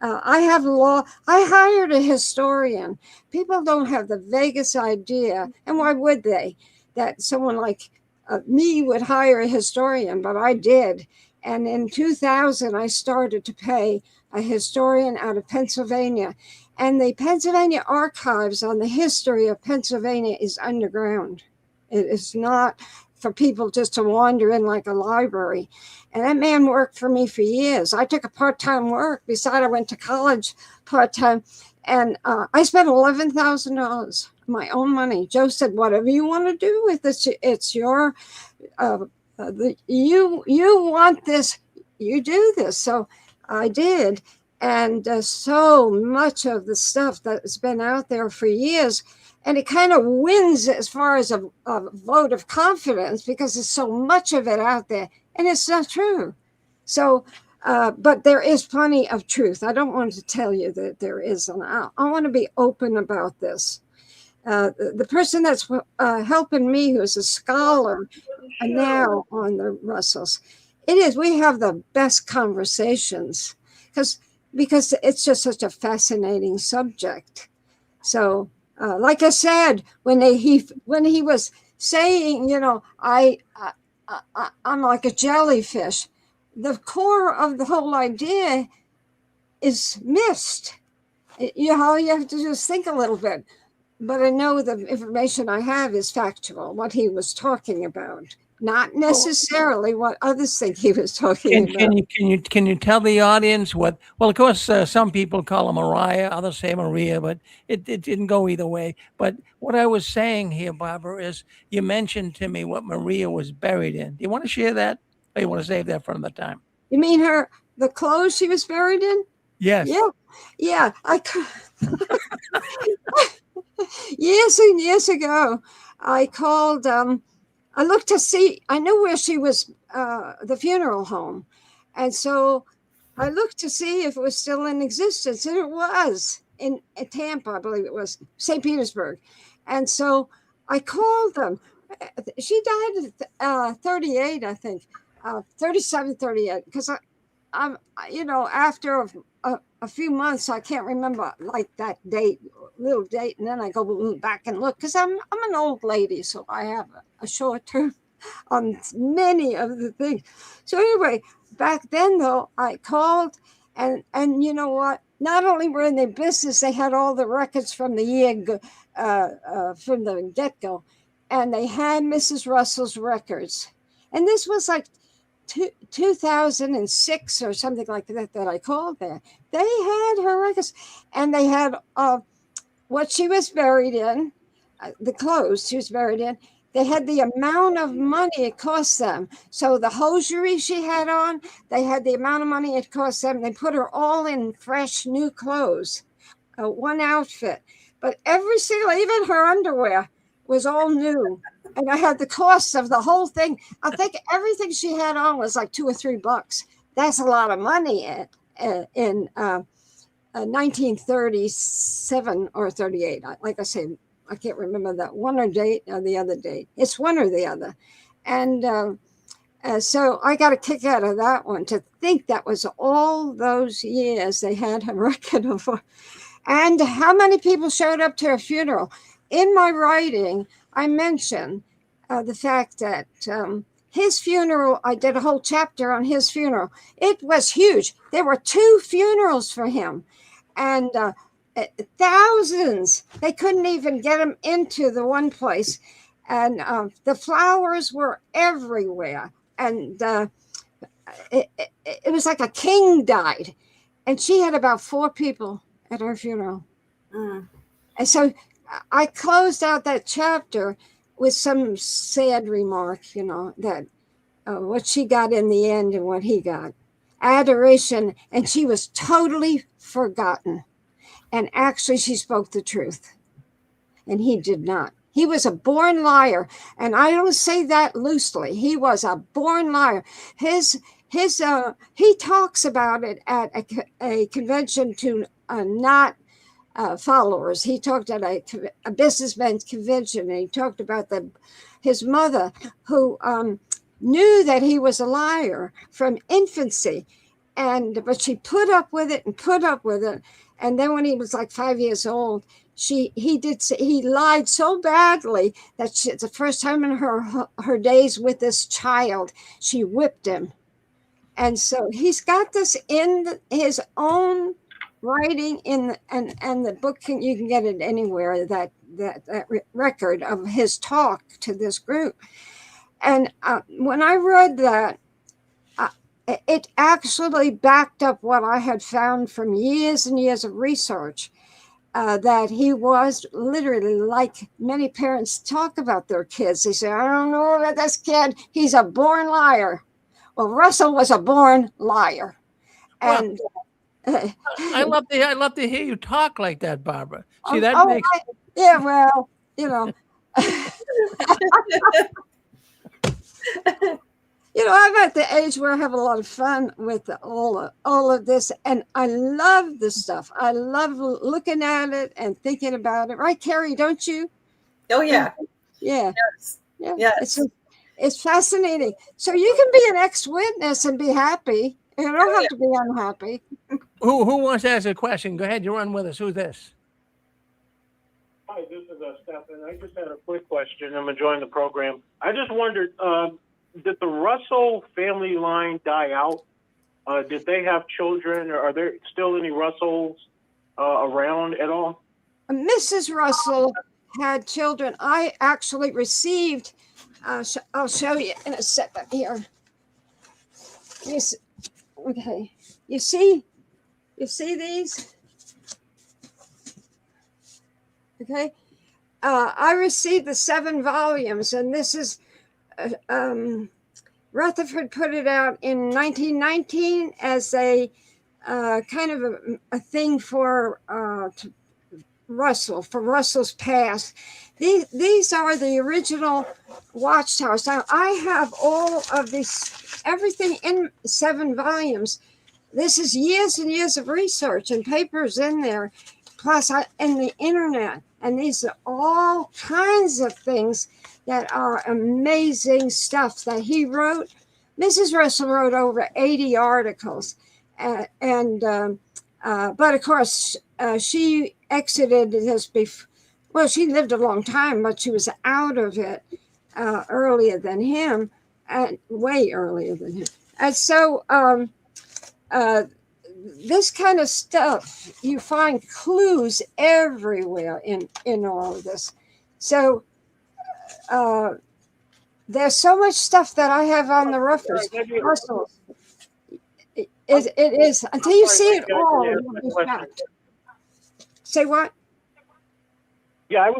I hired a historian. People don't have the vaguest idea, and why would they, that someone like me would hire a historian, but I did. And in 2000, I started to pay a historian out of Pennsylvania. And the Pennsylvania archives on the history of Pennsylvania is underground. It is not for people just to wander in like a library. And that man worked for me for years. I took a part-time work. Besides, I went to college part-time. And I spent $11,000, my own money. Joe said, whatever you want to do with this, it's your, you want this, you do this. So I did. And so much of the stuff that's been out there for years, and it kind of wins as far as a vote of confidence, because there's so much of it out there, and it's not true. So, but there is plenty of truth. I don't want to tell you that there isn't. I want to be open about this. The person that's helping me, who's a scholar now on the Russells, we have the best conversations because it's just such a fascinating subject. So, like I said, when he was saying, I'm like a jellyfish, the core of the whole idea is missed. You have to just think a little bit. But I know the information I have is factual, what he was talking about, not necessarily what others think he was talking about. Can you tell the audience what? Well, of course, some people call her Mariah, others say Maria, but it didn't go either way. But what I was saying here, Barbara, is you mentioned to me what Maria was buried in. Do you want to share that, or you want to save that for another time? You mean the clothes she was buried in? Yes. Yeah. Years and years ago, I called. I looked to see. I knew where she was, the funeral home, and so I looked to see if it was still in existence, and it was in Tampa, I believe it was, St. Petersburg, and so I called them. She died at 38, I think, 37, 38, because I'm, after a few months, I can't remember like that little date, and then I go back and look, because I'm an old lady, so I have a short term on many of the things. So anyway, back then though, I called, and you know what? Not only were in their business, they had all the records from the year from the get-go, and they had Mrs. Russell's records, and this was like 2006 or something like that I called there. They had her records, and they had what she was buried in, the clothes she was buried in. They had the amount of money it cost them. So the hosiery she had on, they had the amount of money it cost them. They put her all in fresh new clothes, one outfit. But every single, even her underwear was all new. And I had the cost of the whole thing. I think everything she had on was like $2 or $3. That's a lot of money in 1937 or 38. Like I say, I can't remember that one or date or the other date. It's one or the other. And so I got a kick out of that one, to think that was all those years they had a record of. And how many people showed up to her funeral. In my writing, I mentioned the fact that his funeral, I did a whole chapter on his funeral. It was huge. There were 2 funerals for him, and thousands. They couldn't even get him into the one place. And the flowers were everywhere. And it was like a king died. And she had about 4 people at her funeral. And so I closed out that chapter with some sad remark, that what she got in the end and what he got. Adoration, and she was totally forgotten. And actually, she spoke the truth. And he did not. He was a born liar. And I don't say that loosely. He was a born liar. He talks about it at a convention to not followers. He talked at a businessman's convention, and he talked about his mother, who knew that he was a liar from infancy, but she put up with it and put up with it. And then when he was like 5 years old, he lied so badly that the first time in her days with this child, she whipped him. And so he's got this in his own writing and the book, you can get it anywhere, that record of his talk to this group. And when I read that, it actually backed up what I had found from years and years of research, that he was literally, like many parents talk about their kids. They say, I don't know about this kid. He's a born liar. Well, Russell was a born liar. And I love to hear you talk like that, Barbara. See, that makes... yeah, well, I'm at the age where I have a lot of fun with all of this, and I love this stuff. I love looking at it and thinking about it. Right, Kerry, don't you? Oh, yeah. Yeah. Yes. Yeah. Yes. It's fascinating. So you can be an ex-witness and be happy. You don't have to be unhappy. Who wants to ask a question? Go ahead. You're on with us. Who's this? Hi, this is Stephen. I just had a quick question. I'm enjoying the program. I just wondered, did the Russell family line die out? Did they have children, or are there still any Russells around at all? Mrs. Russell had children. I actually received, I'll show you in a second here. Yes. Okay. You see these? Okay. I received the 7 volumes, and this is Rutherford put it out in 1919 as a kind of a thing for Russell, for Russell's past. These are the original Watchtowers. Now, I have all of this, everything in 7 volumes. This is years and years of research and papers in there, plus and the internet. And these are all kinds of things that are amazing stuff that he wrote. Mrs. Russell wrote over 80 articles. But of course, she exited this before. Well, she lived a long time, but she was out of it earlier than him, way earlier than him. And so this kind of stuff, you find clues everywhere in all of this. So there's so much stuff that I have on the Ruffers. It is, until you see it all, you'll be shocked. Say what? Yeah,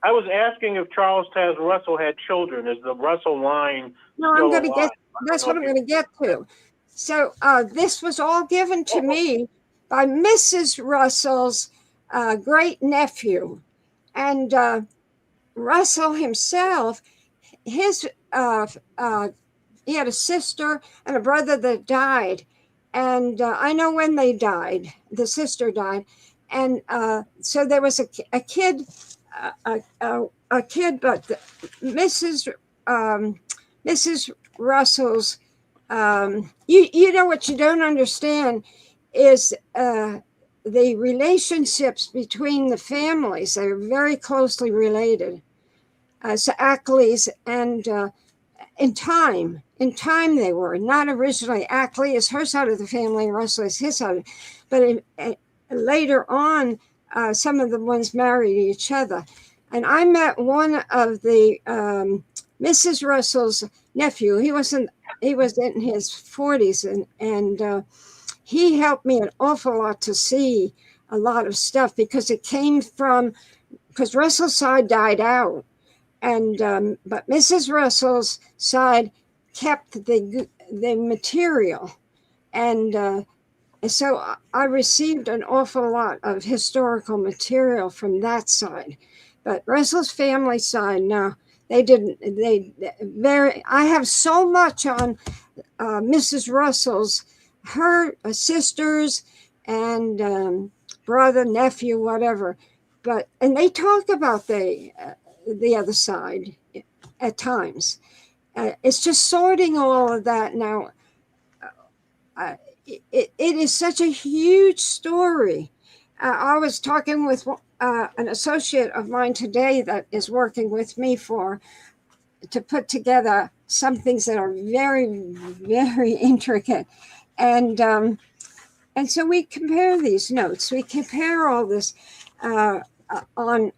I was asking if Charles Taz Russell had children. Is the Russell line? No, I'm going to get. That's what I'm going to get to. So this was all given to me by Mrs. Russell's great nephew, and Russell himself. He had a sister and a brother that died, and I know when they died. The sister died, and so there was a kid a kid, but Mrs. Mrs. Russell's, you know what you don't understand is the relationships between the families. They're very closely related. So Ackley's and in time they were not originally. Ackley is her side of the family, and Russell is his side. But later on, some of the ones married each other. And I met one of the Mrs. Russell's nephew. He was in his 40s, and he helped me an awful lot to see a lot of stuff because Russell's side died out, and but Mrs. Russell's side kept the material, and so I received an awful lot of historical material from that side. But Russell's family side, no, they didn't. I have so much on Mrs. Russell's, her sisters and brother, nephew, whatever. And they talk about the other side at times. It's just sorting all of that now. It is such a huge story. I was talking with an associate of mine today that is working with me to put together some things that are very, very intricate. And so we compare these notes. We compare all this on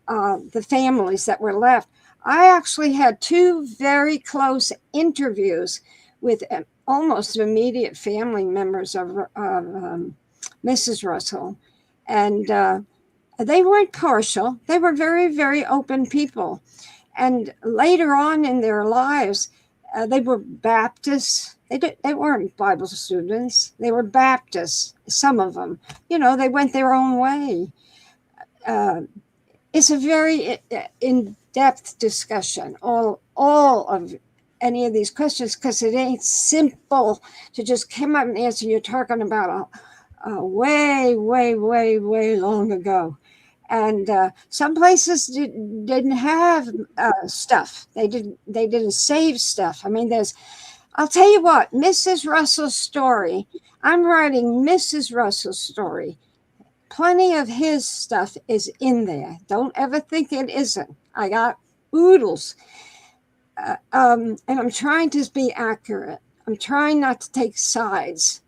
the families that were left. I actually had 2 very close interviews with almost immediate family members of Mrs. Russell. And they weren't partial. They were very, very open people. And later on in their lives, they were Baptists. They weren't Bible students. They were Baptists, some of them. They went their own way. It's a very in-depth discussion, all of any of these questions, because it ain't simple to just come up and answer. You're talking about way, way, way, way long ago. And some places didn't have stuff. They didn't save stuff. I mean, I'll tell you what, Mrs. Russell's story, I'm writing Mrs. Russell's story. Plenty of his stuff is in there. Don't ever think it isn't. I got oodles. And I'm trying to be accurate. I'm trying not to take sides,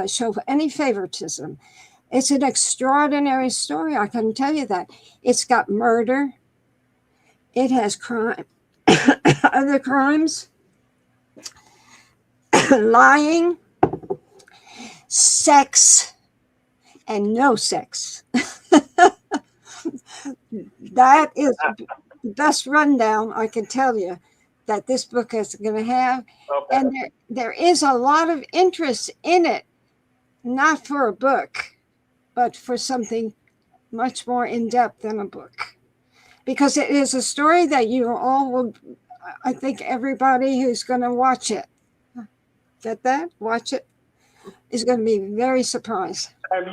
show any favoritism. It's an extraordinary story, I can tell you that. It's got murder. It has crime, other crimes, lying, sex, and no sex. That is the best rundown I can tell you that this book is going to have. Okay. And there is a lot of interest in it, not for a book, but for something much more in-depth than a book. Because it is a story that you all will, I think everybody who's going to watch it, get that? Watch it, is going to be very surprised. Do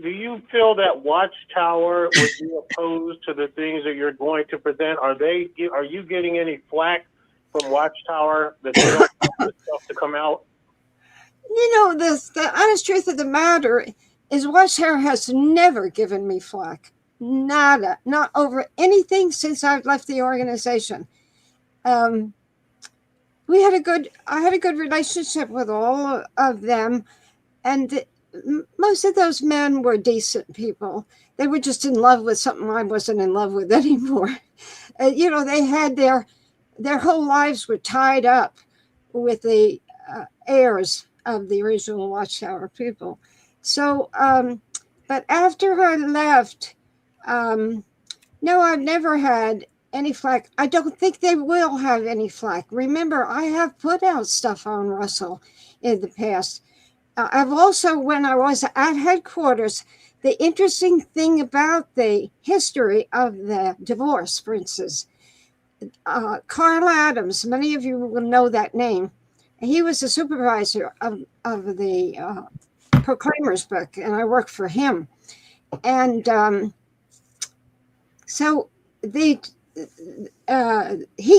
you feel that Watchtower would be opposed to the things that you're going to present? Are you getting any flack from Watchtower that they don't want this stuff to come out? The honest truth of the matter is Watchtower has never given me flack. Nada. Not over anything since I've left the organization. I had a good relationship with all of them, and most of those men were decent people. They were just in love with something I wasn't in love with anymore. They had their whole lives were tied up with the heirs of the original Watchtower people. So, but after I left, no, I've never had any flack. I don't think they will have any flack. Remember, I have put out stuff on Russell in the past. I've also, when I was at headquarters, the interesting thing about the history of the divorce, for instance, Carl Adams, many of you will know that name. He was the supervisor of the Proclaimer's book, and I worked for him. And So he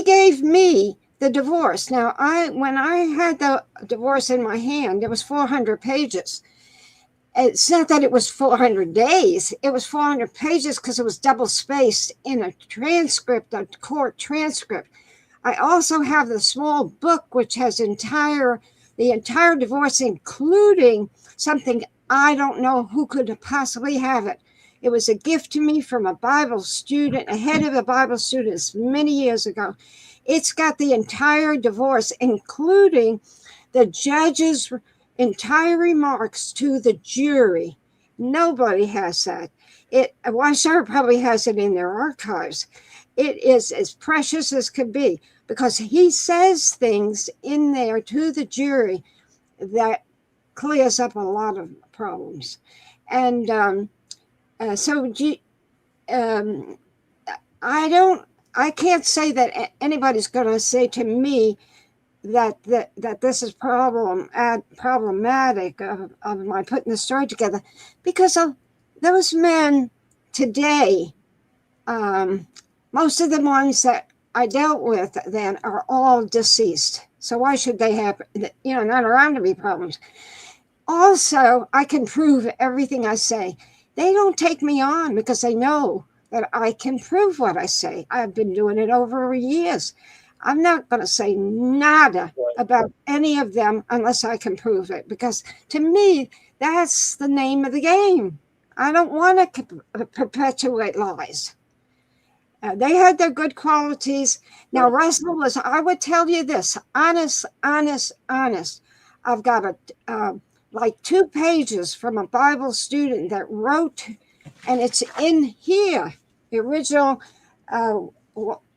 gave me the divorce. Now, when I had the divorce in my hand, it was 400 pages. It's not that it was 400 days. It was 400 pages because it was double spaced in a transcript, a court transcript. I also have the small book, which has the entire divorce, including something I don't know who could possibly have it. It was a gift to me from a Bible student, a head of a Bible student many years ago. It's got the entire divorce, including the judge's entire remarks to the jury. Nobody has that. Watchtower probably has it in their archives. It is as precious as could be because he says things in there to the jury that clears up a lot of problems. And I can't say that anybody's going to say to me that this is problematic of my putting the story together, because of those men today, most of the ones that I dealt with then are all deceased. So why should they have, not around to be problems? Also, I can prove everything I say. They don't take me on because they know that I can prove what I say. I've been doing it over years. I'm not going to say nada about any of them unless I can prove it, because to me, that's the name of the game. I don't want to perpetuate lies. They had their good qualities. Now, Russell was, I would tell you this, honest. I've got like 2 pages from a Bible student that wrote, and it's in here, the original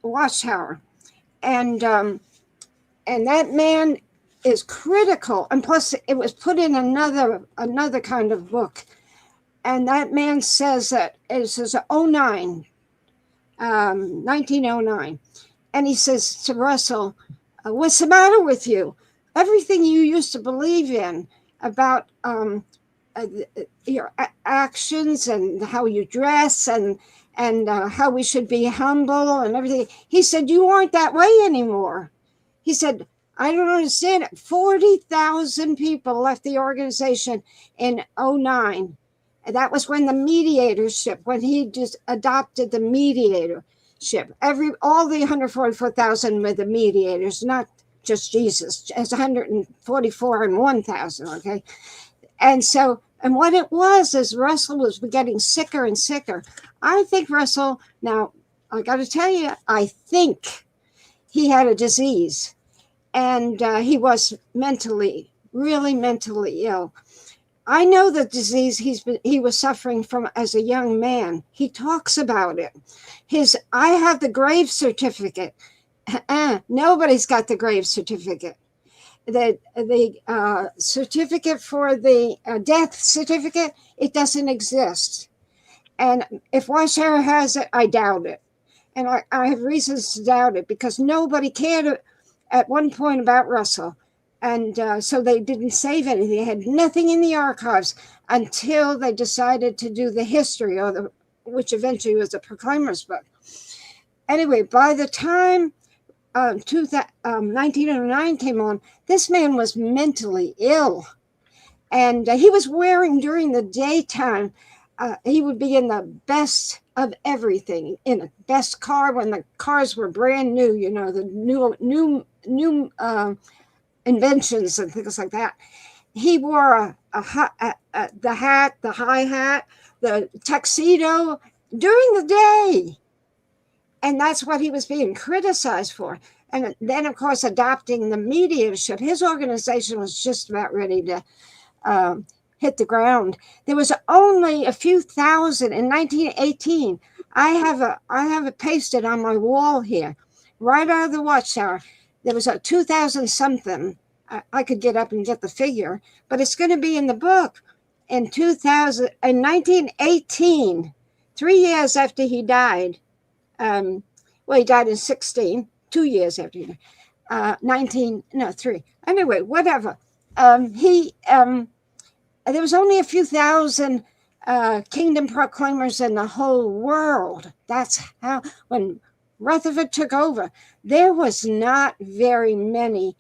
Watchtower. And that man is critical. And plus, it was put in another kind of book. And that man says that it says 1909. And he says to Russell, what's the matter with you? Everything you used to believe in about your actions and how you dress and how we should be humble and everything. He said, you aren't that way anymore. He said, I don't understand it. 40,000 people left the organization in 2009. And that was when the mediatorship, when he just adopted the mediatorship. All the 144,000 were the mediators, not just Jesus. It's 144 and 1,000, okay? And so, and what it was is Russell was getting sicker and sicker. I think Russell, now, I got to tell you, I think he had a disease. And he was really mentally ill. I know the disease he was suffering from as a young man. He talks about it. I have the grave certificate. Nobody's got the grave certificate. The certificate for the death certificate, it doesn't exist. And if Watchtower has it, I doubt it. And I have reasons to doubt it because nobody cared at one point about Russell. And so they didn't save anything. They had nothing in the archives until they decided to do the history, which eventually was the Proclaimer's book. Anyway, by the time 1909 came on, this man was mentally ill. And he was wearing during the daytime, he would be in the best of everything, in the best car when the cars were brand new, the new inventions and things like that. He wore the hat, the high hat, the tuxedo during the day. And that's what he was being criticized for. And then, of course, adopting the mediatorship, his organization was just about ready to hit the ground. There was only a few thousand in 1918. I have it pasted on my wall here, right out of the Watchtower. There was a 2,000 something. I could get up and get the figure, but it's going to be in the book. In 1918, 3 years after he died, he died in 16, 2 years after he died, 3. Anyway, whatever. There was only a few thousand kingdom proclaimers in the whole world. That's how, when Rutherford took over, there was not very many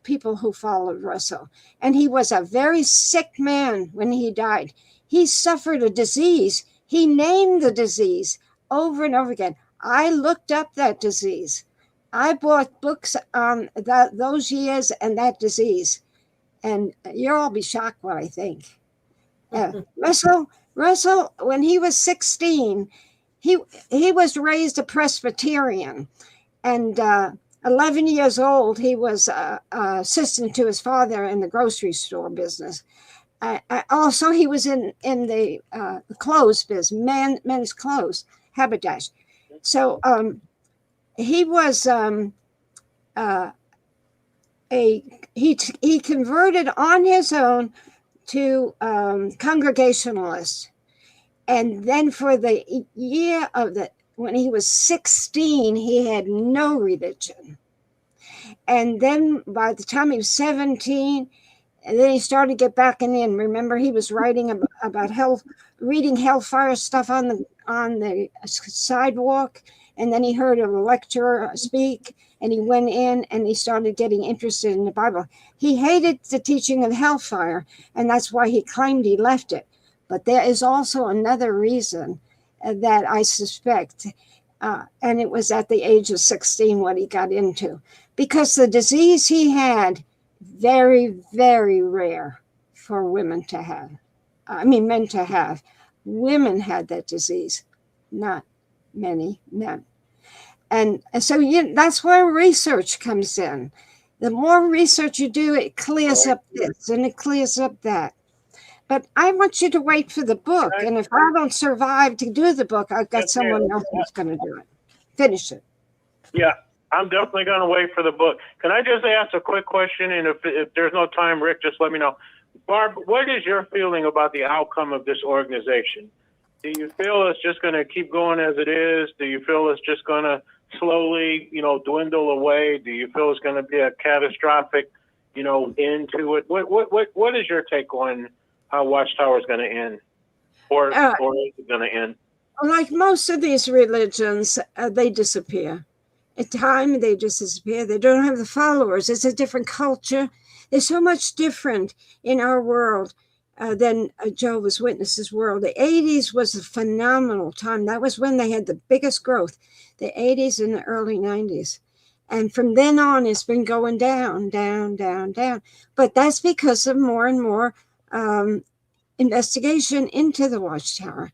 people who followed Russell. And he was a very sick man when he died. He suffered a disease. He named the disease over and over again. I looked up that disease. I bought books on those years and that disease. And you'll all be shocked what I think. Russell, when he was 16, he was raised a Presbyterian, and 11 years old, he was assistant to his father in the grocery store business. Also, he was in the clothes business, men's clothes, haberdasher. So he was he converted on his own to Congregationalist. And then for the year when he was 16, he had no religion. And then by the time he was 17, and then he started to get back in. Remember, he was writing about health, reading hellfire stuff on the sidewalk. And then he heard a lecturer speak, and he went in and he started getting interested in the Bible. He hated the teaching of hellfire, and that's why he claimed he left it. But there is also another reason that I suspect, and it was at the age of 16 what he got into, because the disease he had, very, very rare for women to have. Men to have. Women had that disease, not many men. And so that's where research comes in. The more research you do, it clears up this and it clears up that. But I want you to wait for the book. And if I don't survive to do the book, I've got someone else who's going to do it. Finish it. Yeah, I'm definitely going to wait for the book. Can I just ask a quick question? And if there's no time, Rick, just let me know. Barb, what is your feeling about the outcome of this organization? Do you feel it's just going to keep going as it is? Do you feel it's just going to slowly, dwindle away? Do you feel it's going to be a catastrophic, end to it? What is your take on how Watchtower is going to end, or is it going to end? Like most of these religions, they disappear. At time, they just disappear. They don't have the followers. It's a different culture. There's so much different in our world than Jehovah's Witnesses' world. The 80s was a phenomenal time. That was when they had the biggest growth, the 80s and the early 90s. And from then on, it's been going down, down, down, down. But that's because of more and more investigation into the Watchtower.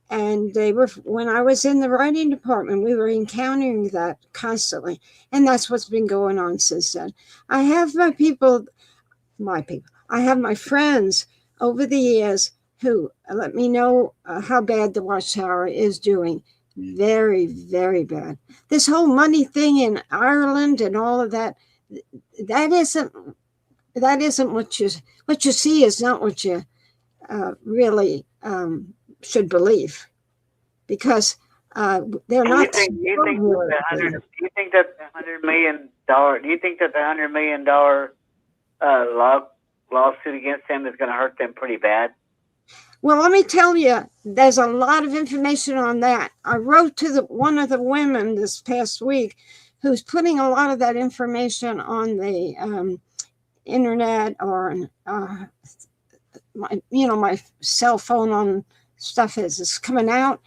And when I was in the writing department, we were encountering that constantly. And that's what's been going on since then. I have I have my friends over the years who let me know how bad the Watchtower is doing. Very, very bad. This whole money thing in Ireland and all of that, that isn't what you see is not what you really should believe, because they're not. Do you think that the $100 million lawsuit against them is going to hurt them pretty bad? Well, let me tell you, there's a lot of information on that. I wrote to one of the women this past week who's putting a lot of that information on the internet or my cell phone on stuff as it's coming out.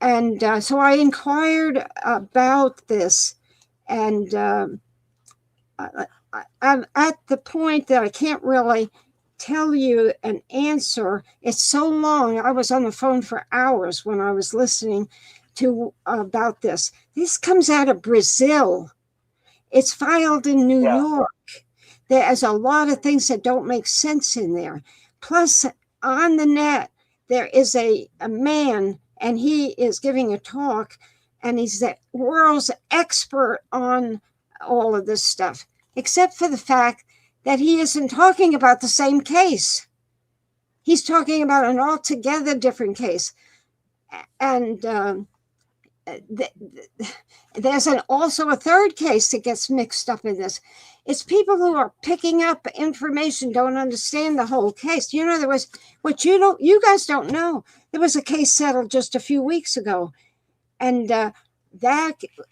And so I inquired about this, and I'm at the point that I can't really tell you an answer. It's so long. I was on the phone for hours when I was listening to about this. This comes out of Brazil. It's filed in New York. There's a lot of things that don't make sense in there. Plus, on the net, there is a man, and he is giving a talk, and he's the world's expert on all of this stuff, except for the fact that he isn't talking about the same case. He's talking about an altogether different case. And there's also a third case that gets mixed up in this. It's people who are picking up information, don't understand the whole case. You know, there was what you guys don't know. There was a case settled just a few weeks ago, and that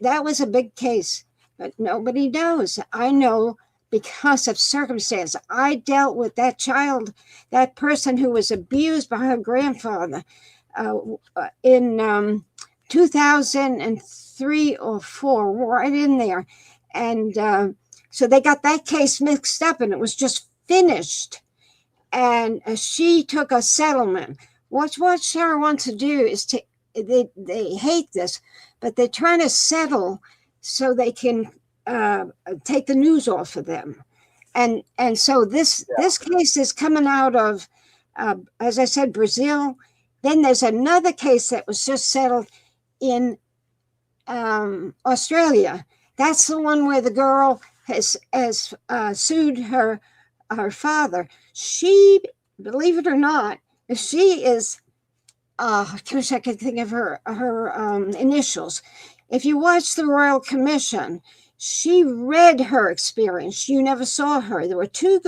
was a big case, but nobody knows. I know because of circumstance. I dealt with that child, that person who was abused by her grandfather in 2003 or 4, right in there, and. So they got that case mixed up, and it was just finished. And she took a settlement. What Watchtower wants to do is they hate this, but they're trying to settle so they can take the news off of them. And so this case is coming out of, as I said, Brazil. Then there's another case that was just settled in Australia. That's the one where the girl has sued her father. She, believe it or not, she is, I wish I could think of her initials. If you watch the Royal Commission, she read her experience. You never saw her. There were two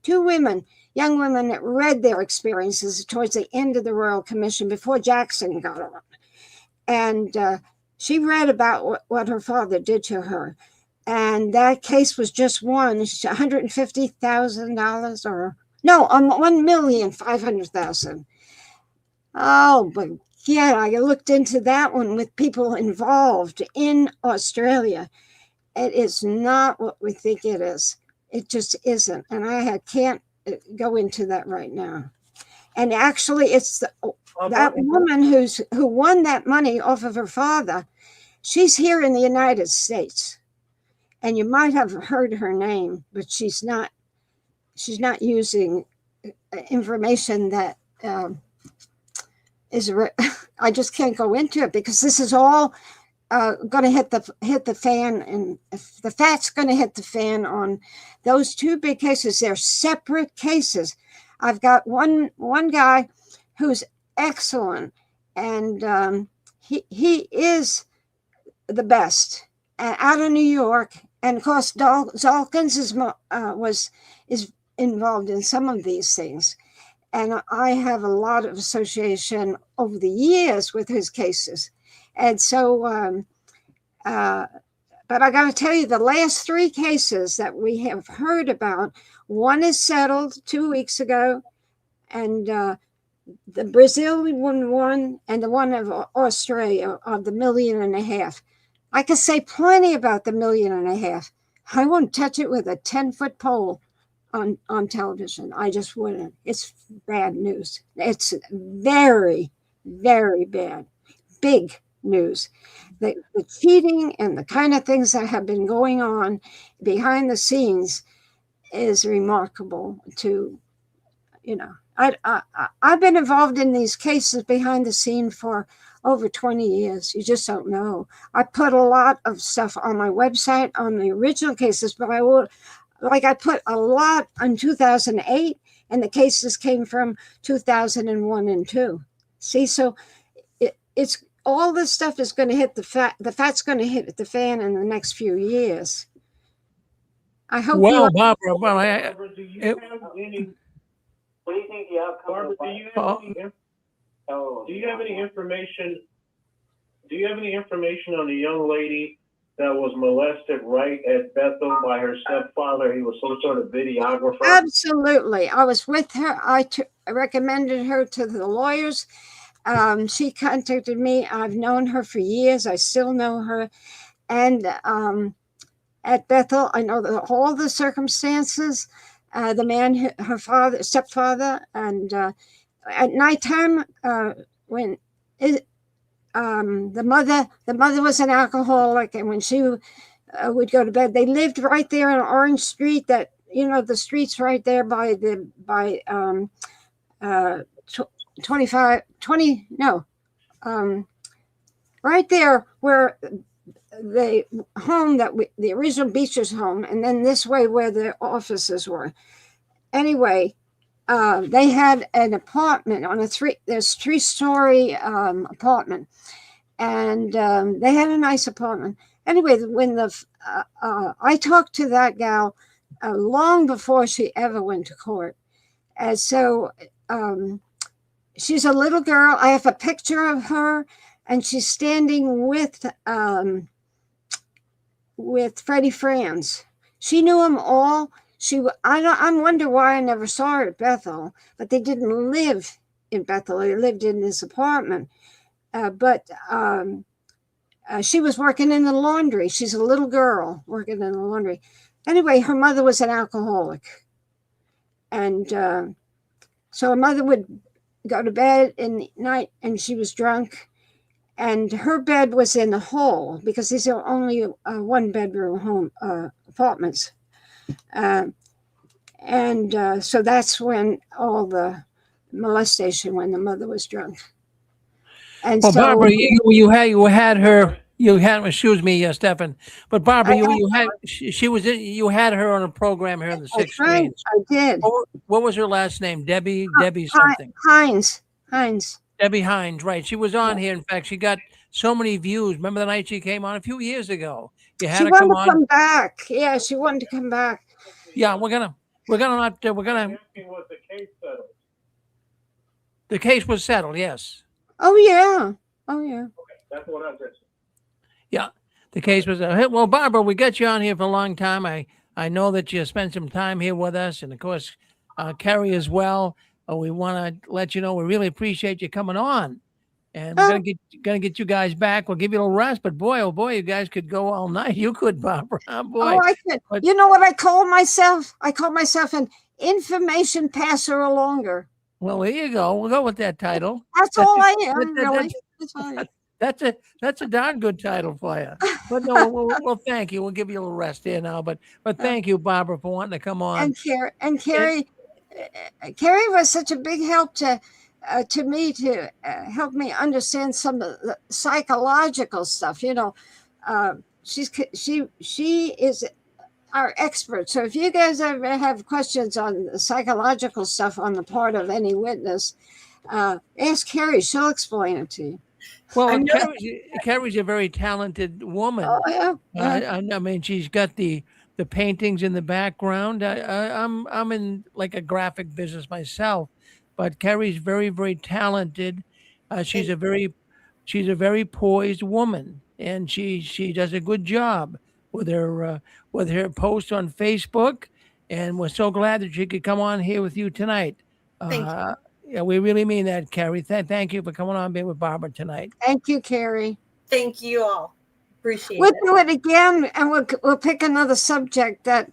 women, young women that read their experiences towards the end of the Royal Commission before Jackson got on. And she read about what her father did to her. And that case was just won $150,000 or no, on $1,500,000. Oh, but yeah, I looked into that one with people involved in Australia. It is not what we think it is. It just isn't. And I can't go into that right now. And actually, it's that woman who won that money off of her father. She's here in the United States. And you might have heard her name, but she's not using information that is. I just can't go into it because this is all going to hit the fan, and the fat's going to hit the fan on those two big cases. They're separate cases. I've got one guy who's excellent, and he is the best out of New York. And of course, Dawkins is involved in some of these things. And I have a lot of association over the years with his cases. And so, but I got to tell you, the last 3 cases that we have heard about, one is settled 2 weeks ago, and the Brazilian one and the one of Australia of the $1.5 million. I could say plenty about the $1.5 million. I wouldn't touch it with a 10-foot pole on television. I just wouldn't. It's bad news. It's very, very bad. Big news. The cheating and the kind of things that have been going on behind the scenes is remarkable to, I've been involved in these cases behind the scene for over 20 years. You just don't know. I put a lot of stuff on my website on the original cases, but I put a lot on 2008, and the cases came from 2001 and 2. See, so it's all this stuff is going to hit the fat. The fat's going to hit the fan in the next few years. I hope. Well, Barbara, do you have any? What do you think the outcome? Barbara, do you have any information? Do you have any information on the young lady that was molested right at Bethel by her stepfather? He was some sort of videographer. Absolutely, I was with her. I recommended her to the lawyers. She contacted me. I've known her for years. I still know her, and at Bethel, I know all the circumstances. The man, her stepfather, and at nighttime, when the mother was an alcoholic, and when she would go to bed, they lived right there in Orange Street. That the streets right there by 20 right there where the home the original Beecher's home, and then this way where the offices were. Anyway, they had an apartment on there's 3-story apartment, and they had a nice apartment. Anyway, when the I talked to that gal long before she ever went to court. And so she's a little girl. I have a picture of her, and she's standing with Freddie Franz. She knew them all. I wonder why I never saw her at Bethel, but they didn't live in Bethel. They lived in this apartment. But she was working in the laundry. She's a little girl working in the laundry. Anyway, her mother was an alcoholic. And so her mother would go to bed in the night, and she was drunk. And her bed was in the hall because these are only one-bedroom home apartments. So that's when all the molestation, when the mother was drunk. And well, so, Barbara, you had her. You had, excuse me, Stefan. But Barbara, you had her on a program here in the sixth grade. I did. What was her last name? Debbie something. Hines. Debbie Hines, right? She was on here. In fact, she got so many views. Remember the night she came on a few years ago? You had She her come wanted on. to come back. Yeah, she wanted to come back. Yeah, we're gonna. Was the case settled? The case was settled. Yes. Oh yeah. Okay, that's what I'm saying. Yeah, the case was. Well, Barbara, we got you on here for a long time. I know that you spent some time here with us, and of course, Kerry as well. We want to let you know we really appreciate you coming on, and we're gonna get you guys back. We'll give you a little rest, but boy, oh boy, you guys could go all night. You could, Barbara. Oh, boy. Oh, I could. But, you know what I call myself? I call myself an information passer alonger. well, there you go. We'll go with that title. That's all I am, really. That's a darn good title for you. But no, we'll thank you. We'll give you a little rest here now. But thank you, Barbara, for wanting to come on. And Kerry was such a big help to me to help me understand some of the psychological stuff. You know, she is our expert. So if you guys ever have questions on the psychological stuff on the part of any witness, ask Kerry. She'll explain it to you. Well, Kerry's a very talented woman. Oh, yeah. I mean, she's got the paintings in the background. I'm in like a graphic business myself, but Kerry's very, very talented. She's a very poised woman, and she does a good job with her posts on Facebook. And we're so glad that she could come on here with you tonight. Thank you. Yeah, we really mean that, Kerry. Thank you for coming on being with Barbara tonight. Thank you, Kerry. Thank you all. Appreciate We'll it. do it again, and we'll pick another subject that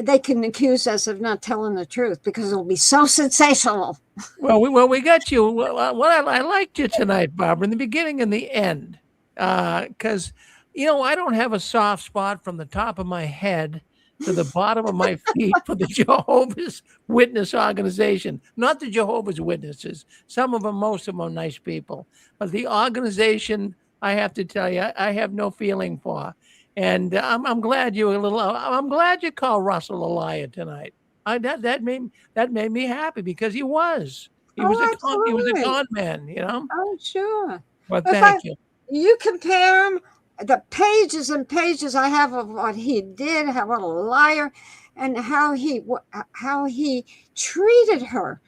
they can accuse us of not telling the truth because it'll be so sensational. Well, we got you. Well, I liked you tonight, Barbara, in the beginning and the end, because I don't have a soft spot from the top of my head to the bottom of my feet for the Jehovah's Witness organization. Not the Jehovah's Witnesses. Some of them, most of them are nice people. But the organization, I have to tell you, I have no feeling for. And I'm glad I'm glad you called Russell a liar tonight. That made me happy because he was. He was a con man, Oh, sure. But thank you. You compare him, the pages and pages I have of what he did, what a liar, and how he treated her.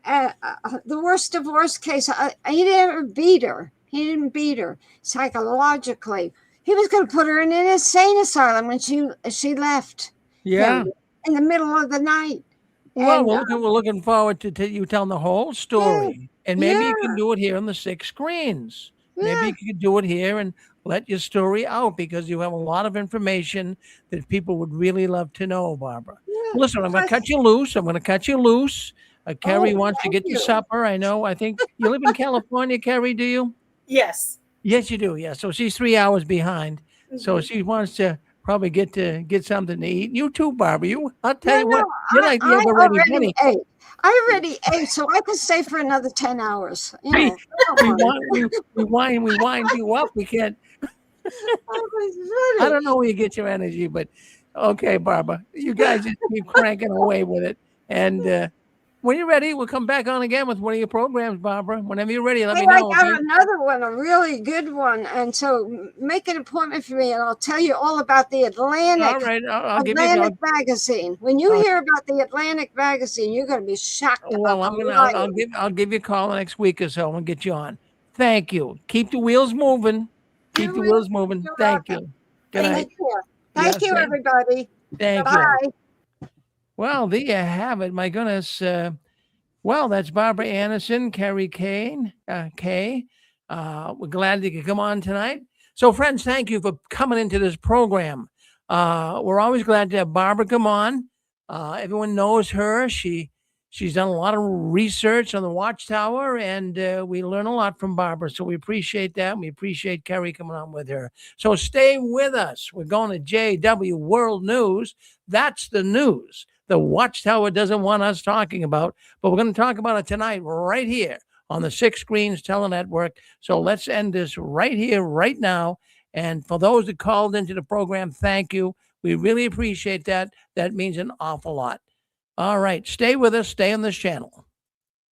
The worst divorce case, he didn't beat her. He didn't beat her psychologically. He was going to put her in an insane asylum when she left. Yeah. In the middle of the night. Well, we're looking forward to you telling the whole story. And maybe you can do it here on the 6 screens. Yeah. Maybe you could do it here and let your story out because you have a lot of information that people would really love to know, Barbara. Yeah. Listen, I'm going to cut you loose. Kerry wants to get to supper. I think you live in California, Kerry, do you? Yes. Yes, you do. Yeah. So she's 3 hours behind. Mm-hmm. So she wants to probably get something to eat. You too, Barbara. I'll tell you what. You're like the ever-ready bunny. I already ate, so I could stay for another 10 hours. We wind you up. We can't. I don't know where you get your energy, but okay, Barbara. You guys just keep cranking away with it. And when you're ready, we'll come back on again with one of your programs, Barbara. Whenever you're ready, let Hey, me I know. got Okay? another one, a really good one. And so make an appointment for me and I'll tell you all about the Atlantic. All right. I'll give you. Atlantic magazine. When you I'll- hear about the Atlantic magazine, you're going to be shocked. Well, about I'll give you a call next week or so and get you on. Thank you. Keep the wheels moving. Keep the wheels moving. You're Thank welcome. you. Good night. Take care. Thank you, everybody. Thank Bye. you. Well, there you have it. My goodness. Well, that's Barbara Anderson, Kerry Kaye. We're glad you could come on tonight. So, friends, thank you for coming into this program. We're always glad to have Barbara come on. Everyone knows her. She's done a lot of research on the Watchtower, and we learn a lot from Barbara. So we appreciate that. We appreciate Kerry coming on with her. So stay with us. We're going to JW World News. That's the news the Watchtower doesn't want us talking about, but we're going to talk about it tonight right here on the Six Screens Telenetwork. So let's end this right here, right now. And for those that called into the program, thank you. We really appreciate that. That means an awful lot. All right. Stay with us. Stay on this channel.